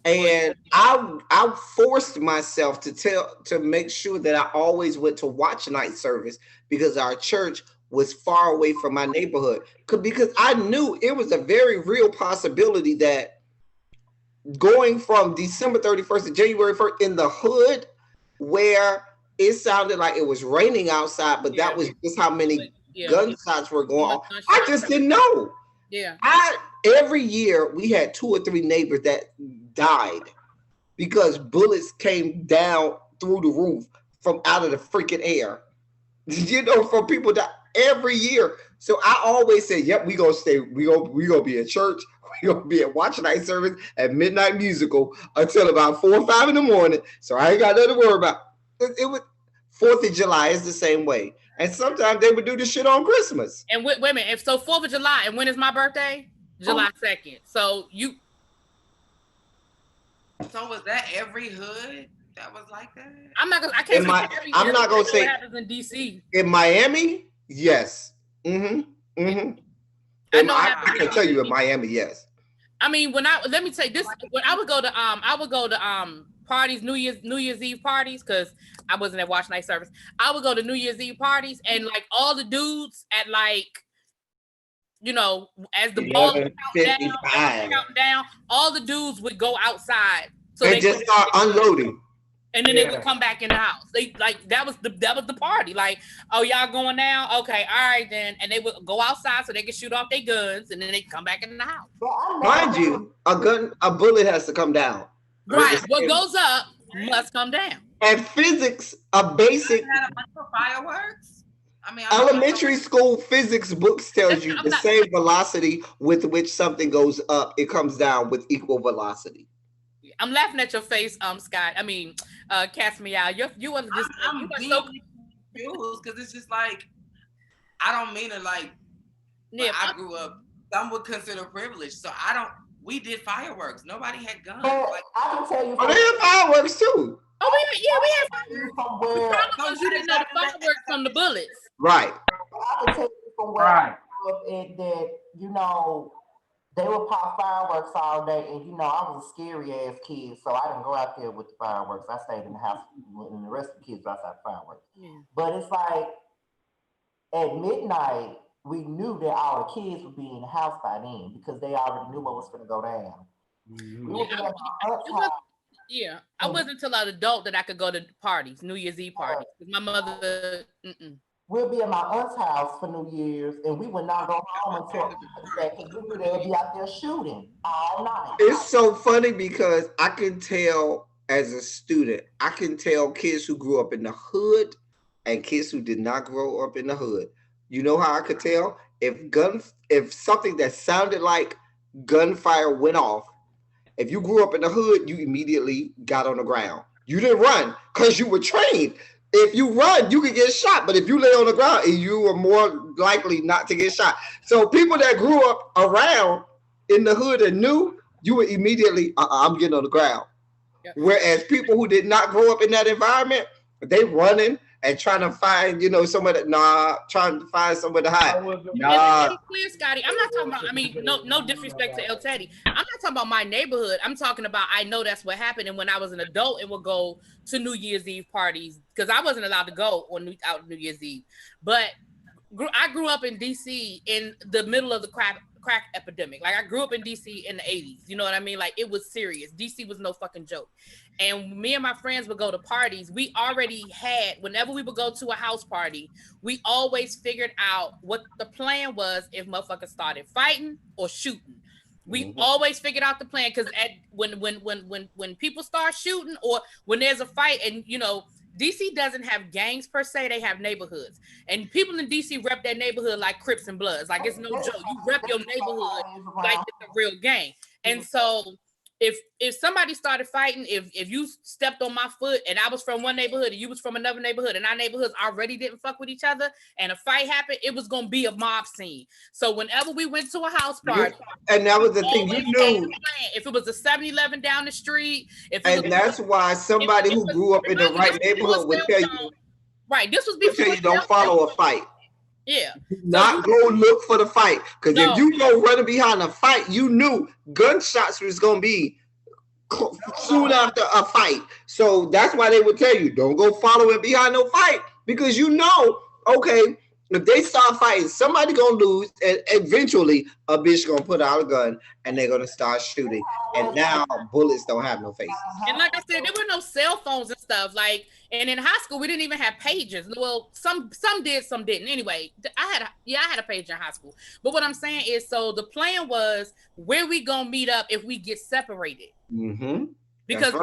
And I forced myself to make sure that I always went to watch night service, because our church was far away from my neighborhood. Because I knew it was a very real possibility that going from December 31st to January 1st in the hood, where it sounded like it was raining outside, but that was just how many gunshots were going on. I just didn't know. Yeah. Every year we had 2 or 3 neighbors that died because bullets came down through the roof from out of the freaking air. From people that every year. So I always say, yep, we gonna stay, we gonna be at church, we gonna be at watch night service at midnight musical until about 4 or 5 in the morning. So I ain't got nothing to worry about. It was 4th of July is the same way. And sometimes they would do this shit on Christmas. And wait a minute, if so 4th of July, and when is my birthday? July 2nd. So was that every hood that was like that? I'm not gonna say what happens in DC. In Miami, yes. Mm-hmm. Mm-hmm. I can tell you in Miami, yes. I mean, let me tell you this, when I would go to parties, New Year's Eve parties, because I wasn't at watch night service. I would go to New Year's Eve parties, and like all the dudes at like, as the ball count down, all the dudes would go outside. So they just start unloading. And then they would come back in the house. They like that was the party. Like, oh, y'all going now? Okay, all right then. And they would go outside so they could shoot off their guns, and then they come back in the house. Mind you, a bullet has to come down. Right. What goes up must come down. And physics, a basic had a bunch of fireworks. Elementary school physics books tells you the same velocity with which something goes up, it comes down with equal velocity. I'm laughing at your face, Scott. I mean, Cast Me Out. You was just I'm so confused because it's just like I don't mean to like. Yeah, I grew up. Some would consider privileged, so we did fireworks. Nobody had guns. Like, I can tell you. They had fireworks too. Oh, we had fireworks. So you didn't know the fireworks from the bullets. Right. I can tell you from where I grew up that, they would pop fireworks all day, and I was a scary ass kid, so I didn't go out there with the fireworks. I stayed in the house, and the rest of the kids were outside fireworks. Yeah. But it's like at midnight, we knew that all the kids would be in the house by then because they already knew what was going to go down. Mm-hmm. I wasn't until I was an adult that I could go to parties, New Year's Eve parties. My mother, We'll be at my aunt's house for New Year's, and we would not go home until because we knew they'd be out there shooting all night. It's so funny because I can tell as a student, I can tell kids who grew up in the hood and kids who did not grow up in the hood. You know how I could tell? If something that sounded like gunfire went off, if you grew up in the hood, you immediately got on the ground. You didn't run because you were trained. If you run, you can get shot. But if you lay on the ground, you are more likely not to get shot. So people that grew up around in the hood and knew, you would immediately, I'm getting on the ground. Yeah. Whereas people who did not grow up in that environment, they running and trying to find, somewhere trying to find somewhere to hide. Clear, Scotty. I'm not talking about, no disrespect to El Teddy. I'm not talking about my neighborhood. I'm talking about, I know that's what happened. And when I was an adult and would go to New Year's Eve parties, because I wasn't allowed to go out New Year's Eve. But I grew up in DC in the middle of the crack epidemic. Like I grew up in DC in the 80s. You know what I mean? Like it was serious. DC was no fucking joke. And me and my friends would go to parties. We already had, whenever we would go to a house party, we always figured out what the plan was if motherfuckers started fighting or shooting. We always figured out the plan because when people start shooting or when there's a fight, and DC doesn't have gangs per se, they have neighborhoods. And people in DC rep their neighborhood like Crips and Bloods. Like it's no joke. You rep your neighborhood like it's a real gang. And so if somebody started fighting, if you stepped on my foot and I was from one neighborhood and you was from another neighborhood and our neighborhoods already didn't fuck with each other and a fight happened, it was gonna be a mob scene. So whenever we went to a house party, and that was the thing, you knew if it was a 7-Eleven down the street, that's why somebody who grew up in the right neighborhood would tell you, right, this was before you don't follow a fight. Yeah. Not go look for the fight. Because if you go running behind a fight, you knew gunshots was going to be soon after a fight. So that's why they would tell you, don't go following behind no fight. Because okay, If they start fighting, somebody gonna lose, and eventually a bitch gonna put out a gun and they're gonna start shooting. And now bullets don't have no faces. And like I said, there were no cell phones and stuff. Like, and in high school, we didn't even have pages. Well, some did, some didn't. Anyway, I had a page in high school. But what I'm saying is, so the plan was where we gonna meet up if we get separated. Mm-hmm. Because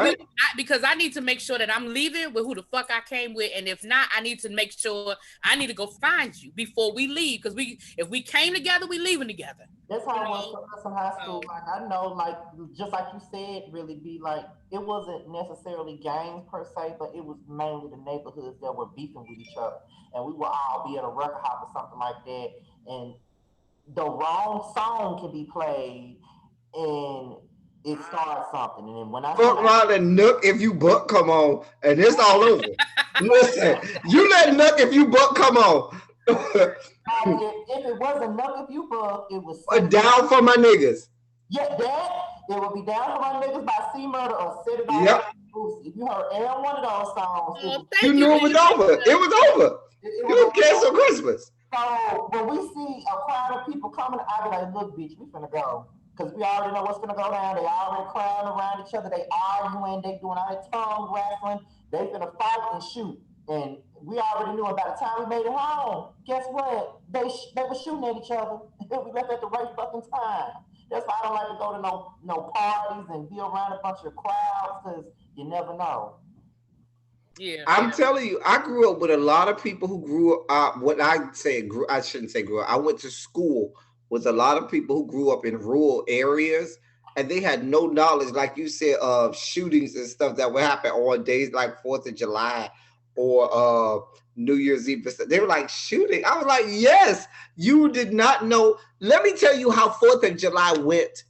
because I need to make sure that I'm leaving with who the fuck I came with, and if not, I need to make sure I need to go find you before we leave. Because if we came together, we leaving together. That's how it was for us in high school. Like I know, like just like you said, really be like it wasn't necessarily gangs per se, but it was mainly the neighborhoods that were beefing with each other, and we would all be at a record hop or something like that, and the wrong song can be played, and it starts something. And then when I fuck around and Nook if you buck come on, and it's all over. Listen, you let Nook if you buck come on. if it wasn't Nook if you buck, it was down for my niggas. Yeah, that it would be Down for My Niggas by C Murder or Set It Off. Yep. If you heard every one of those songs, you knew it was over. It was over. You don't cancel Christmas. So when we see a crowd of people coming, I be like, look, bitch, we finna go. Because we already know what's going to go down. They already crowding around each other. They arguing. They doing all that tongue wrestling. They finna fight and shoot. And we already knew, and by the time we made it home, guess what? They were shooting at each other. We left at the right fucking time. That's why I don't like to go to no parties and be around a bunch of crowds, because you never know. Yeah, I'm telling you, I grew up with a lot of people who grew up. I shouldn't say grew up. I went to school with a lot of people who grew up in rural areas, and they had no knowledge, like you said, of shootings and stuff that would happen on days like 4th of July or New Year's Eve. They were like, shooting? I was like, yes, you did not know. Let me tell you how 4th of July went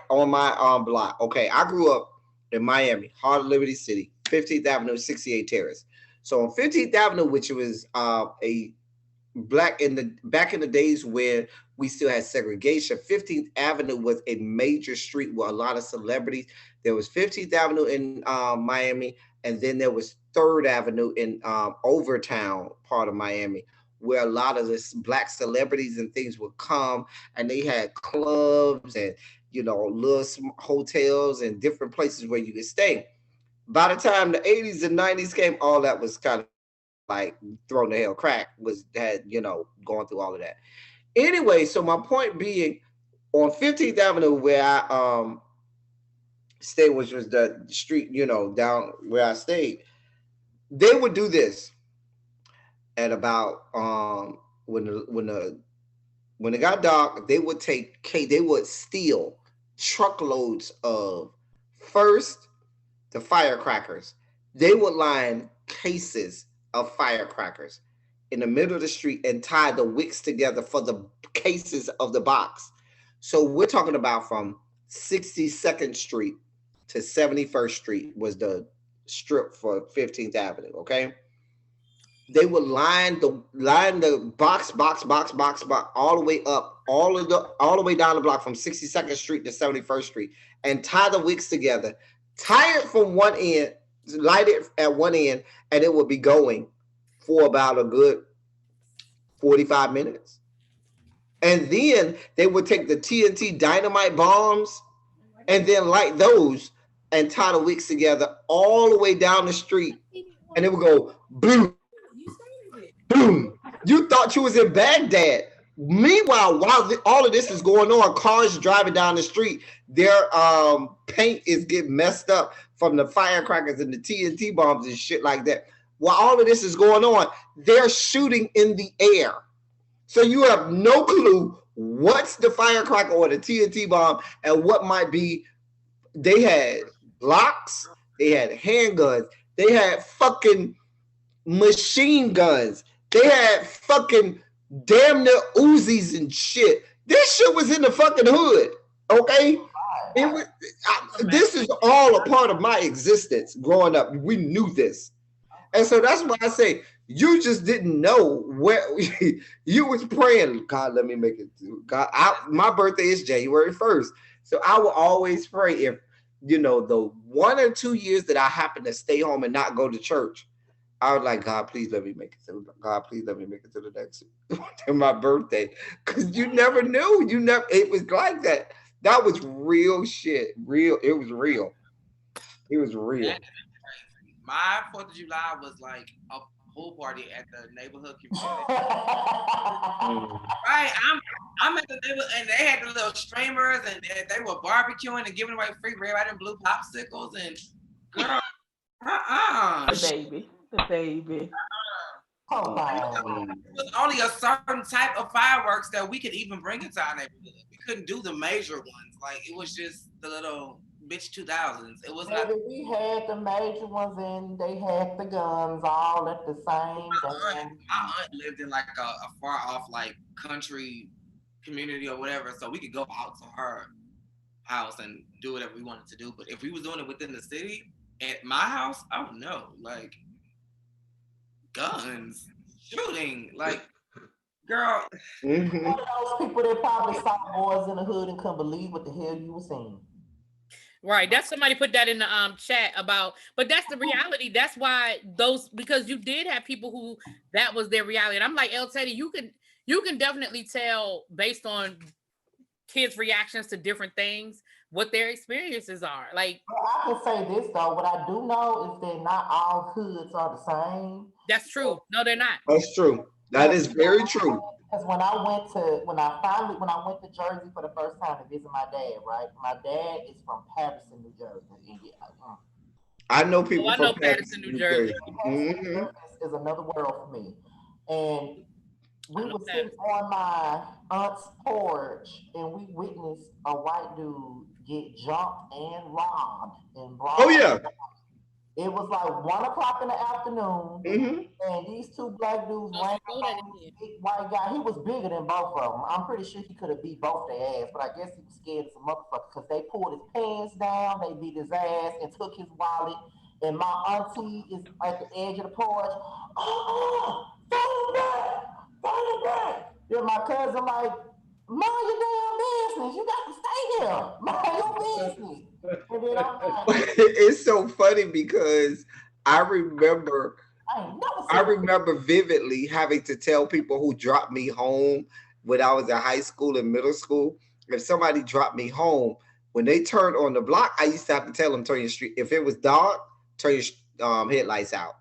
on my block. Okay, I grew up in Miami, heart of Liberty City, 15th Avenue, 68 Terrace. So on 15th Avenue, which was a back in the days when we still had segregation, 15th Avenue was a major street with a lot of celebrities. There was 15th Avenue in Miami, and then there was 3rd Avenue in Overtown part of Miami, where a lot of the black celebrities and things would come, and they had clubs and, little hotels and different places where you could stay. By the time the 80s and 90s came, all that was kind of like thrown to hell. Crack had going through all of that. Anyway, so my point being, on 15th Avenue where I stayed, which was the street, down where I stayed, they would do this at about when it got dark, they would steal truckloads of, first, the firecrackers. They would line cases of firecrackers in the middle of the street and tie the wicks together for the cases of the box. So we're talking about from 62nd Street to 71st Street was the strip for 15th Avenue, okay? They would line the box all the way up, all the way down the block from 62nd Street to 71st Street, and tie the wicks together, tie it from one end, light it at one end, and it would be going for about a good 45 minutes. And then they would take the TNT dynamite bombs and then light those and tie the wicks together all the way down the street, and it would go boom, boom. You thought you was in Baghdad. Meanwhile, while all of this is going on, cars driving down the street, their paint is getting messed up from the firecrackers and the TNT bombs and shit like that. While all of this is going on, they're shooting in the air. So you have no clue what's the firecracker or the TNT bomb and what might be. They had Glocks, they had handguns, they had fucking machine guns, they had fucking damn near Uzis and shit. This shit was in the fucking hood, okay? This is all a part of my existence growing up. We knew this. And so that's why I say you just didn't know where you was praying. God, let me make it through. God, my birthday is January 1st. So I will always pray if, the 1 or 2 years that I happen to stay home and not go to church, I was like, God, please let me make it to God, please let me make it to the next to my birthday. Cause you never knew. You never it was like that. That was real shit. Real, it was real. It was real. My 4th of July was like a pool party at the neighborhood community. Right, I'm at the neighborhood, and they had the little streamers, and they were barbecuing and giving away free red, white, and blue popsicles, and girl, The baby. Oh, it was only a certain type of fireworks that we could even bring into our neighborhood. We couldn't do the major ones. Like it was just the little bitch 2000s. It was not. we had the major ones and they had the guns all at the same time. My aunt lived in like a far off like country community or whatever, so we could go out to her house and do whatever we wanted to do. But if we was doing it within the city at my house, I don't know, like guns, shooting, like girl. One of those people that probably saw Boys in the Hood and couldn't believe what the hell you were seeing. Right. That's somebody put that in the chat about, but that's the reality. That's why because you did have people who that was their reality. And I'm like, El Teddy, you can definitely tell based on kids' reactions to different things what their experiences are. Like, I can say this though, what I do know is that not all hoods are the same. That's true. No, they're not. That's true. That is very true. Because when I went to Jersey for the first time to visit my dad, right? My dad is from Patterson, New Jersey. I know people I from know Patterson, New Jersey. Mm-hmm. Is another world for me. And we were sitting on my aunt's porch and we witnessed a white dude get jumped and robbed in broad. Oh yeah. It was like 1 o'clock in the afternoon, and these two black dudes ran over this big white guy. He was bigger than both of them. I'm pretty sure he could have beat both their ass, but I guess he was scared as a motherfucker because they pulled his pants down, they beat his ass, and took his wallet. And my auntie is at the edge of the porch. Oh, turn it back. Then my cousin like, mind your damn business. You got to stay here. Mind your business. And then I'm like, it's so funny because I remember vividly having to tell people who dropped me home when I was in high school and middle school. If somebody dropped me home, when they turned on the block, I used to have to tell them, turn your street. If it was dark, turn your headlights out.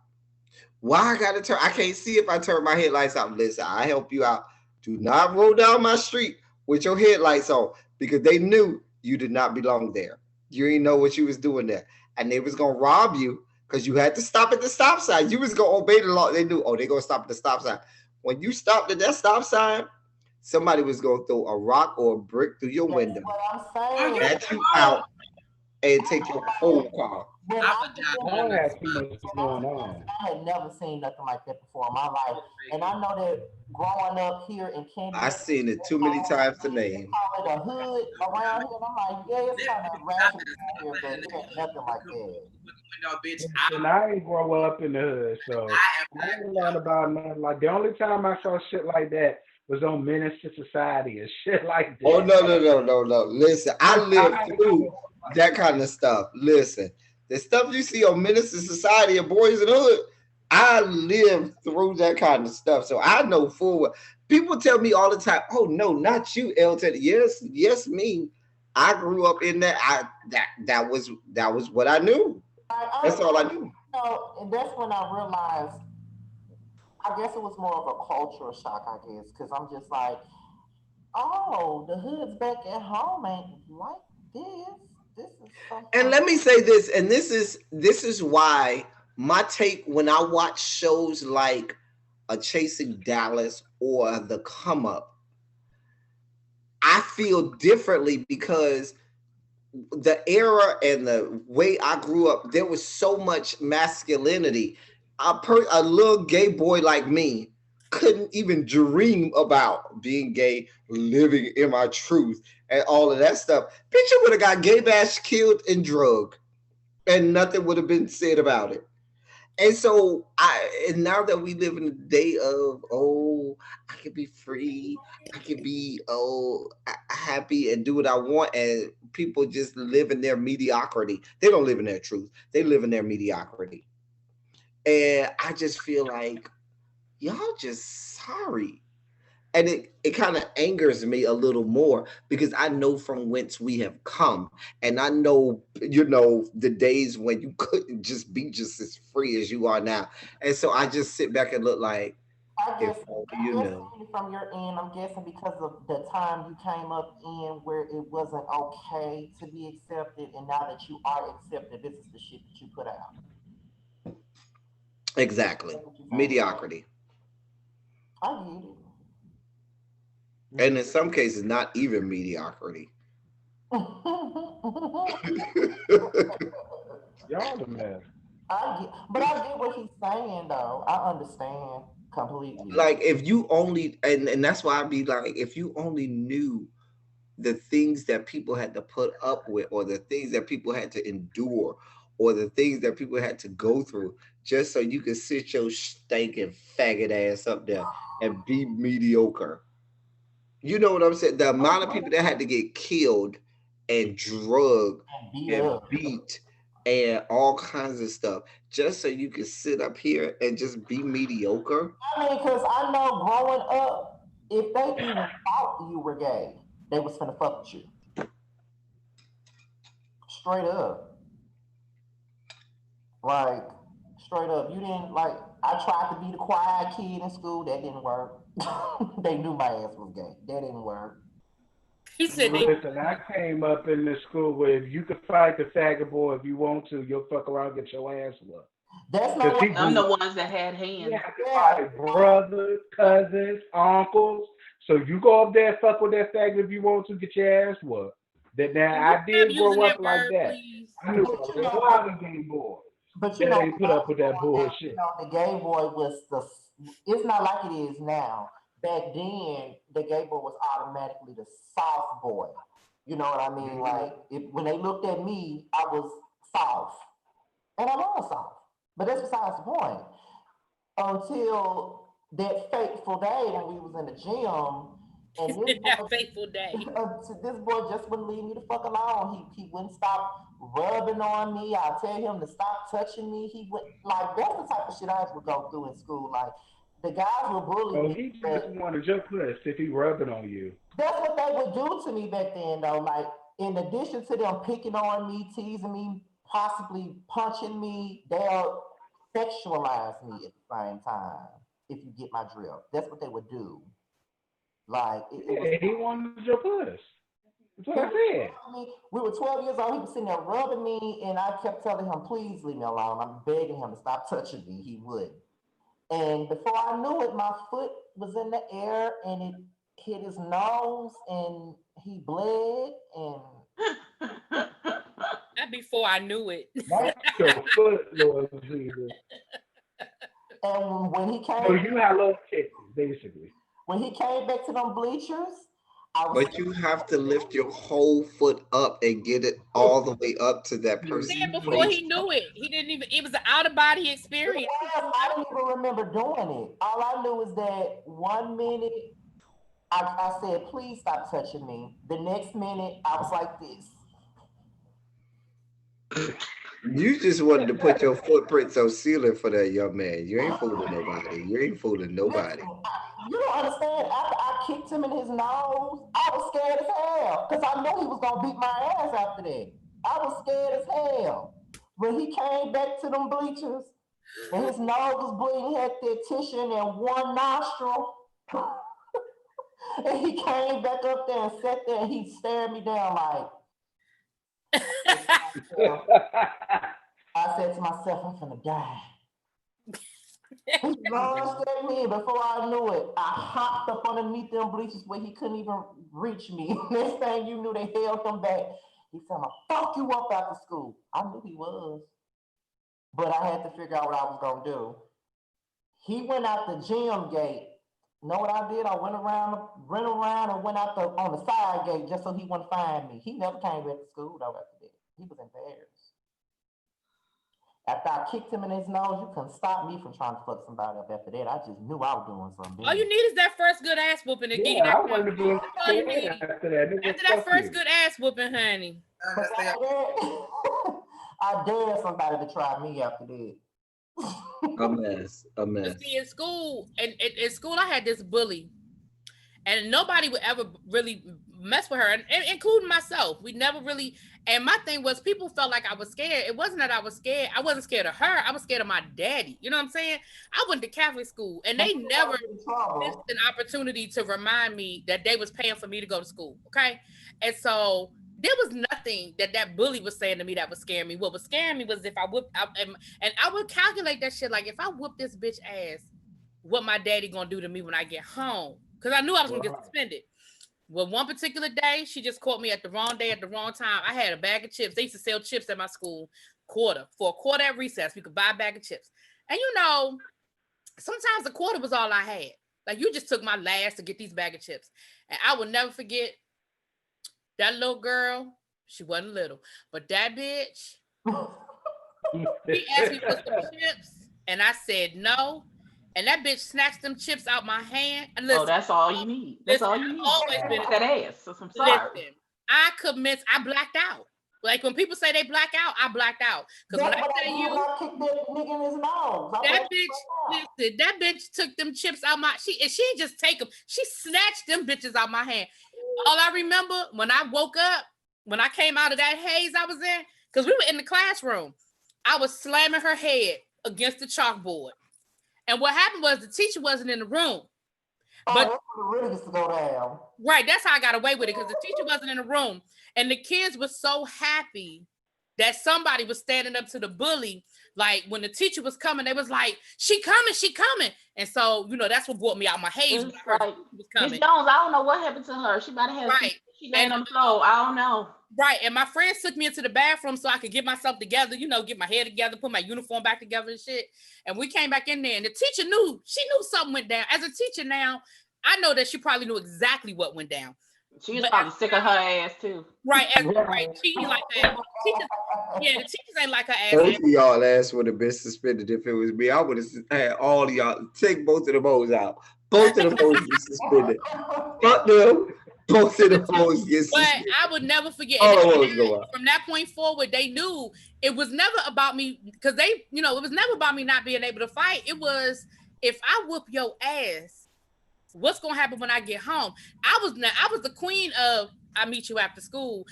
Why I gotta turn? I can't see if I turn my headlights out. Listen, I help you out. Do not roll down my street with your headlights on, because they knew you did not belong there. You didn't know what you was doing there. And they was going to rob you because you had to stop at the stop sign. You was going to obey the law. They knew, they're going to stop at the stop sign. When you stopped at that stop sign, somebody was going to throw a rock or a brick through your window, get you out, and take your whole car. I had never seen nothing like that before in my life. And I know that growing up here in Canada, I seen it too many times to name. Call it a hood around here, and I'm like, yeah, it's kind of ratchet here, but it ain't nothing like that. And I ain't grow up in the hood, so I didn't learn about nothing. Like the only time I saw shit like that was on Menace to Society and shit like that. Oh no! Listen, I lived through that kind of stuff. Listen. The stuff you see on Menace to Society and Boys in the Hood, I lived through that kind of stuff. So I know full well. People tell me all the time, oh, no, not you, El Teddy. Yes, me. I grew up in that. That was what I knew. That's all I knew. And that's when I realized, I guess it was more of a cultural shock, I guess, because I'm just like, oh, the hood's back at home ain't like this. And let me say this, and this is why my take when I watch shows like a Chasing Dallas or The Come Up, I feel differently because the era and the way I grew up, there was so much masculinity. A little gay boy like me couldn't even dream about being gay, living in my truth, and all of that stuff. Picture would have got gay bashed, killed, and drugged, and nothing would have been said about it. And so, and now that we live in the day of, I can be free, I can be happy and do what I want, and people just live in their mediocrity. They don't live in their truth. They live in their mediocrity. And I just feel like y'all just sorry. And it kind of angers me a little more because I know from whence we have come. And I know, the days when you couldn't just be just as free as you are now. And so I just sit back and look like, I if guess, only I you guess knew. from your end, I'm guessing because of the time you came up in where it wasn't okay to be accepted, and now that you are accepted, this is the shit that you put out. Exactly. That's what you're saying. Mediocrity. I get it. And in some cases, not even mediocrity. Y'all the mess. But I get what he's saying though. I understand completely. Like if you only and that's why I'd be like, if you only knew the things that people had to put up with, or the things that people had to endure, or the things that people had to go through, just so you could sit your stinking faggot ass up there and be mediocre. You know what I'm saying? The amount of people that had to get killed and drugged Beat and up. beat and all kinds of stuff, just so you could sit up here and just be mediocre. I mean, because I know growing up, if they even thought you were gay, they was finna fuck with you. Straight up. Like, straight up. You didn't, like, I tried to be the quiet kid in school. That didn't work. They knew my ass was gay. That didn't work. He said they Listen, I came up in the school where if you could fight the faggot boy if you want to, you'll fuck around and get your ass whooped. That's not Because he what I'm the grew up. ones that had You hands. have to fight brothers, cousins, uncles. So you go up there, fuck with that faggot if you want to, get your ass whooped. That now Can I you stop did using grow up that like word, that. please? I knew But you a know, lot of gay boys but you that know, ain't put up with that bullshit. the gay boy was it's not like it is now. Back then, the gay boy was automatically the soft boy. You know what I mean? Like, when they looked at me, I was soft. And I was soft. But that's besides the point. Until that fateful day when we was in the gym, and this That boy, fateful day. this boy just wouldn't leave me the fuck alone. He wouldn't stop rubbing on me. I tell him to stop touching me. He would, like, that's the type of shit I would go through in school. Like, the guys would bully Oh, me. he But just wanted your puss if he rubbing on you. that's what they would do to me back then, though. Like, in addition to them picking on me, teasing me, possibly punching me, they'll sexualize me at the same time. If you get my drill, that's what they would do. Like, it was. Yeah, he wanted your puss. That's what I said. I mean, we were 12 years old. He was sitting there rubbing me, and I kept telling him, "Please leave me alone." I'm begging him to stop touching me. He would. And before I knew it, my foot was in the air, and it hit his nose, and he bled. And Not before I knew it. Not your foot, Lord Jesus. when he So came, you had little kisses, basically. when he came back to them bleachers, I was. But you have to lift your whole foot up and get it all the way up to that He person's said before face. he knew it. He didn't even, it was an out of body experience. I didn't even remember doing it. All I knew is that one minute I said, "Please stop touching me." The next minute, I was like this. You just wanted to put your footprints on ceiling for that young man. You ain't fooling nobody. You ain't fooling nobody. You don't understand. After I kicked him in his nose, I was scared as hell because I knew he was gonna beat my ass after that. I was scared as hell. When he came back to them bleachers and his nose was bleeding, he had that tissue in one nostril. And he came back up there and sat there and he stared me down like. I said to myself, "I'm finna die." He launched at me. Before I knew it, I hopped up underneath them bleachers where he couldn't even reach me. Next thing you knew, they held him back. He said, "I'm gonna fuck you up after school." I knew he was, but I had to figure out what I was gonna do. He went out the gym gate. Know what I did? I went around and went out on the side gate just so he wouldn't find me. He never came back to school though after that. He was in Paris. After I kicked him in his nose, you couldn't stop me from trying to fuck somebody up after that. I just knew I was doing something. All you need is that first good ass whooping to get you Yeah, I back. wanted to be That's all you need. after that. Nigga, After that fuck first you. good ass whooping, honey. I dare somebody to try me after that. A mess. See, in school, in school, I had this bully, and nobody would ever really mess with her, and including myself. We never really. And my thing was, people felt like I was scared. It wasn't that I was scared. I wasn't scared of her. I was scared of my daddy. You know what I'm saying? I went to Catholic school, and they never missed an opportunity to remind me that they was paying for me to go to school. Okay, and so there was nothing that bully was saying to me that would scare me. What was scaring me was if I whooped, and I would calculate that shit. Like, if I whoop this bitch ass, what my daddy gonna do to me when I get home? Because I knew I was gonna get suspended. Well, one particular day, she just caught me at the wrong day at the wrong time. I had a bag of chips. They used to sell chips at my school for a quarter at recess. We could buy a bag of chips. And you know, sometimes a quarter was all I had. Like, you just took my last to get these bag of chips. And I will never forget that little girl. She wasn't little, but that bitch, she asked me for some chips, and I said no. And that bitch snatched them chips out my hand. And listen, that's all you need. That's all you need. Always been that ass. So I'm sorry. Listen, I blacked out. Like, when people say they black out, I blacked out. Because when I tell you, that bitch took them chips out my. She just take them. She snatched them bitches out my hand. All I remember when I woke up, when I came out of that haze I was in, because we were in the classroom, I was slamming her head against the chalkboard. And what happened was the teacher wasn't in the room. But really used to go down. Right, that's how I got away with it, because the teacher wasn't in the room. And the kids were so happy that somebody was standing up to the bully. Like, when the teacher was coming, they was like, she coming. And so, you know, that's what brought me out my haze. When I heard she was coming. Ms. Jones, I don't know what happened to her. She might have had she laying on the floor. I don't know. Right. And my friends took me into the bathroom so I could get myself together, you know, get my hair together, put my uniform back together and shit. And we came back in there, and the teacher knew something went down. As a teacher now, I know that she probably knew exactly what went down. She was probably sick of her ass too. Right. Right. She like that. The teachers ain't like her ass. Both of y'all ass would have been suspended if it was me. I would have had all of y'all take both of the hoes out. Both of the hoes be suspended. Fuck them. Both of the hoes get suspended. But I would never forget. From that point forward, they knew it was never about me, because they, you know, it was never about me not being able to fight. It was, if I whoop your ass, what's gonna happen when I get home? I was the queen of, I meet you after school,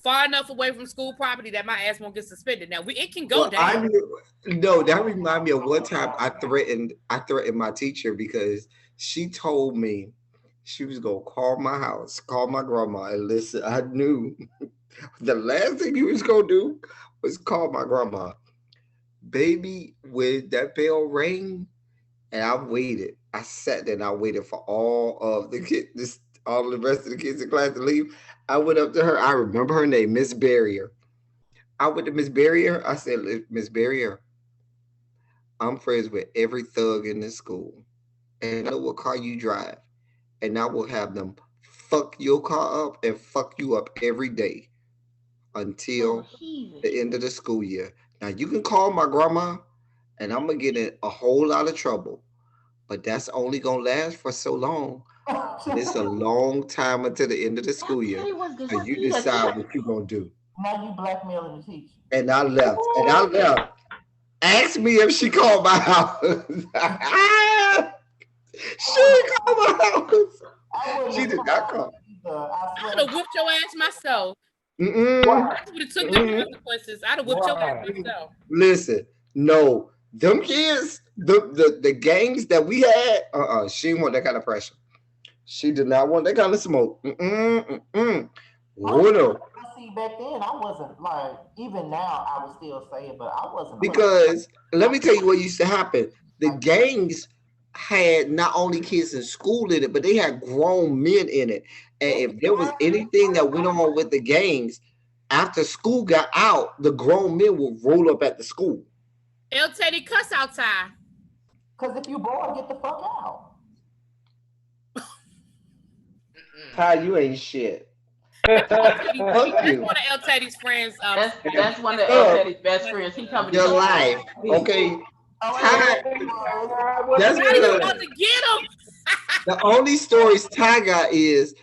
far enough away from school property that my ass won't get suspended. Now it can go down. That reminds me of one time I threatened my teacher because she told me she was gonna call my house, call my grandma, and listen. I knew the last thing you was gonna do was call my grandma. Baby, when that bell rang, and I waited. I sat there and I waited for all of the kids, all of the rest of the kids in class to leave. I went up to her. I remember her name, Miss Barrier. I went to Miss Barrier. I said, Miss Barrier, I'm friends with every thug in this school, and I know what car you drive, and I will have them fuck your car up and fuck you up every day until the end of the school year. Now, you can call my grandma, and I'm going to get in a whole lot of trouble, but that's only going to last for so long. It's a long time until the end of the school year, and you decide what you're going to do. Now you blackmailing the teacher. And I left. Ask me if she called my house. She called my house. She did not call. I would have whooped your ass myself. I would have took the consequences. I'd have whooped your ass myself. Listen, no, them kids, the gangs that we had, she didn't want that kind of pressure. She did not want that kind of smoke. Oh, no. See, back then I wasn't like, even now I would still say it, but I wasn't. Because let me tell you what used to happen. The gangs had not only kids in school in it, but they had grown men in it. And if there was anything that went on with the gangs, after school got out, the grown men would roll up at the school. El Teddy cuss out time. Because if you bored, get the fuck out. Ty, you ain't shit. That's one of El Teddy's friends. That's one of El Teddy's best friends. He coming your life, okay? Ty, that's about to get him. The only stories Ty got is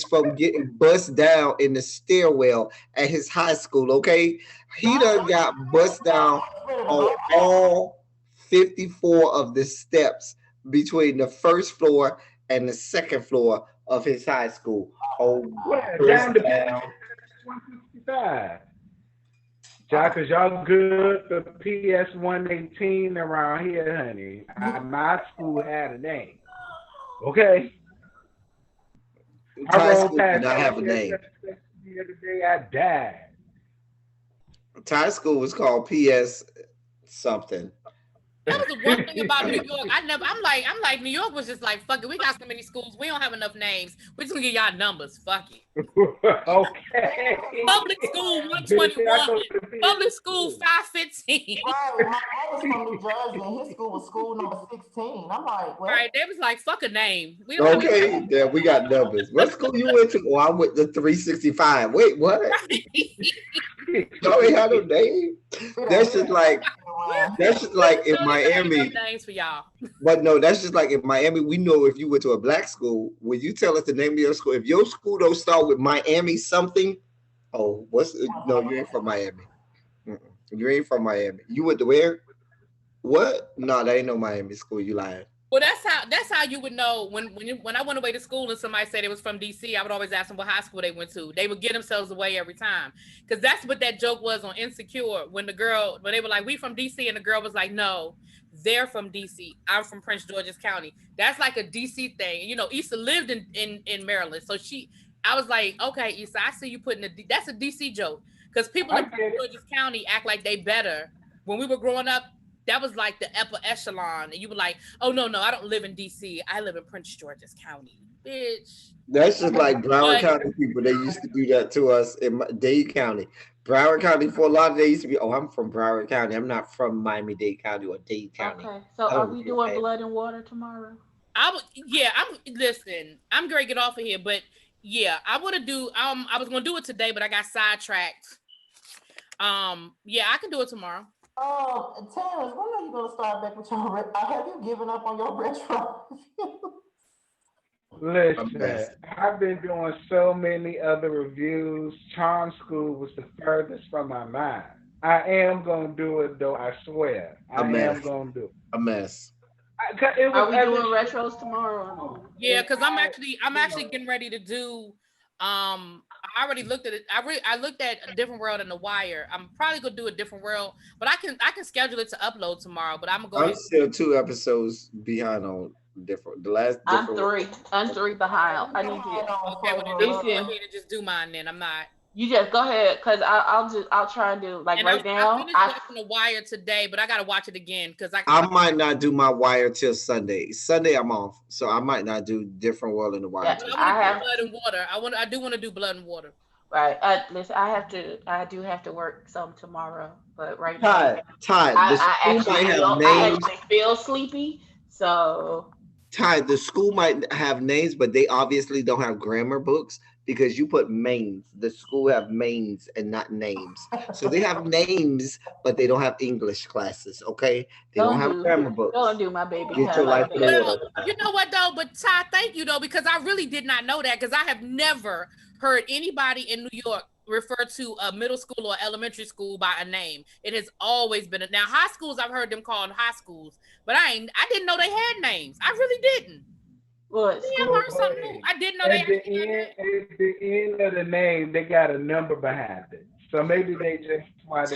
from getting bust down in the stairwell at his high school. Okay, he done got bust down on all 54 of the steps between the first floor and the second floor of his high school. Oh, Well, goes down to down. 165. Cause y'all good for PS 118 around here, honey. My school had a name. Okay. I Thai rolled school did past not have a name. the other day. I died. Thai school was called PS something. That was the one thing about New York. I'm like, New York was just like, fuck it. We got so many schools. We don't have enough names. We're just gonna get y'all numbers. Fuck it. Okay. Public school 121. Public school 515. Right, my brother's from New Jersey, and his school was school number 16. I'm like, well, Right. They was like, fuck a name. We don't have Okay, yeah, we got numbers. What school you went to? Oh, I went to 365. Wait, what? Y'all ain't had no name. That's just like in Miami. Names for y'all. But no, that's just like in Miami. We know if you went to a black school, when you tell us the name of your school, if your school don't start with Miami something, oh, no, you ain't from Miami. You ain't from Miami. You went to where? What? No, that ain't no Miami school. You lying. Well, that's how you would know when I went away to school and somebody said it was from DC. I would always ask them what high school they went to. They would get themselves away every time, because that's what that joke was on Insecure when they were like, we from DC, and the girl was like, no, they're from DC. I'm from Prince George's County. That's like a DC thing. You know, Issa lived in Maryland, so I was like, okay, Issa, I see you putting that's a DC joke, because people in Prince George's County act like they better. When we were growing up, that was like the upper echelon. And you were like, oh, no, I don't live in DC. I live in Prince George's County, bitch. That's just like Broward County people. They used to do that to us in Dade County. Broward County, for a lot of they used to be, oh, I'm from Broward County. I'm not from Miami-Dade County or Dade County. Okay, so are we doing Blood and Water tomorrow? Listen, I'm going to get off of here, but yeah, I was going to do it today, but I got sidetracked. Yeah, I can do it tomorrow. Terrence, when are you gonna start back with your? Have you given up on your retro? Listen, I've been doing so many other reviews. Charm School was the furthest from my mind. I am gonna do it though. I swear, I am gonna do it. A mess. Are we doing retros tomorrow? Yeah, because I'm actually getting ready to do. I already looked at it. I looked at A Different World and The Wire. I'm probably gonna do A Different World, but I can schedule it to upload tomorrow. But I'm still 2 episodes behind on different. The last. I'm 3 behind. I need to. Okay, well, go ahead and just do mine then. I'm not. You just go ahead, because I'll try and do like right now. I finished watching The Wire today, but I gotta watch it again because I might not do my Wire till Sunday. Sunday I'm off, so I might not do Different World in The Wire. Yeah, I have Blood and Water. I do want to do Blood and Water. Right. Listen, I do have to work some tomorrow, but right now, I actually feel sleepy. So the school might have names, but they obviously don't have grammar books. Because you put mains, the school have mains and not names. So they have names, but they don't have English classes. Okay, they don't have grammar books. Don't do my baby. Get your life in order. You know what though? But Ty, thank you though, because I really did not know that, because I have never heard anybody in New York refer to a middle school or elementary school by a name. It has always been now high schools. I've heard them called high schools, but I didn't know they had names. I really didn't. What? I learned something new. I didn't know they at the end of the name, they got a number behind it. So maybe they just what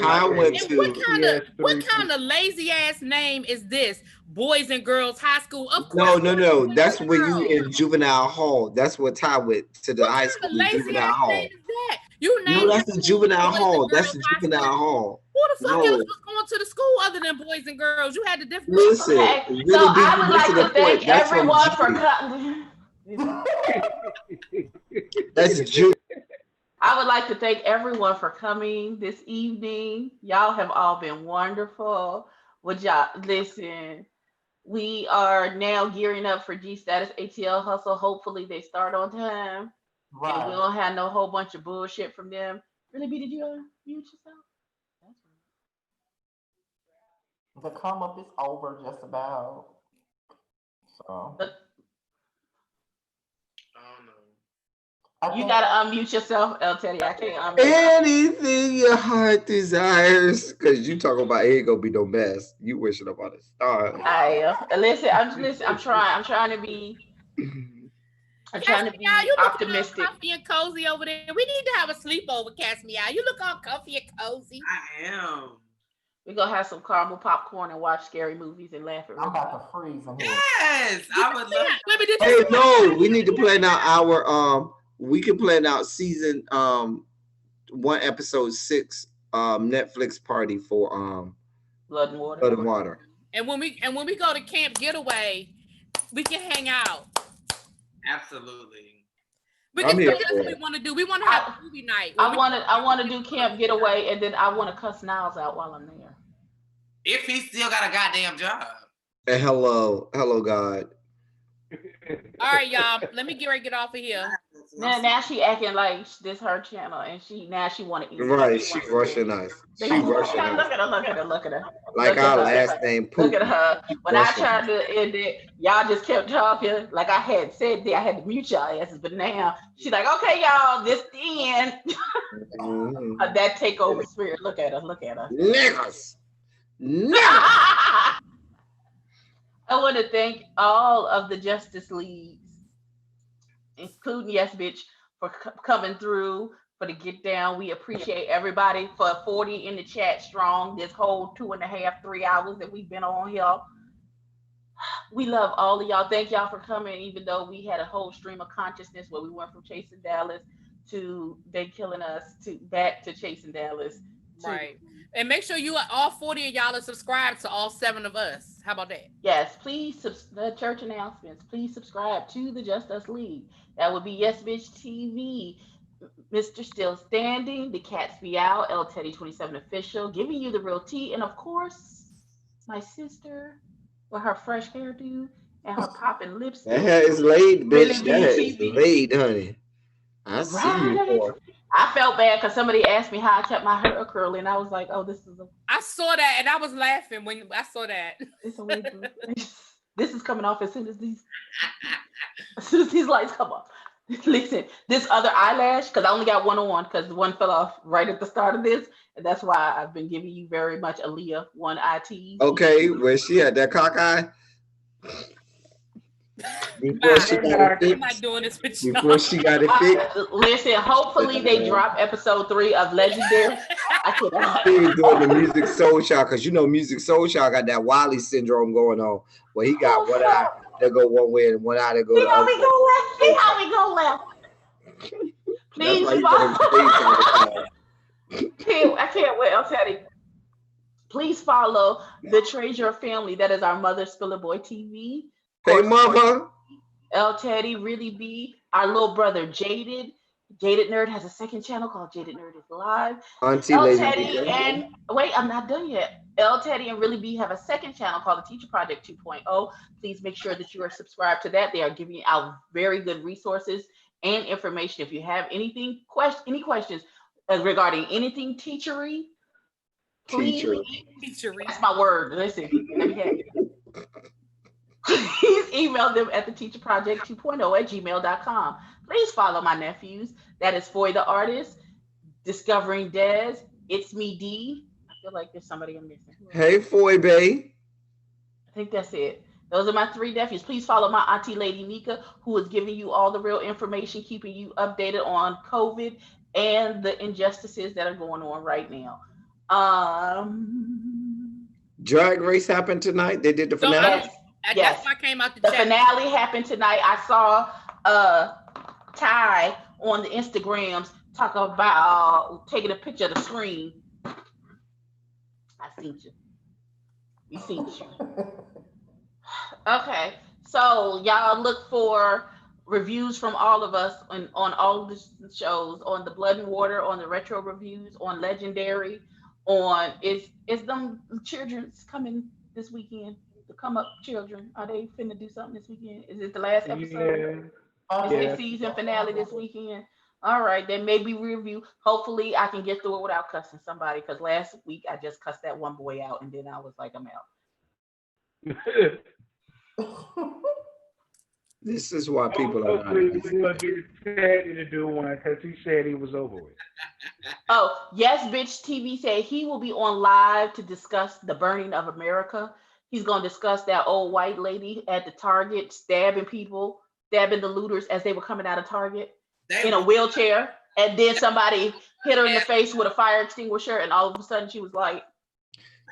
kind of lazy ass name is this? Boys and Girls High School? Of course. No. That's when you in juvenile hall. That's what Ty went to the high school. Juvenile hall. Name is that? No, that's the juvenile hall. That's the juvenile hall. Who the fuck else was going to the school other than Boys and Girls? You had the different. Listen, okay. So I would like to thank everyone for coming. That's Jude. I would like to thank everyone for coming this evening. Y'all have all been wonderful. Listen, we are now gearing up for G Status ATL Hustle. Hopefully they start on time. Right. And we don't have no whole bunch of bullshit from them. Really, B, did you mute yourself? The come up is over just about. So. You gotta unmute yourself, El Teddy. I can't unmute. Anything your heart desires, because you talking about ain't gonna be no mess. You wishing upon a star. I listen. I'm trying. I'm trying to be. I'm trying to be Cass, you looking all optimistic. comfy and cozy over there. We need to have a sleepover, Cass Meow. You look all comfy and cozy. I am. We're gonna have some caramel popcorn and watch scary movies and laugh at. I'm about to freeze in here. Yes, I would love. Hey, no, we need to plan out our we can plan out season 1 episode 6 Netflix party for Blood and Water. Blood and Water. And when we go to Camp Getaway, we can hang out. Absolutely. We can do what we want to do. We want to have a movie night. I want to do Camp Getaway, and then I want to cuss Niles out while I'm there. If he still got a goddamn job. And hello, God. All right, y'all. Let me get off of here. Now she acting like this her channel, and she want to eat. Right, she rushing us. She rushing us. Look at her. Like our last name, Putin. Look at her. When I tried to end it, y'all just kept talking. Like I had said, I had to mute y'all asses, but now she's like, okay, y'all, this the end. That takeover spirit. Look at her. Niggas. I want to thank all of the Justice Leagues, including Yes Bitch, for coming through for the get down. We appreciate everybody for 40 in the chat strong this whole 2.5, 3 hours that we've been on here. We love all of y'all. Thank y'all for coming, even though we had a whole stream of consciousness where we went from Chasing Dallas to They Killing Us to back to Chasing Dallas. Right. And make sure you all 40 of y'all are subscribed to all 7 of us. How about that? Yes, please, the church announcements. Please subscribe to the Just Us League. That would be Yes Bitch TV, Mr. Still Standing, The Cats Be Out, El Teddy 27 Official, Giving You the Real Tea, and of course, my sister with her fresh hairdo and her popping lipstick. That hair is laid, bitch. Really That hair is laid, honey. I see you for. I felt bad because somebody asked me how I kept my hair curly, and I was like, "Oh, this is a." I saw that, and I was laughing when I saw that. It's a way to, this is coming off as soon as these lights come off. Listen, this other eyelash, because I only got one on, because one fell off right at the start of this, and that's why I've been giving you very much Aaliyah one IT. Okay, where she at? That cockeye. Before she got it I'm not doing this with you. Before she got it fixed. Listen, hopefully they drop episode 3 of Legendary. I could He was doing the Music Soul Child, because you know Music Soul Child got that Wiley syndrome going on, where he got one eye that go one way and one eye that go the other. See how we go left. Please follow. I can't wait. I'll tell you. Please follow the Treasure Family. That is our mother, Spiller Boy TV. Hey, mama. El Teddy, Really Be. Our little brother, Jaded. Jaded Nerd has a second channel called Jaded Nerd is Live. Auntie El Lady Teddy B. and wait, I'm not done yet. El Teddy and Really Be have a second channel called The Teacher Project 2.0. Please make sure that you are subscribed to that. They are giving out very good resources and information. If you have any questions regarding anything teachery, please. Teachery. That's my word. Listen, let me have it. Please email them at theteacherproject2.0@gmail.com. Please follow my nephews. That is Foy the Artist, Discovering Des, It's Me D. I feel like there's somebody I'm missing. Hey, Foy Bay. I think that's it. Those are my 3 nephews. Please follow my auntie Lady Nika, who is giving you all the real information, keeping you updated on COVID and the injustices that are going on right now. Drag Race happened tonight. They did the finale. Yes. That's why I came out The finale happened tonight. I saw Ty on the Instagrams talk about taking a picture of the screen. I seen you. We seen you. Okay, so y'all look for reviews from all of us on all of the shows, on the Blood and Water, on the Retro Reviews, on Legendary, on is them children's coming this weekend? The Come Up Children, are they finna do something this weekend? Is it the last episode? Yeah. Is the season finale this weekend? All right, then maybe review. Hopefully I can get through it without cussing somebody, because last week I just cussed that one boy out and then I was like, I'm out. This is why people are not. Hopefully, we're gonna get Teddy to do one because he said he was over it. Oh, Yes Bitch TV said he will be on live to discuss the burning of America. He's going to discuss that old white lady at the Target stabbing people, stabbing the looters as they were coming out of Target in a wheelchair. And then somebody hit her in the face with a fire extinguisher, and all of a sudden she was like,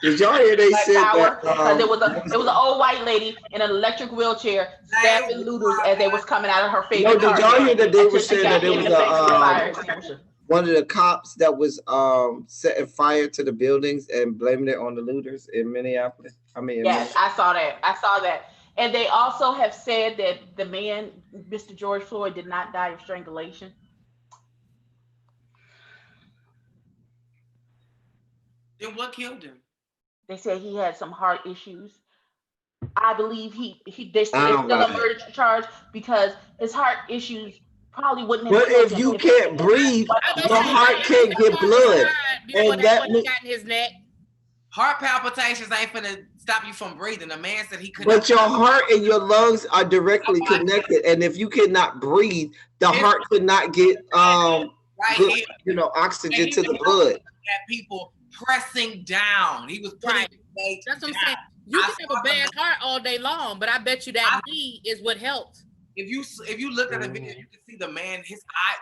Did y'all hear they Black said Power, that? because it was an old white lady in an electric wheelchair stabbing looters as they was coming out of her face. No, did y'all hear that they were saying that it was fire extinguisher? one of the cops that was setting fire to the buildings and blaming it on the looters in Minneapolis? Yes, I saw that. And they also have said that the man, Mr. George Floyd, did not die of strangulation. Then what killed him? They said he had some heart issues. I believe they still a murder charge because his heart issues probably wouldn't have. But if you can't breathe, your heart can't get blood, and that got in his neck. Heart palpitations ain't finna stop you from breathing. The man said he couldn't. But your heart and your lungs are directly connected, and if you cannot breathe, the heart could not get good, oxygen to the blood. Had people pressing down. He was putting That's what I'm saying. You can have a bad heart all day long, but I bet you that knee is what helped. If you look at the video, you can see the man.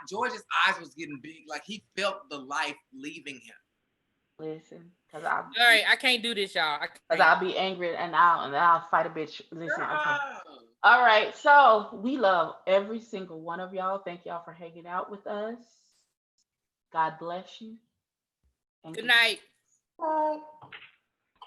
George's eyes was getting big, like he felt the life leaving him. Listen, because all right, I can't do this, y'all. Because I'll be angry and I'll fight a bitch. Listen, okay. All right, so we love every single one of y'all. Thank y'all for hanging out with us. God bless you. Good night. Bye.